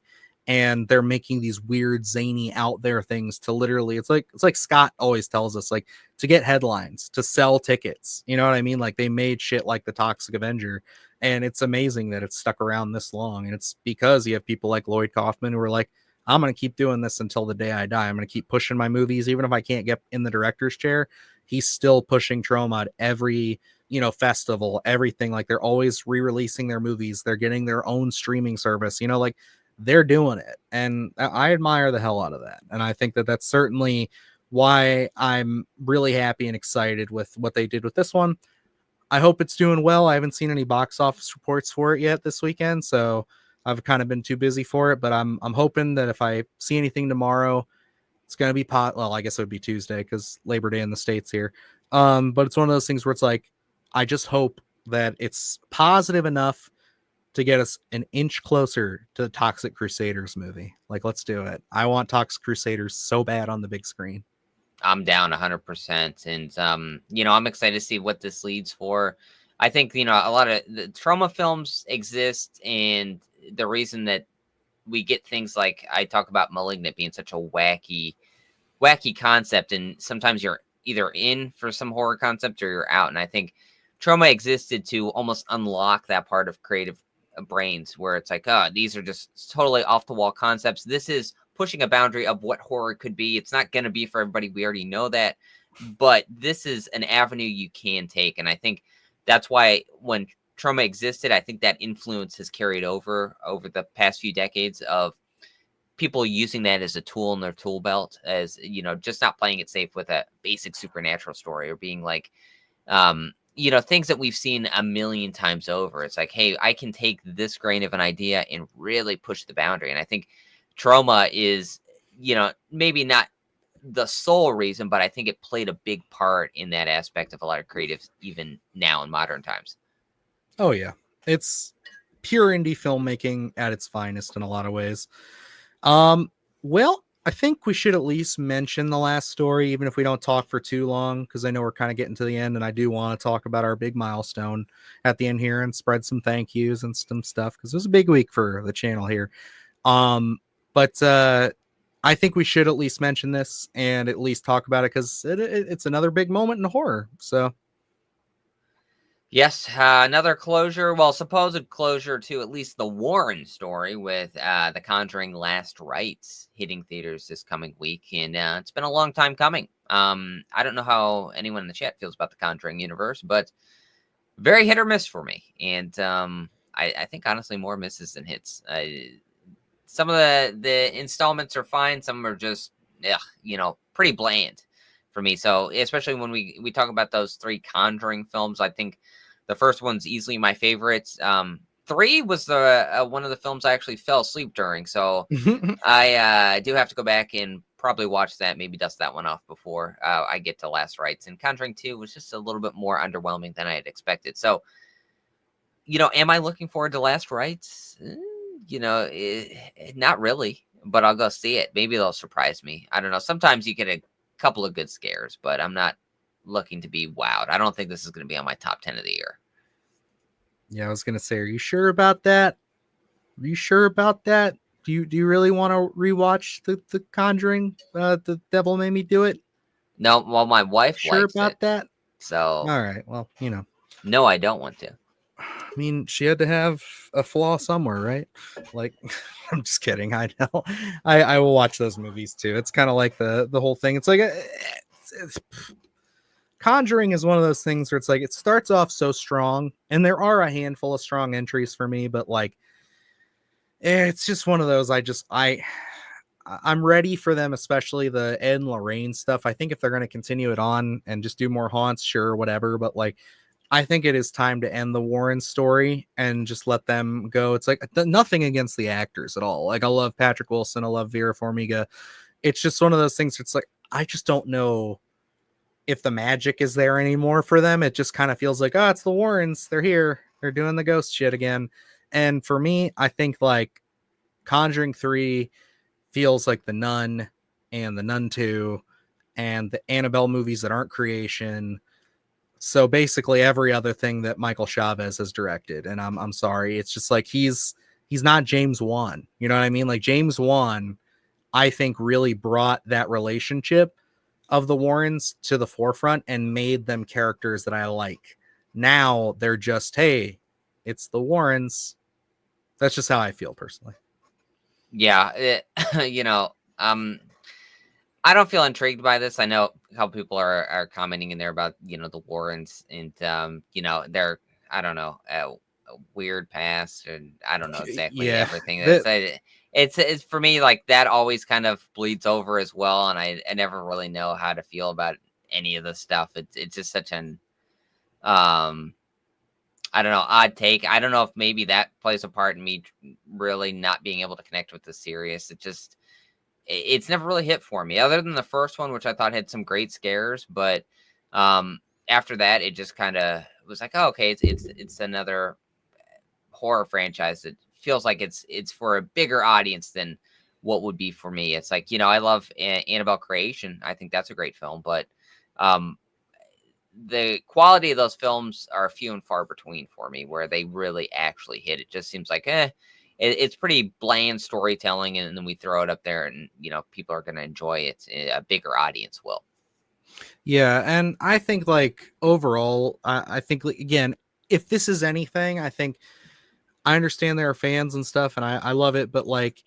and they're making these weird, zany, out there things to literally, it's like Scott always tells us, like, to get headlines, to sell tickets. You know what I mean? Like, they made shit like the Toxic Avenger, and it's amazing that it's stuck around this long. And it's because you have people like Lloyd Kaufman who are like, I'm going to keep doing this until the day I die. I'm going to keep pushing my movies. Even if I can't get in the director's chair, he's still pushing Trauma at every, festival, everything. Like, they're always re-releasing their movies. They're getting their own streaming service, like, they're doing it. And I admire the hell out of that. And I think that that's certainly why I'm really happy and excited with what they did with this one. I hope it's doing well. I haven't seen any box office reports for it yet this weekend, so I've kind of been too busy for it, but I'm hoping that if I see anything tomorrow, it's going to be well, I guess it would be Tuesday because Labor Day in the States here. But it's one of those things where it's like, I just hope that it's positive enough to get us an inch closer to the Toxic Crusaders movie. Like, let's do it. I want Toxic Crusaders so bad on the big screen. I'm down 100%. And, I'm excited to see what this leads for. I think, a lot of the Trauma films exist, and the reason that we get things like, I talk about Malignant being such a wacky concept, and sometimes you're either in for some horror concept or you're out. And I think Trauma existed to almost unlock that part of creative brains where it's like, these are just totally off the wall concepts. This is pushing a boundary of what horror could be. It's not going to be for everybody. We already know that, but this is an avenue you can take. And I think that's why when Trauma existed, I think that influence has carried over the past few decades of people using that as a tool in their tool belt, as just not playing it safe with a basic supernatural story, or being like, things that we've seen a million times over. It's like, hey, I can take this grain of an idea and really push the boundary. And I think Trauma is, maybe not the sole reason, but I think it played a big part in that aspect of a lot of creatives, even now in modern times. Oh yeah, it's pure indie filmmaking at its finest in a lot of ways. Well, I think we should at least mention the last story, even if we don't talk for too long, because I know we're kind of getting to the end, and I do want to talk about our big milestone at the end here and spread some thank yous and some stuff, because it was a big week for the channel here. But I think we should at least mention this and at least talk about it, because it's another big moment in horror. So yes, another closure, well, supposed closure to at least the Warren story, with The Conjuring Last Rites hitting theaters this coming week. And it's been a long time coming. I don't know how anyone in the chat feels about the Conjuring universe, but very hit or miss for me. And I think honestly more misses than hits. Some of the installments are fine. Some are just, pretty bland for me. So especially when we talk about those 3 Conjuring films, I think the first one's easily my favorite. 3 was the one of the films I actually fell asleep during. So I do have to go back and probably watch that, maybe dust that one off before I get to Last Rites. And Conjuring 2 was just a little bit more underwhelming than I had expected. So, am I looking forward to Last Rites? Not really, but I'll go see it. Maybe they'll surprise me. I don't know. Sometimes you get a couple of good scares, but I'm not looking to be wowed. I don't think this is going to be on my top 10 of the year. Yeah, I was going to say, are you sure about that? Are you sure about that? Do you really want to rewatch the Conjuring? The Devil Made Me Do It? No, well, my wife Sure likes about it, that? so All right. Well, no, I don't want to. I mean, she had to have a flaw somewhere, right? Like, I'm just kidding. I know. I will watch those movies too. It's kind of like the whole thing. It's like Conjuring is one of those things where it's like it starts off so strong, and there are a handful of strong entries for me, but like it's just one of those. I'm ready for them, especially the Ed and Lorraine stuff. I think if they're going to continue it on and just do more haunts, sure, whatever. But like, I think it is time to end the Warren story and just let them go. It's like nothing against the actors at all. Like, I love Patrick Wilson. I love Vera Farmiga. It's just one of those things. It's like, I just don't know if the magic is there anymore for them. It just kind of feels like, oh, it's the Warrens. They're here. They're doing the ghost shit again. And for me, I think like Conjuring 3 feels like The Nun and The Nun 2 and the Annabelle movies that aren't creation. So basically every other thing that Michael Chavez has directed. And I'm sorry. It's just like he's not James Wan. You know what I mean? Like James Wan, I think, really brought that relationship of the Warrens to the forefront and made them characters that I like. Now they're just, hey, it's the Warrens. That's just how I feel personally. Yeah, I don't feel intrigued by this. I know how people are commenting in there about, the Warrens and, their, I don't know, a weird past, and I don't know exactly everything. It's for me, like, that always kind of bleeds over as well. And I never really know how to feel about any of this stuff. It's just such an, I don't know, odd take. I don't know if maybe that plays a part in me really not being able to connect with the series. It's never really hit for me, other than the first one, which I thought had some great scares. But after that, it just kind of was like, oh, okay, it's another horror franchise that feels like it's for a bigger audience than what would be for me. It's like, I love Annabelle Creation. I think that's a great film, but the quality of those films are few and far between for me, where they really actually hit. It just seems like, it's pretty bland storytelling, and then we throw it up there, and people are going to enjoy it. A bigger audience will. Yeah, and I think like overall, I think like, again, if this is anything, I think I understand there are fans and stuff, and I love it, but like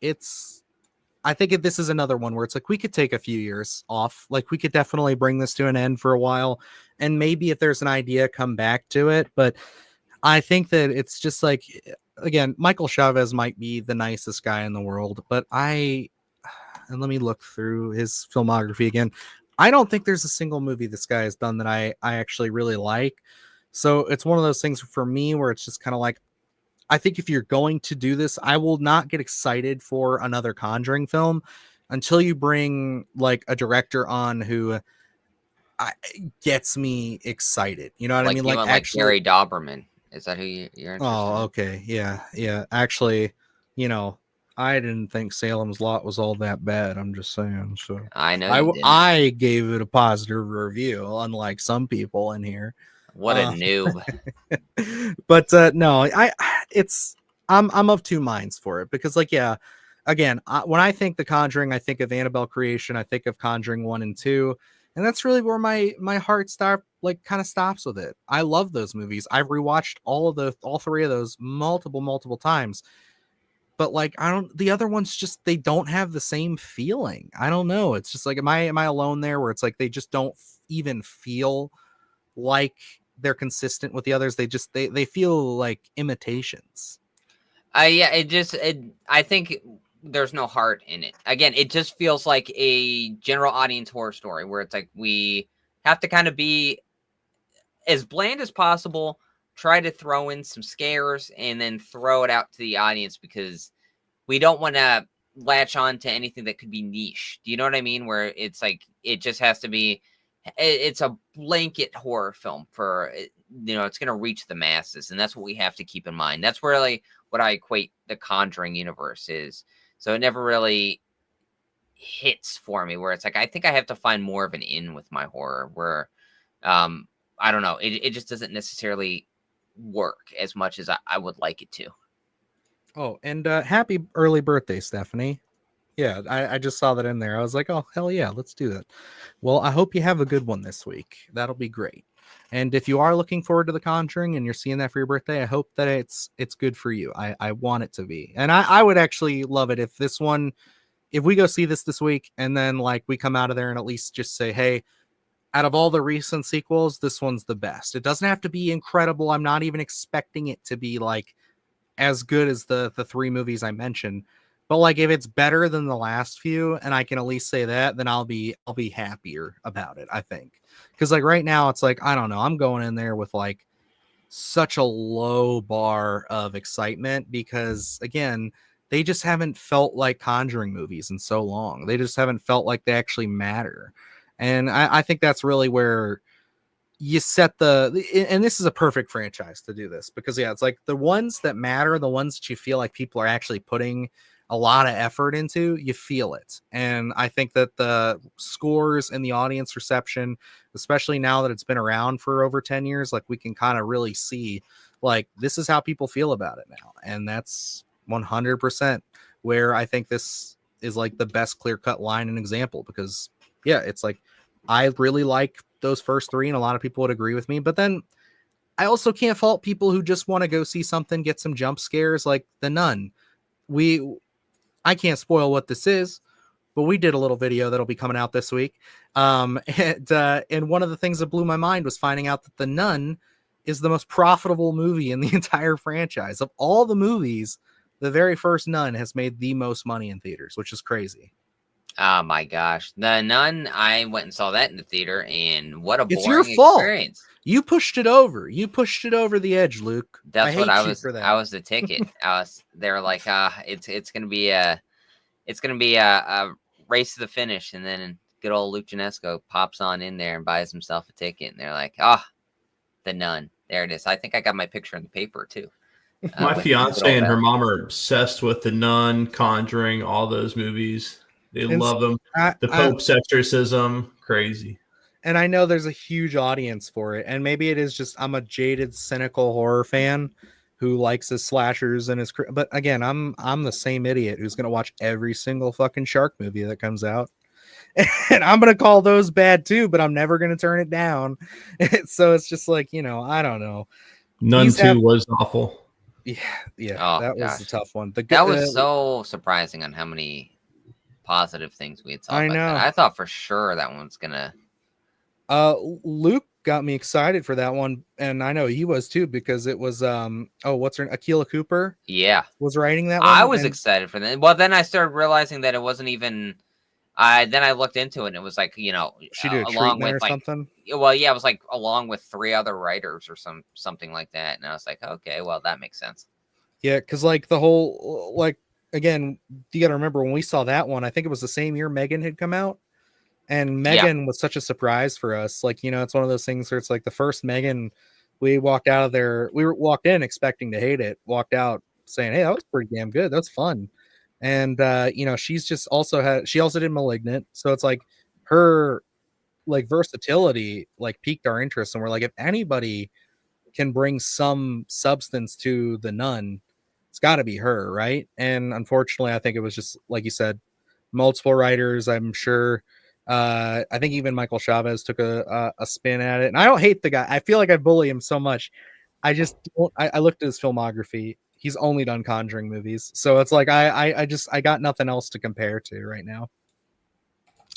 I think if this is another one where it's like we could take a few years off, like we could definitely bring this to an end for a while, and maybe if there's an idea, come back to it. But I think that it's just like, again, Michael Chavez might be the nicest guy in the world, but I and let me look through his filmography again. I don't think there's a single movie this guy has done that I actually really like. So it's one of those things for me where it's just kind of like, I think if you're going to do this, I will not get excited for another Conjuring film until you bring like a director on who gets me excited. You know what I Like mean? you Like want like actually, Gary Doberman. Is that who you're interested oh, in? okay. Yeah. Actually, you know, I didn't think Salem's Lot was all that bad. I'm just saying. So I know you didn't. I gave it a positive review, unlike some people in here. What a noob. But no, I'm of two minds for it because, like, yeah, again, when I think The Conjuring, I think of Annabelle Creation, I think of Conjuring 1 and 2, and that's really where my heart kind of stops with it. I love those movies. I've rewatched all three of those multiple times. But like the other ones just they don't have the same feeling. I don't know. It's just like am I alone there where it's like they just don't even feel like they're consistent with the others. They feel like imitations. Yeah, I think there's no heart in it. Again, it just feels like a general audience horror story where it's like we have to kind of be as bland as possible, try to throw in some scares, and then throw it out to the audience because we don't want to latch on to anything that could be niche. Do you know what I mean? Where it's like it just has to be. It's a blanket horror film for it's going to reach the masses, and that's what we have to keep in mind. That's really what I equate the Conjuring universe is. So it never really hits for me where it's like I think I have to find more of an in with my horror where I don't know, it just doesn't necessarily work as much as I would like it to. Oh, and happy early birthday, Stephanie. Yeah, I just saw that in there. I was like, oh, hell yeah, let's do that. Well, I hope you have a good one this week. That'll be great. And if you are looking forward to The Conjuring and you're seeing that for your birthday, I hope that it's good for you. I want it to be. And I would actually love it if if we go see this week and then like we come out of there and at least just say, hey, out of all the recent sequels, this one's the best. It doesn't have to be incredible. I'm not even expecting it to be like as good as the three movies I mentioned. But like if it's better than the last few and I can at least say that, then I'll be happier about it, I think. Cuz like right now it's like I don't know, I'm going in there with like such a low bar of excitement because again, they just haven't felt like Conjuring movies in so long. They just haven't felt like they actually matter. And I think that's really where you set and this is a perfect franchise to do this because yeah, it's like the ones that matter, the ones that you feel like people are actually putting a lot of effort into, you feel it. And I think that the scores and the audience reception, especially now that it's been around for over 10 years, like we can kind of really see like this is how people feel about it now. And that's 100% where I think this is like the best clear-cut line and example because yeah, it's like I really like those first three and a lot of people would agree with me, but then I also can't fault people who just want to go see something, get some jump scares like The Nun. I can't spoil what this is, but we did a little video that'll be coming out this week. And one of the things that blew my mind was finding out that The Nun is the most profitable movie in the entire franchise. Of all the movies, the very first Nun has made the most money in theaters, which is crazy. Oh my gosh. The Nun, I went and saw that in the theater, and what a It's boring your fault. experience. You pushed it over. You pushed it over the edge, Luke. That's what hate I you was. for that. I was the ticket. They were like, it's gonna be a race to the finish, and then good old Luke Janesco pops on in there and buys himself a ticket, and they're like, The Nun. There it is. I think I got my picture in the paper too. My with fiance good old and her Belle. mom are obsessed with The Nun, Conjuring, all those movies. They And love them. The Pope's exorcism, crazy. And I know there's a huge audience for it. And maybe it is just I'm a jaded, cynical horror fan who likes his slashers and his. But again, I'm the same idiot who's gonna watch every single fucking shark movie that comes out, and I'm gonna call those bad too. But I'm never gonna turn it down. So it's just like I don't know. Nun 2 was awful. Yeah, Oh, that was gosh. a tough one. That was so surprising on how many positive things we had saw. I about know. that. I thought for sure that one's gonna. Luke got me excited for that one, and I know he was too because it was what's her Akila Cooper? Yeah, Was writing that one. I was excited for that. Well, then I started realizing that it wasn't even Then I looked into it, and it was like, She did a along treatment with or like, something. well, yeah, it was like along with 3 other writers or something like that. And I was like, okay, well, that makes sense. Yeah, because like the whole like again, you got to remember when we saw that one. I think it was the same year Megan had come out, and Yeah. Megan was such a surprise for us. Like it's one of those things where it's like the first Megan, we walked out of there. Walked in expecting to hate it. Walked out saying, "Hey, that was pretty damn good. That's fun." And she's just she also did Malignant, so it's like her like versatility like piqued our interest, and we're like, if anybody can bring some substance to the nun, it's got to be her, right? And unfortunately, I think it was just like you said, multiple writers. I'm sure. I think even Michael Chavez took a spin at it, and I don't hate the guy. I feel like I bully him so much. I just don't, I looked at his filmography. He's only done Conjuring movies, so it's like I got nothing else to compare to right now.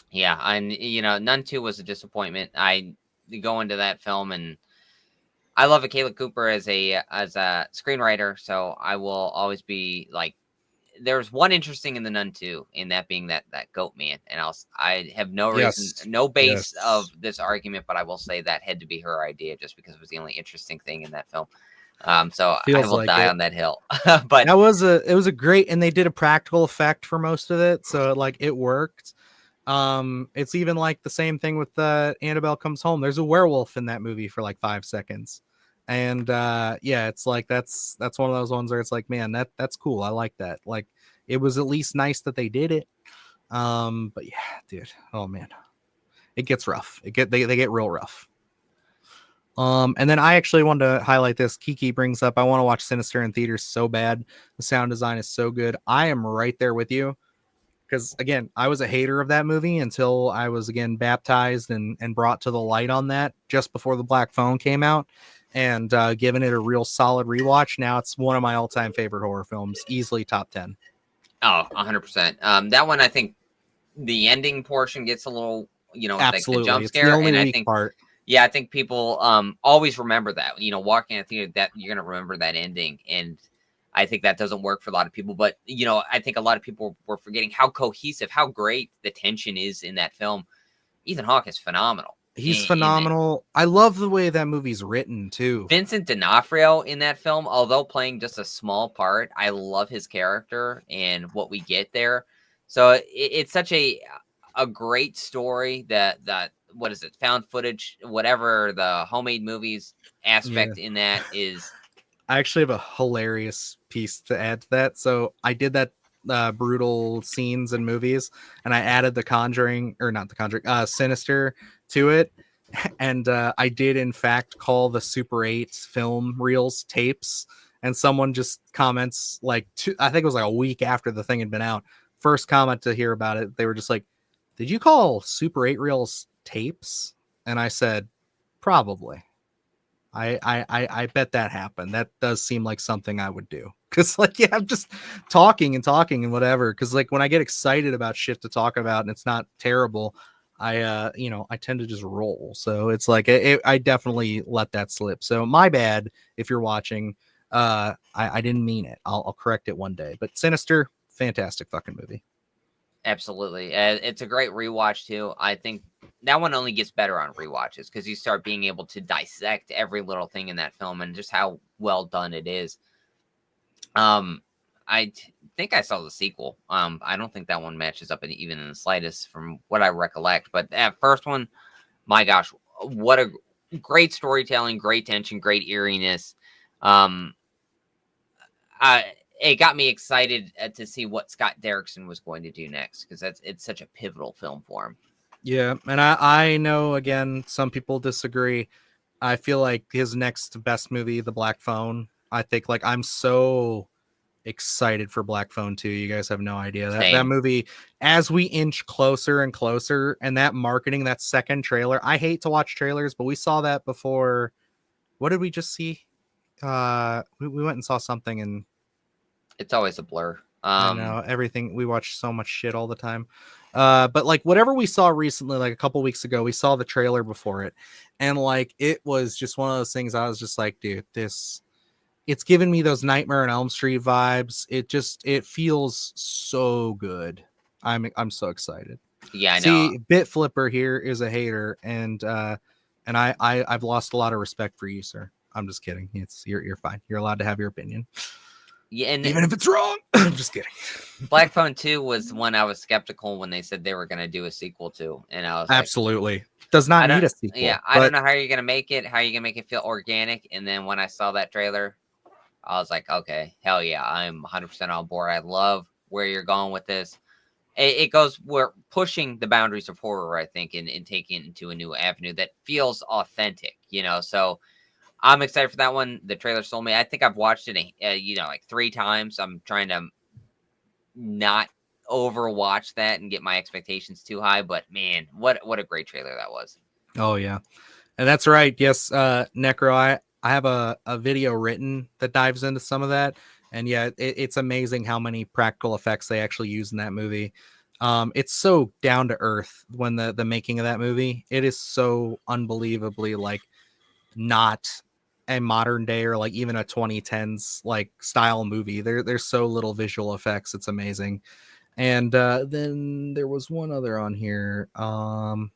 Yeah, and Nun 2 was a disappointment. I go into that film, and I love Caleb Cooper as a screenwriter, so I will always be like, there's one interesting in the Nun 2, and that being that goat man. And I have no reason, Yes. no base Yes. of this argument, but I will say that had to be her idea just because it was the only interesting thing in that film. So I Feels will like die it. on that hill. But It was a great, and they did a practical effect for most of it, so like it worked. It's even like the same thing with Annabelle Comes Home. There's a werewolf in that movie for like 5 seconds, and yeah, it's like that's one of those ones where it's like, man, that's cool. I like that. Like it was at least nice that they did it. But yeah, dude, oh man, it gets rough. They get real rough. And then I actually wanted to highlight this. Kiki brings up, I want to watch Sinister in theaters so bad. The sound design is so good. I am right there with you. Because again, I was a hater of that movie until I was again baptized and brought to the light on that just before the Black Phone came out, and given it a real solid rewatch. Now it's one of my all-time favorite horror films, easily top 10. Oh, 100%. That one, I think the ending portion gets a little, like the jump Absolutely, it's the scare, only and I weak think, part. yeah, I think people always remember that. Walking in a theater, that you're gonna remember that ending, and I think that doesn't work for a lot of people. But I think a lot of people were forgetting how cohesive, how great the tension is in that film. Ethan Hawke is phenomenal. He's In it. phenomenal. I love the way that movie's written too. Vincent D'Onofrio in that film, although playing just a small part, I love his character and what we get there. So it's such a great story that what is it, found footage, whatever the homemade movies aspect in that is. I actually have a hilarious piece to add to that. So I did that brutal scenes in movies, and I added the Conjuring, or not the Conjuring, Sinister to it. And I did in fact call the Super 8 film reels tapes. And someone just comments like I think it was like a week after the thing had been out. First comment to hear about it, they were just like, "Did you call Super 8 reels tapes?" And I said, "Probably." I bet that happened. That does seem like something I would do. Cause like, yeah, I'm just talking and whatever. Cause like when I get excited about shit to talk about and it's not terrible, I tend to just roll. So it's like, I definitely let that slip. So my bad if you're watching. I didn't mean it. I'll correct it one day. But Sinister, fantastic fucking movie. Absolutely. It's a great rewatch too. I think that one only gets better on rewatches because you start being able to dissect every little thing in that film and just how well done it is. Think I saw the sequel. I don't think that one matches up even in the slightest from what I recollect. But that first one, my gosh, what a great storytelling, great tension, great eeriness. It got me excited to see what Scott Derrickson was going to do next because it's such a pivotal film for him. Yeah, and I know again some people disagree. I feel like his next best movie, The Black Phone. I think like I'm so excited for Black Phone 2. You guys have no idea that movie, as we inch closer and closer, and that marketing, that second trailer. I hate to watch trailers, but we saw that before. What did we just see? We went and saw something, and it's always a blur. I know everything. We watch so much shit all the time. But like whatever we saw recently, like a couple weeks ago, we saw the trailer before it, and like it was just one of those things. I was just like, dude, it's giving me those Nightmare on Elm Street vibes. It feels so good. I'm so excited. Yeah, I know. See, Bit Flipper here is a hater, and I've lost a lot of respect for you, sir. I'm just kidding. You're fine. You're allowed to have your opinion, Yeah, and even if it's wrong. I'm just kidding. Black Phone 2 was one I was skeptical when they said they were going to do a sequel to, and I was like, Absolutely does not need a sequel. yeah, I don't know how you're going to make it, how you're going to make it feel organic. And then when I saw that trailer, I was like, okay, hell yeah, I'm 100% on board. I love where you're going with this. We're pushing the boundaries of horror, I think, and taking it into a new avenue that feels authentic, so I'm excited for that one. The trailer sold me. I think I've watched it, like 3 times. I'm trying to not overwatch that and get my expectations too high, but man, what a great trailer that was. Oh yeah, and that's right. Yes, Necro, I have a video written that dives into some of that, and yeah, it's amazing how many practical effects they actually use in that movie. It's so down to earth when the making of that movie. It is so unbelievably like not a modern day or like even a 2010s like style movie. There's so little visual effects. It's amazing. And then there was one other on here that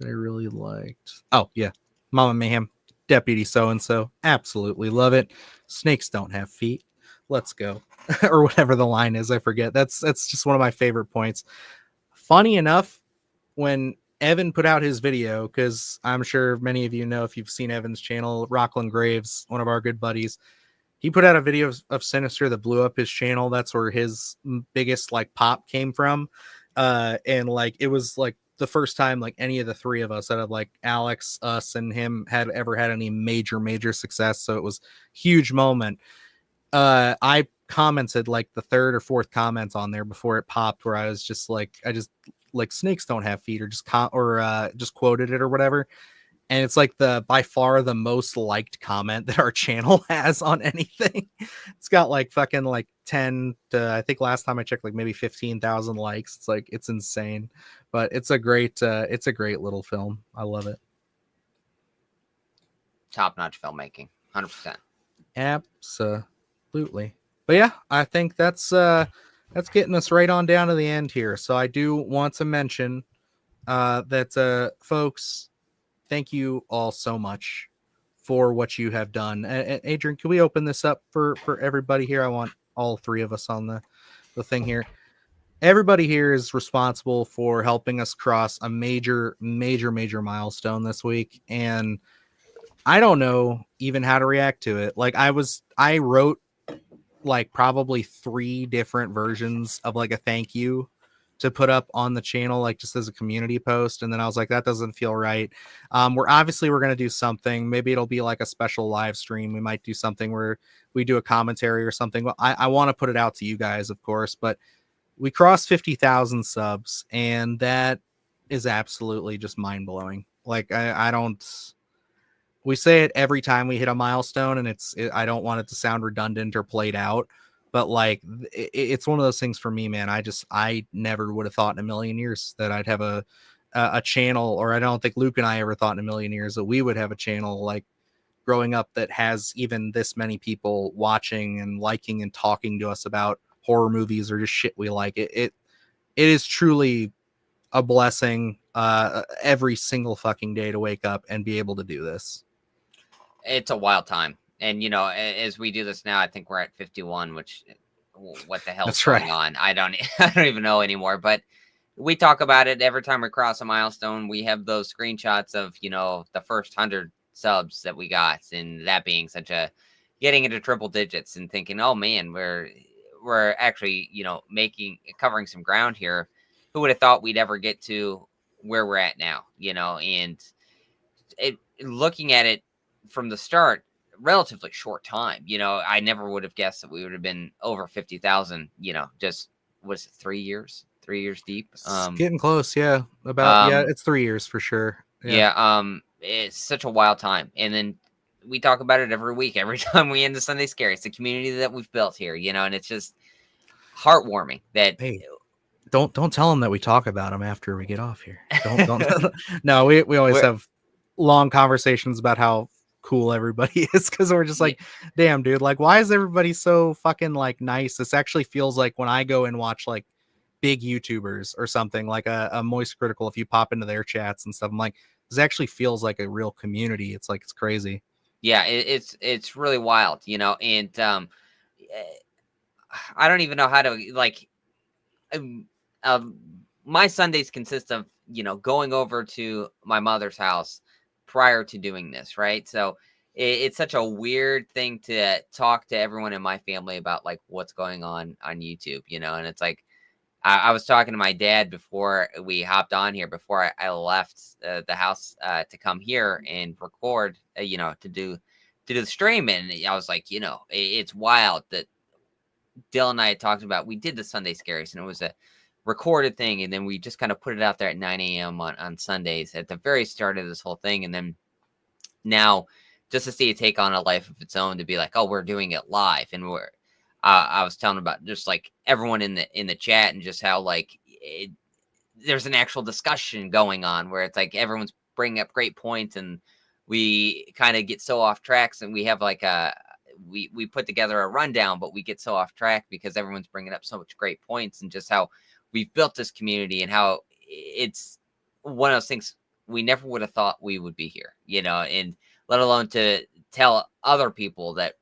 I really liked. Oh yeah, Mama Mayhem, Deputy So and So. Absolutely love it. Snakes don't have feet. Let's go. Or whatever the line is, I forget. That's just one of my favorite points. Funny enough, when Evan put out his video, because I'm sure many of you know if you've seen Evan's channel, Rockland Graves, one of our good buddies, he put out a video of Sinister that blew up his channel. That's where his biggest like pop came from. And like it was like the first time like any of the 3 of us out of like Alex, us, and him had ever had any major success. So it was huge moment. I commented like the 3rd or 4th comments on there before it popped, where I was just like, snakes don't have feet, or just just quoted it or whatever. And it's like by far the most liked comment that our channel has on anything. It's got like fucking like 10 to, I think last time I checked, like maybe 15,000 likes. It's like, it's insane, but it's a great little film. I love it. Top-notch filmmaking, 100%. Absolutely. But yeah, I think that's getting us right on down to the end here. So I do want to mention that folks, thank you all so much for what you have done. Adrian, can we open this up for everybody here? I want all 3 of us on the thing here. Everybody here is responsible for helping us cross a major milestone this week, and I don't know even how to react to it. Like I wrote like probably 3 different versions of like a thank you to put up on the channel, like just as a community post. And then I was like, that doesn't feel right. We're going to do something. Maybe it'll be like a special live stream. We might do something where we do a commentary or something. Well, I want to put it out to you guys, of course, but we crossed 50,000 subs, and that is absolutely just mind blowing. Like we say it every time we hit a milestone, and I don't want it to sound redundant or played out, but like it's one of those things for me, man. I never would have thought in a million years that I'd have a channel, or I don't think Luke and I ever thought in a million years that we would have a channel like growing up that has even this many people watching and liking and talking to us about horror movies or just shit we like. It is truly a blessing every single fucking day to wake up and be able to do this. It's a wild time. And, as we do this now, I think we're at 51, which what the hell's going on? I don't even know anymore. But we talk about it every time we cross a milestone. We have those screenshots of, the first 100 subs that we got, and that being getting into triple digits and thinking, oh man, we're actually, covering some ground here. Who would have thought we'd ever get to where we're at now, and looking at it from the start, relatively short time. I never would have guessed that we would have been over 50,000, just was it 3 years? 3 years deep. Getting close, yeah. It's 3 years for sure. Yeah. It's such a wild time. And then we talk about it every week, every time we end the Sunday Scaries, the community that we've built here, and it's just heartwarming that. Hey, don't tell them that we talk about them after we get off here. Don't. No, we always have long conversations about how cool everybody is, because we're just like, damn, dude, like, why is everybody so fucking like nice? This actually feels like when I go and watch like big YouTubers or something like a Moist Critical. If you pop into their chats and stuff, I'm like, this actually feels like a real community. It's like, it's crazy. Yeah, it's really wild, and eh, I don't even know how to like. Um, my Sundays consist of going over to my mother's house prior to doing this, right? So it's such a weird thing to talk to everyone in my family about like what's going on YouTube, and it's like I was talking to my dad before we hopped on here, before I left the house to come here and record, to do the stream, and I was like, it's wild that Dill and I had talked about. We did the Sunday Scaries, and it was a recorded thing, and then we just kind of put it out there at 9 a.m. on Sundays at the very start of this whole thing, and then now just to see it take on a life of its own, to be like, oh, we're doing it live, and I was telling about just like everyone in the chat, and just how like there's an actual discussion going on where it's like everyone's bringing up great points, and we kind of get so off tracks, and we have like we put together a rundown, but we get so off track because everyone's bringing up so much great points, and just how we've built this community, and how it's one of those things we never would have thought we would be here, and let alone to tell other people that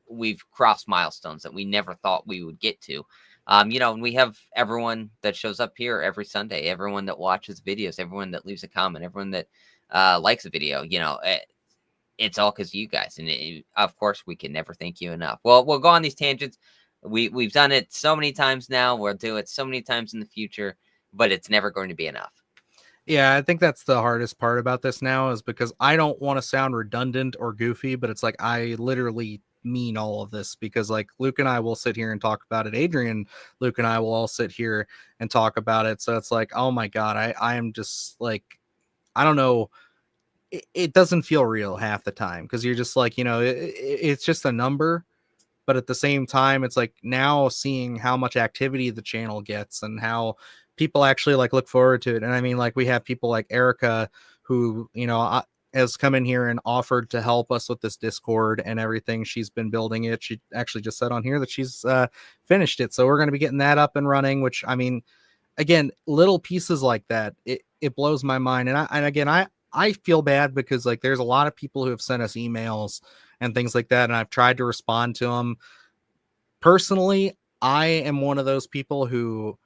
we've crossed milestones that we never thought we would get to. And we have everyone that shows up here every Sunday, everyone that watches videos, everyone that leaves a comment, everyone that likes a video, it's all because of you guys. And of course, we can never thank you enough. Well, we'll go on these tangents. We've done it so many times now. We'll do it so many times in the future, but it's never going to be enough. Yeah, I think that's the hardest part about this now, is because I don't want to sound redundant or goofy, but it's like I literally mean all of this, because like Luke and I will sit here and talk about it. Adrian, Luke and I will all sit here and talk about it. So it's like, oh my God, I am just like, I don't know. It doesn't feel real half the time, because you're just like, it's just a number. But at the same time, it's like now seeing how much activity the channel gets and how people actually like look forward to it. And I mean, like we have people like Erica who, has come in here and offered to help us with this Discord and everything. She's been building it. She actually just said on here that she's finished it. So we're going to be getting that up and running, which, I mean, again, little pieces like that, it blows my mind. And I feel bad because like there's a lot of people who have sent us emails and things like that, and I've tried to respond to them. Personally, I am one of those people who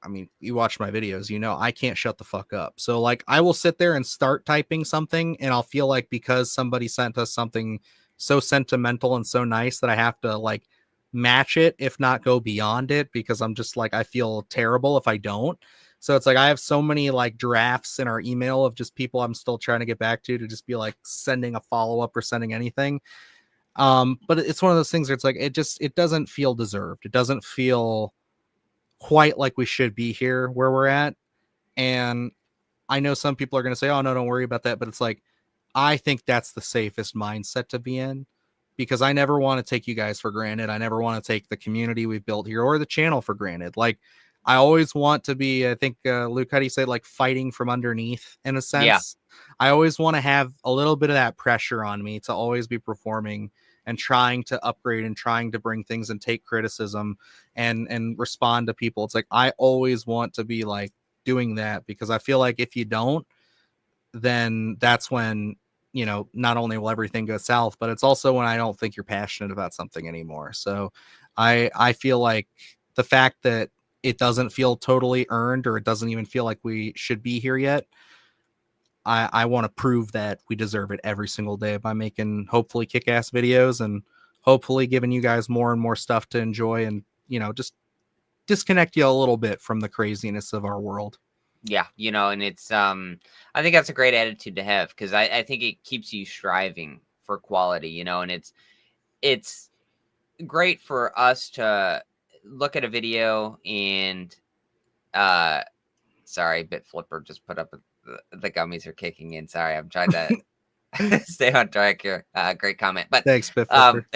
I mean, you watch my videos, I can't shut the fuck up. So like I will sit there and start typing something, and I'll feel like because somebody sent us something so sentimental and so nice that I have to like match it, if not go beyond it, because I'm just like, I feel terrible if I don't. So it's like I have so many like drafts in our email of just people I'm still trying to get back to just be like sending a follow-up or sending anything. But it's one of those things where it's like it doesn't feel deserved. It doesn't feel quite like we should be here where we're at. And I know some people are going to say, oh no, don't worry about that, but it's like I think that's the safest mindset to be in, because I never want to take you guys for granted. I never want to take the community we've built here or the channel for granted. Like I always want to be, I think, Luke, how do you say, like fighting from underneath in a sense? Yeah. I always want to have a little bit of that pressure on me to always be performing and trying to upgrade and trying to bring things and take criticism and respond to people. It's like, I always want to be like doing that, because I feel like if you don't, then that's when, not only will everything go south, but it's also when I don't think you're passionate about something anymore. So I feel like the fact that it doesn't feel totally earned, or it doesn't even feel like we should be here yet, I want to prove that we deserve it every single day by making hopefully kick-ass videos and hopefully giving you guys more and more stuff to enjoy, and just disconnect you a little bit from the craziness of our world. Yeah, and it's I think that's a great attitude to have, because I think it keeps you striving for quality, and it's great for us to look at a video and sorry, Bit Flipper just put up the gummies are kicking in. Sorry, I'm trying to stay on track here. Great comment. But Thanks, Bit Flipper.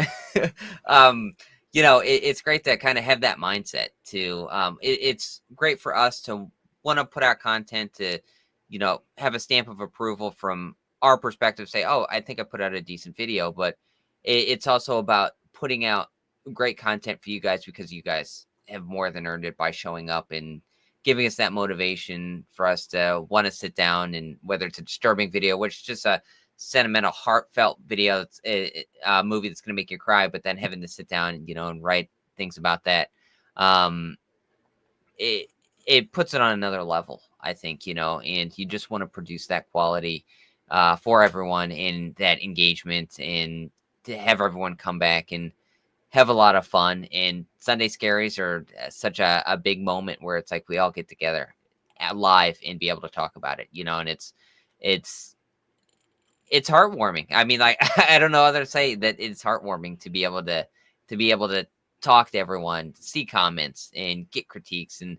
it's great to kind of have that mindset to it's great for us to want to put out content to have a stamp of approval from our perspective, say, oh, I think I put out a decent video. But it's also about putting out great content for you guys, because you guys have more than earned it by showing up and giving us that motivation for us to want to sit down, and whether it's a disturbing video, which is just a sentimental, heartfelt video, that's a movie that's going to make you cry, but then having to sit down and, and write things about that. It puts it on another level, I think, and you just want to produce that quality for everyone, in that engagement, and to have everyone come back and have a lot of fun. And Sunday Scaries are such a big moment where it's like we all get together live and be able to talk about it, and it's heartwarming. I mean, like, I don't know how to say that. It's heartwarming to be able to talk to everyone, see comments, and get critiques, and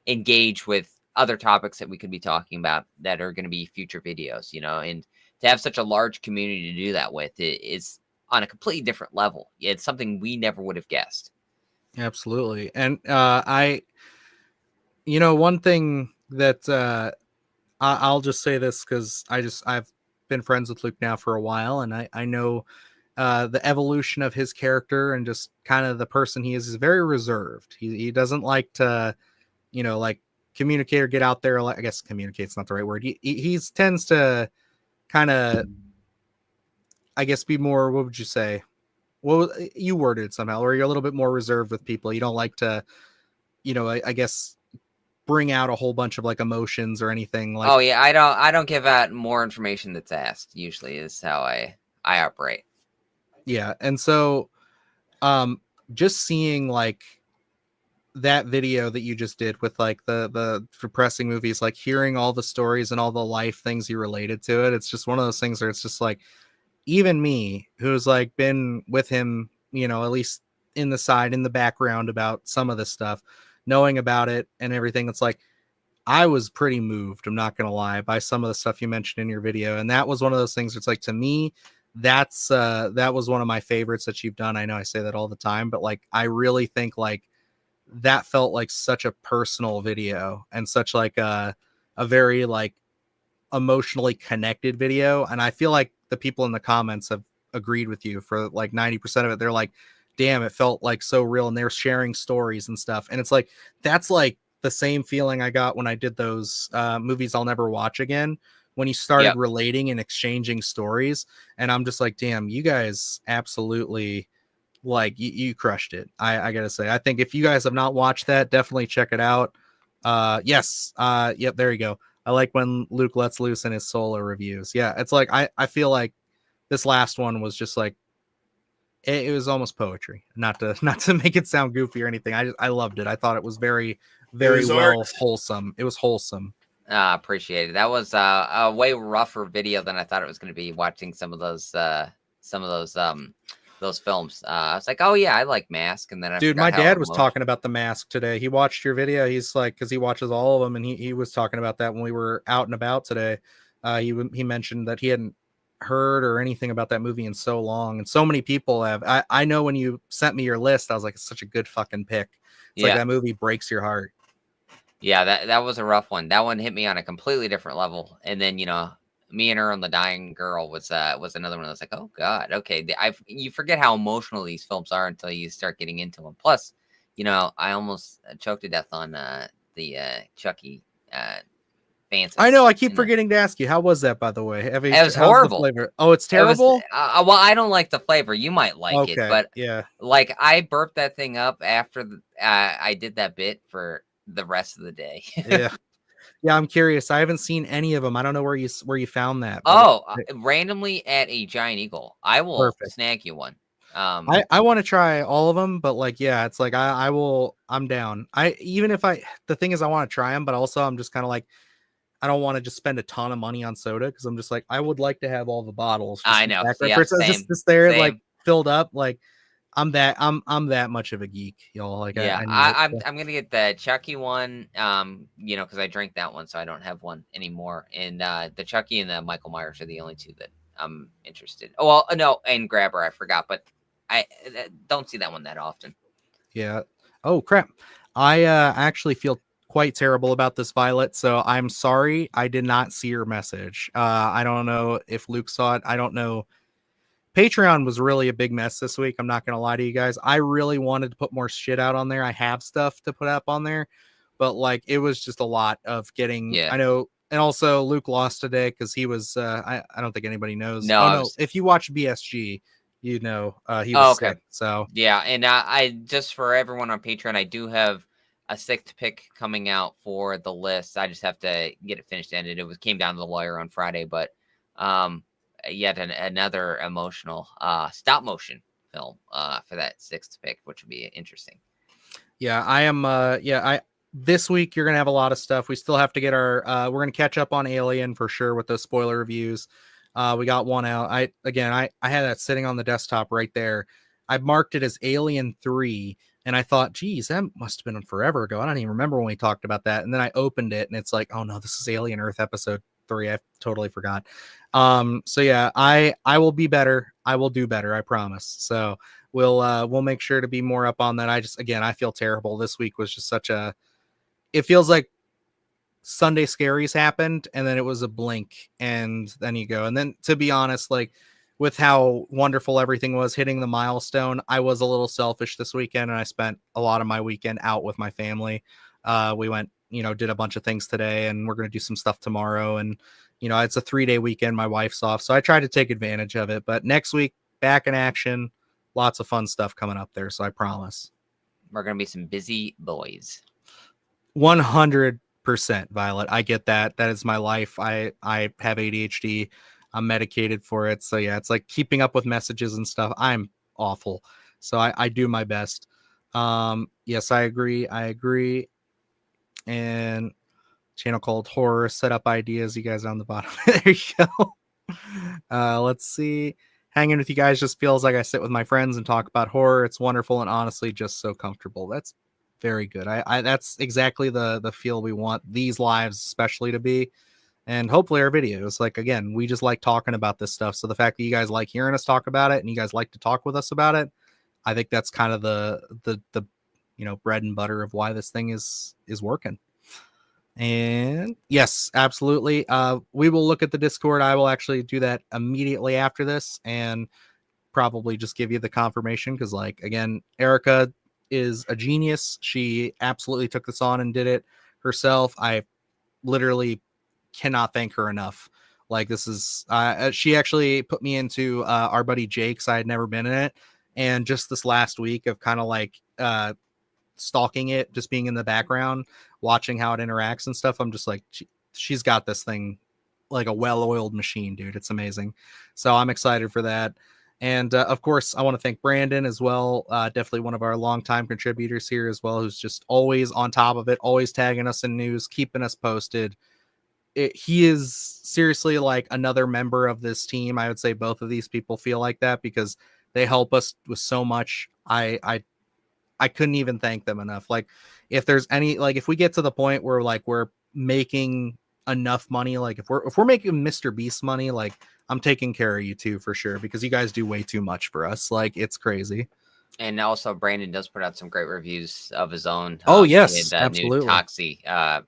engage with other topics that we could be talking about that are going to be future videos, and to have such a large community to do that with is on a completely different level. It's something we never would have guessed. Absolutely. And one thing that I'll just say this, because I've been friends with Luke now for a while, and I know the evolution of his character, and just kind of the person he is very reserved. He doesn't like to, like, communicate or get out there. I guess communicate's not the right word. He tends to kind of, I guess, be more, what would you say? Well, you worded it somehow, or you're a little bit more reserved with people. You don't like to, I guess, bring out a whole bunch of like emotions or anything like. Oh yeah, I don't give out more information that's asked. Usually is how I operate. Yeah, and so, just seeing like that video that you just did with like the depressing movies, like hearing all the stories and all the life things you related to it, it's just one of those things where it's just like, even me, who's like been with him, at least in the background about some of this stuff, knowing about it and everything, it's like, I was pretty moved, I'm not going to lie, by some of the stuff you mentioned in your video. And that was one of those things. It's like, to me, that was one of my favorites that you've done. I know I say that all the time, but like, I really think like that felt like such a personal video, and such like a very like emotionally connected video. And I feel like the people in the comments have agreed with you for like 90% of it. They're like, damn, it felt like so real. And they're sharing stories and stuff. And it's like, that's like the same feeling I got when I did those movies I'll never watch again, when you started relating and exchanging stories. And I'm just like, damn, you guys absolutely, like, you crushed it. I gotta say, I think if you guys have not watched that, definitely check it out. Yes. Yep. There you go. I like when Luke lets loose in his solo reviews. Yeah. It's like, I feel like this last one was just like, it was almost poetry, not to make it sound goofy or anything. I loved it. I thought it was very, very well wholesome. It was wholesome. Appreciate it. That was a way rougher video than I thought it was going to be, watching some of those films. I was like, oh yeah, I like Mask. And then Dude, my dad was talking about The Mask today. He watched your video. He's like, because he watches all of them, and he was talking about that when we were out and about today. He mentioned that he hadn't heard or anything about that movie in so long, and so many people have. I know when you sent me your list, I was like, it's such a good fucking pick. It's like that movie breaks your heart. Yeah, that was a rough one. That one hit me on a completely different level. And then, Me and Her and the Dying Girl was another one. I was like, oh god, okay. You forget how emotional these films are until you start getting into them. Plus, I almost choked to death on the Chucky fans. I know. I keep forgetting to ask you, how was that, by the way? It was horrible. Oh, it's terrible. Well, I don't like the flavor. You might like it, but yeah, like, I burped that thing up after I did that bit for the rest of the day. Yeah, I'm curious. I haven't seen any of them. I don't know where you found that. Randomly at a Giant Eagle. I will snag you one. I want to try all of them, but like, yeah, it's like I'm down. The thing is, I want to try them, but also I'm just kind of like, I don't want to just spend a ton of money on soda, because I'm just like, I would like to have all the bottles. I know. Just there, like, filled up. Like, I'm that much of a geek, y'all. Like, yeah, I'm gonna get the Chucky one, because I drank that one, so I don't have one anymore. And the Chucky and the Michael Myers are the only two that I'm interested. Oh well, no, and Grabber I forgot, but I don't see that one that often. Yeah. Oh crap! I actually feel quite terrible about this, Violet. So I'm sorry, I did not see your message. I don't know if Luke saw it. I don't know. Patreon was really a big mess this week. I'm not going to lie to you guys. I really wanted to put more shit out on there. I have stuff to put up on there, but like it was just a lot of getting, Yeah. I know. And also Luke lost today because he was, I don't think anybody knows. No, Oh I no. was- If you watch BSG, you know, he Oh, was okay. sick. So Yeah, and I just for everyone on Patreon, I do have a sixth pick coming out for the list. I just have to get it finished ended. It came down to the wire on Friday, but yet another emotional stop motion film for that sixth pick, which would be interesting. yeah, I am. This week you're gonna have a lot of stuff. We still have to get our. We're gonna catch up on Alien for sure with those spoiler reviews. We got one out. I had that sitting on the desktop right there. I marked it as Alien 3, and I thought, geez, that must have been forever ago. I don't even remember when we talked about that. And then I opened it, and it's like, oh no, this is Alien Earth episode 3. I totally forgot. So yeah, I will be better. I will do better. I promise. So we'll make sure to be more up on that. I feel terrible. This week was just it feels like Sunday Scaries happened and then it was a blink and then you go. And then to be honest, like with how wonderful everything was hitting the milestone, I was a little selfish this weekend and I spent a lot of my weekend out with my family. We went, did a bunch of things today and we're going to do some stuff tomorrow. And, it's a 3-day weekend. My wife's off. So I tried to take advantage of it, but next week back in action, lots of fun stuff coming up there. So I promise. We're gonna be some busy boys. 100%, Violet. I get that. That is my life. I have ADHD. I'm medicated for it. So yeah, it's like keeping up with messages and stuff. I'm awful. So I do my best. Yes, I agree. And channel called Horror Setup Ideas. You guys on the bottom. There you go. Let's see. Hanging with you guys just feels like I sit with my friends and talk about horror. It's wonderful and honestly just so comfortable. That's very good. I that's exactly the feel we want these lives especially to be. And hopefully our videos, like again, we just like talking about this stuff. So the fact that you guys like hearing us talk about it and you guys like to talk with us about it, I think that's kind of the bread and butter of why this thing is working. And yes, absolutely. We will look at the Discord. I will actually do that immediately after this and probably just give you the confirmation because, like, again, Erica is a genius. She absolutely took this on and did it herself. I literally cannot thank her enough. Like, this is, she actually put me into our buddy Jake's. I had never been in it. And just this last week of kind of like, stalking it, just being in the background, watching how it interacts and stuff. I'm just like, she's got this thing like a well-oiled machine, dude. It's amazing. So I'm excited for that. And of course, I want to thank Brandon as well. Definitely one of our longtime contributors here as well, who's just always on top of it, always tagging us in news, keeping us posted. He is seriously like another member of this team. I would say both of these people feel like that because they help us with so much. I couldn't even thank them enough. Like if there's any, like if we get to the point where like we're making enough money, like if we're making Mr. Beast money, like I'm taking care of you too for sure because you guys do way too much for us. Like it's crazy. And also Brandon does put out some great reviews of his own. Oh He yes, did that absolutely. new Toxie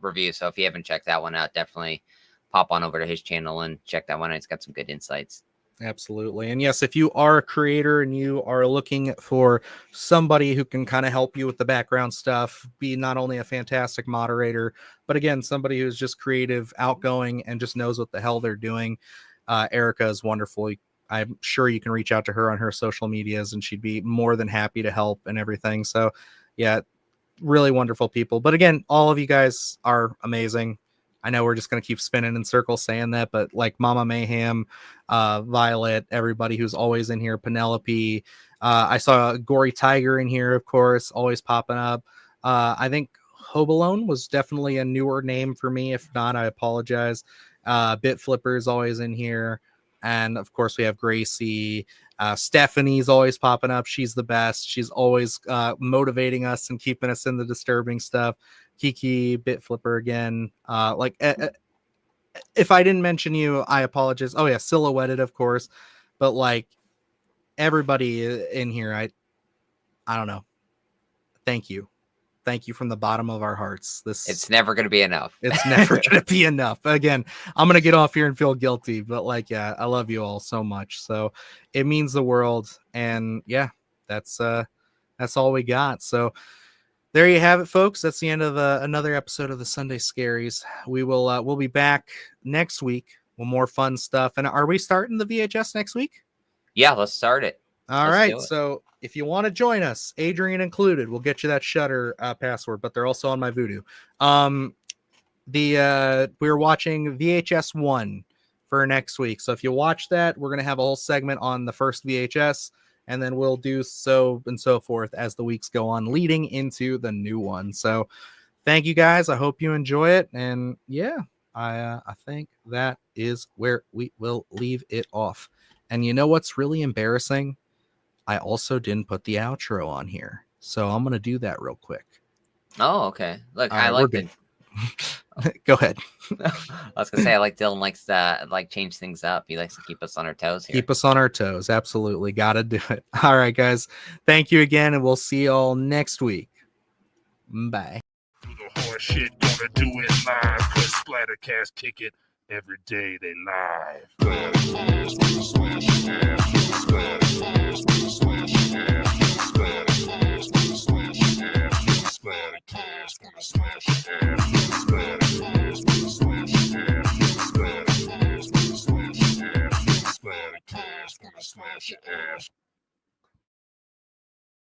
review. So if you haven't checked that one out, definitely pop on over to his channel and check that one out. It's got some good insights. Absolutely. And yes, if you are a creator and you are looking for somebody who can kind of help you with the background stuff, be not only a fantastic moderator, but again, somebody who's just creative, outgoing, and just knows what the hell they're doing, Erica is wonderful. I'm sure you can reach out to her on her social medias and she'd be more than happy to help and everything. So yeah, really wonderful people. But again, all of you guys are amazing. I know we're just going to keep spinning in circles saying that, but like Mama Mayhem, Violet, everybody who's always in here, Penelope. I saw Gory Tiger in here, of course, always popping up. I think Hobalone was definitely a newer name for me. If not, I apologize. Bit Flipper is always in here. And of course, we have Gracie. Stephanie's always popping up. She's the best. She's always motivating us and keeping us in the disturbing stuff. Kiki, Bit Flipper again. If I didn't mention you, I apologize. Oh yeah, Silhouetted, of course. But like everybody in here, I don't know. Thank you. thank you from the bottom of our hearts. It's never going to be enough. It's never going to be enough. Again, I'm going to get off here and feel guilty, but like, yeah, I love you all so much. So it means the world. And yeah, that's all we got. So there you have it, folks. That's the end of another episode of the Sunday Scaries. We'll be back next week with more fun stuff. And are we starting the VHS next week? Yeah, let's start it. All right. So if you want to join us, Adrian included, we'll get you that Shutter password, but they're also on my Voodoo. We're watching VHS 1 for next week. So if you watch that, we're going to have a whole segment on the first VHS, and then we'll do so and so forth as the weeks go on, leading into the new one. So thank you guys. I hope you enjoy it. And yeah, I think that is where we will leave it off. And you know what's really embarrassing? I also didn't put the outro on here. So I'm going to do that real quick. Oh, okay. Look, I like it. Go ahead. I was going to say, I like Dylan likes to change things up. He likes to keep us on our toes here. Keep us on our toes. Absolutely. Got to do it. All right, guys. Thank you again, and we'll see you all next week. Bye. Do the horse shit, gonna do it live. Cause Splattercast kick it every day they live. Splattercast, gonna smash your ass. Splattercast, gonna smash your ass. Splattercast, gonna smash your ass. Splattercast, gonna smash your ass. Splattercast, gonna smash your ass. Splattercast, gonna smash your ass. Splattercast, gonna smash your ass.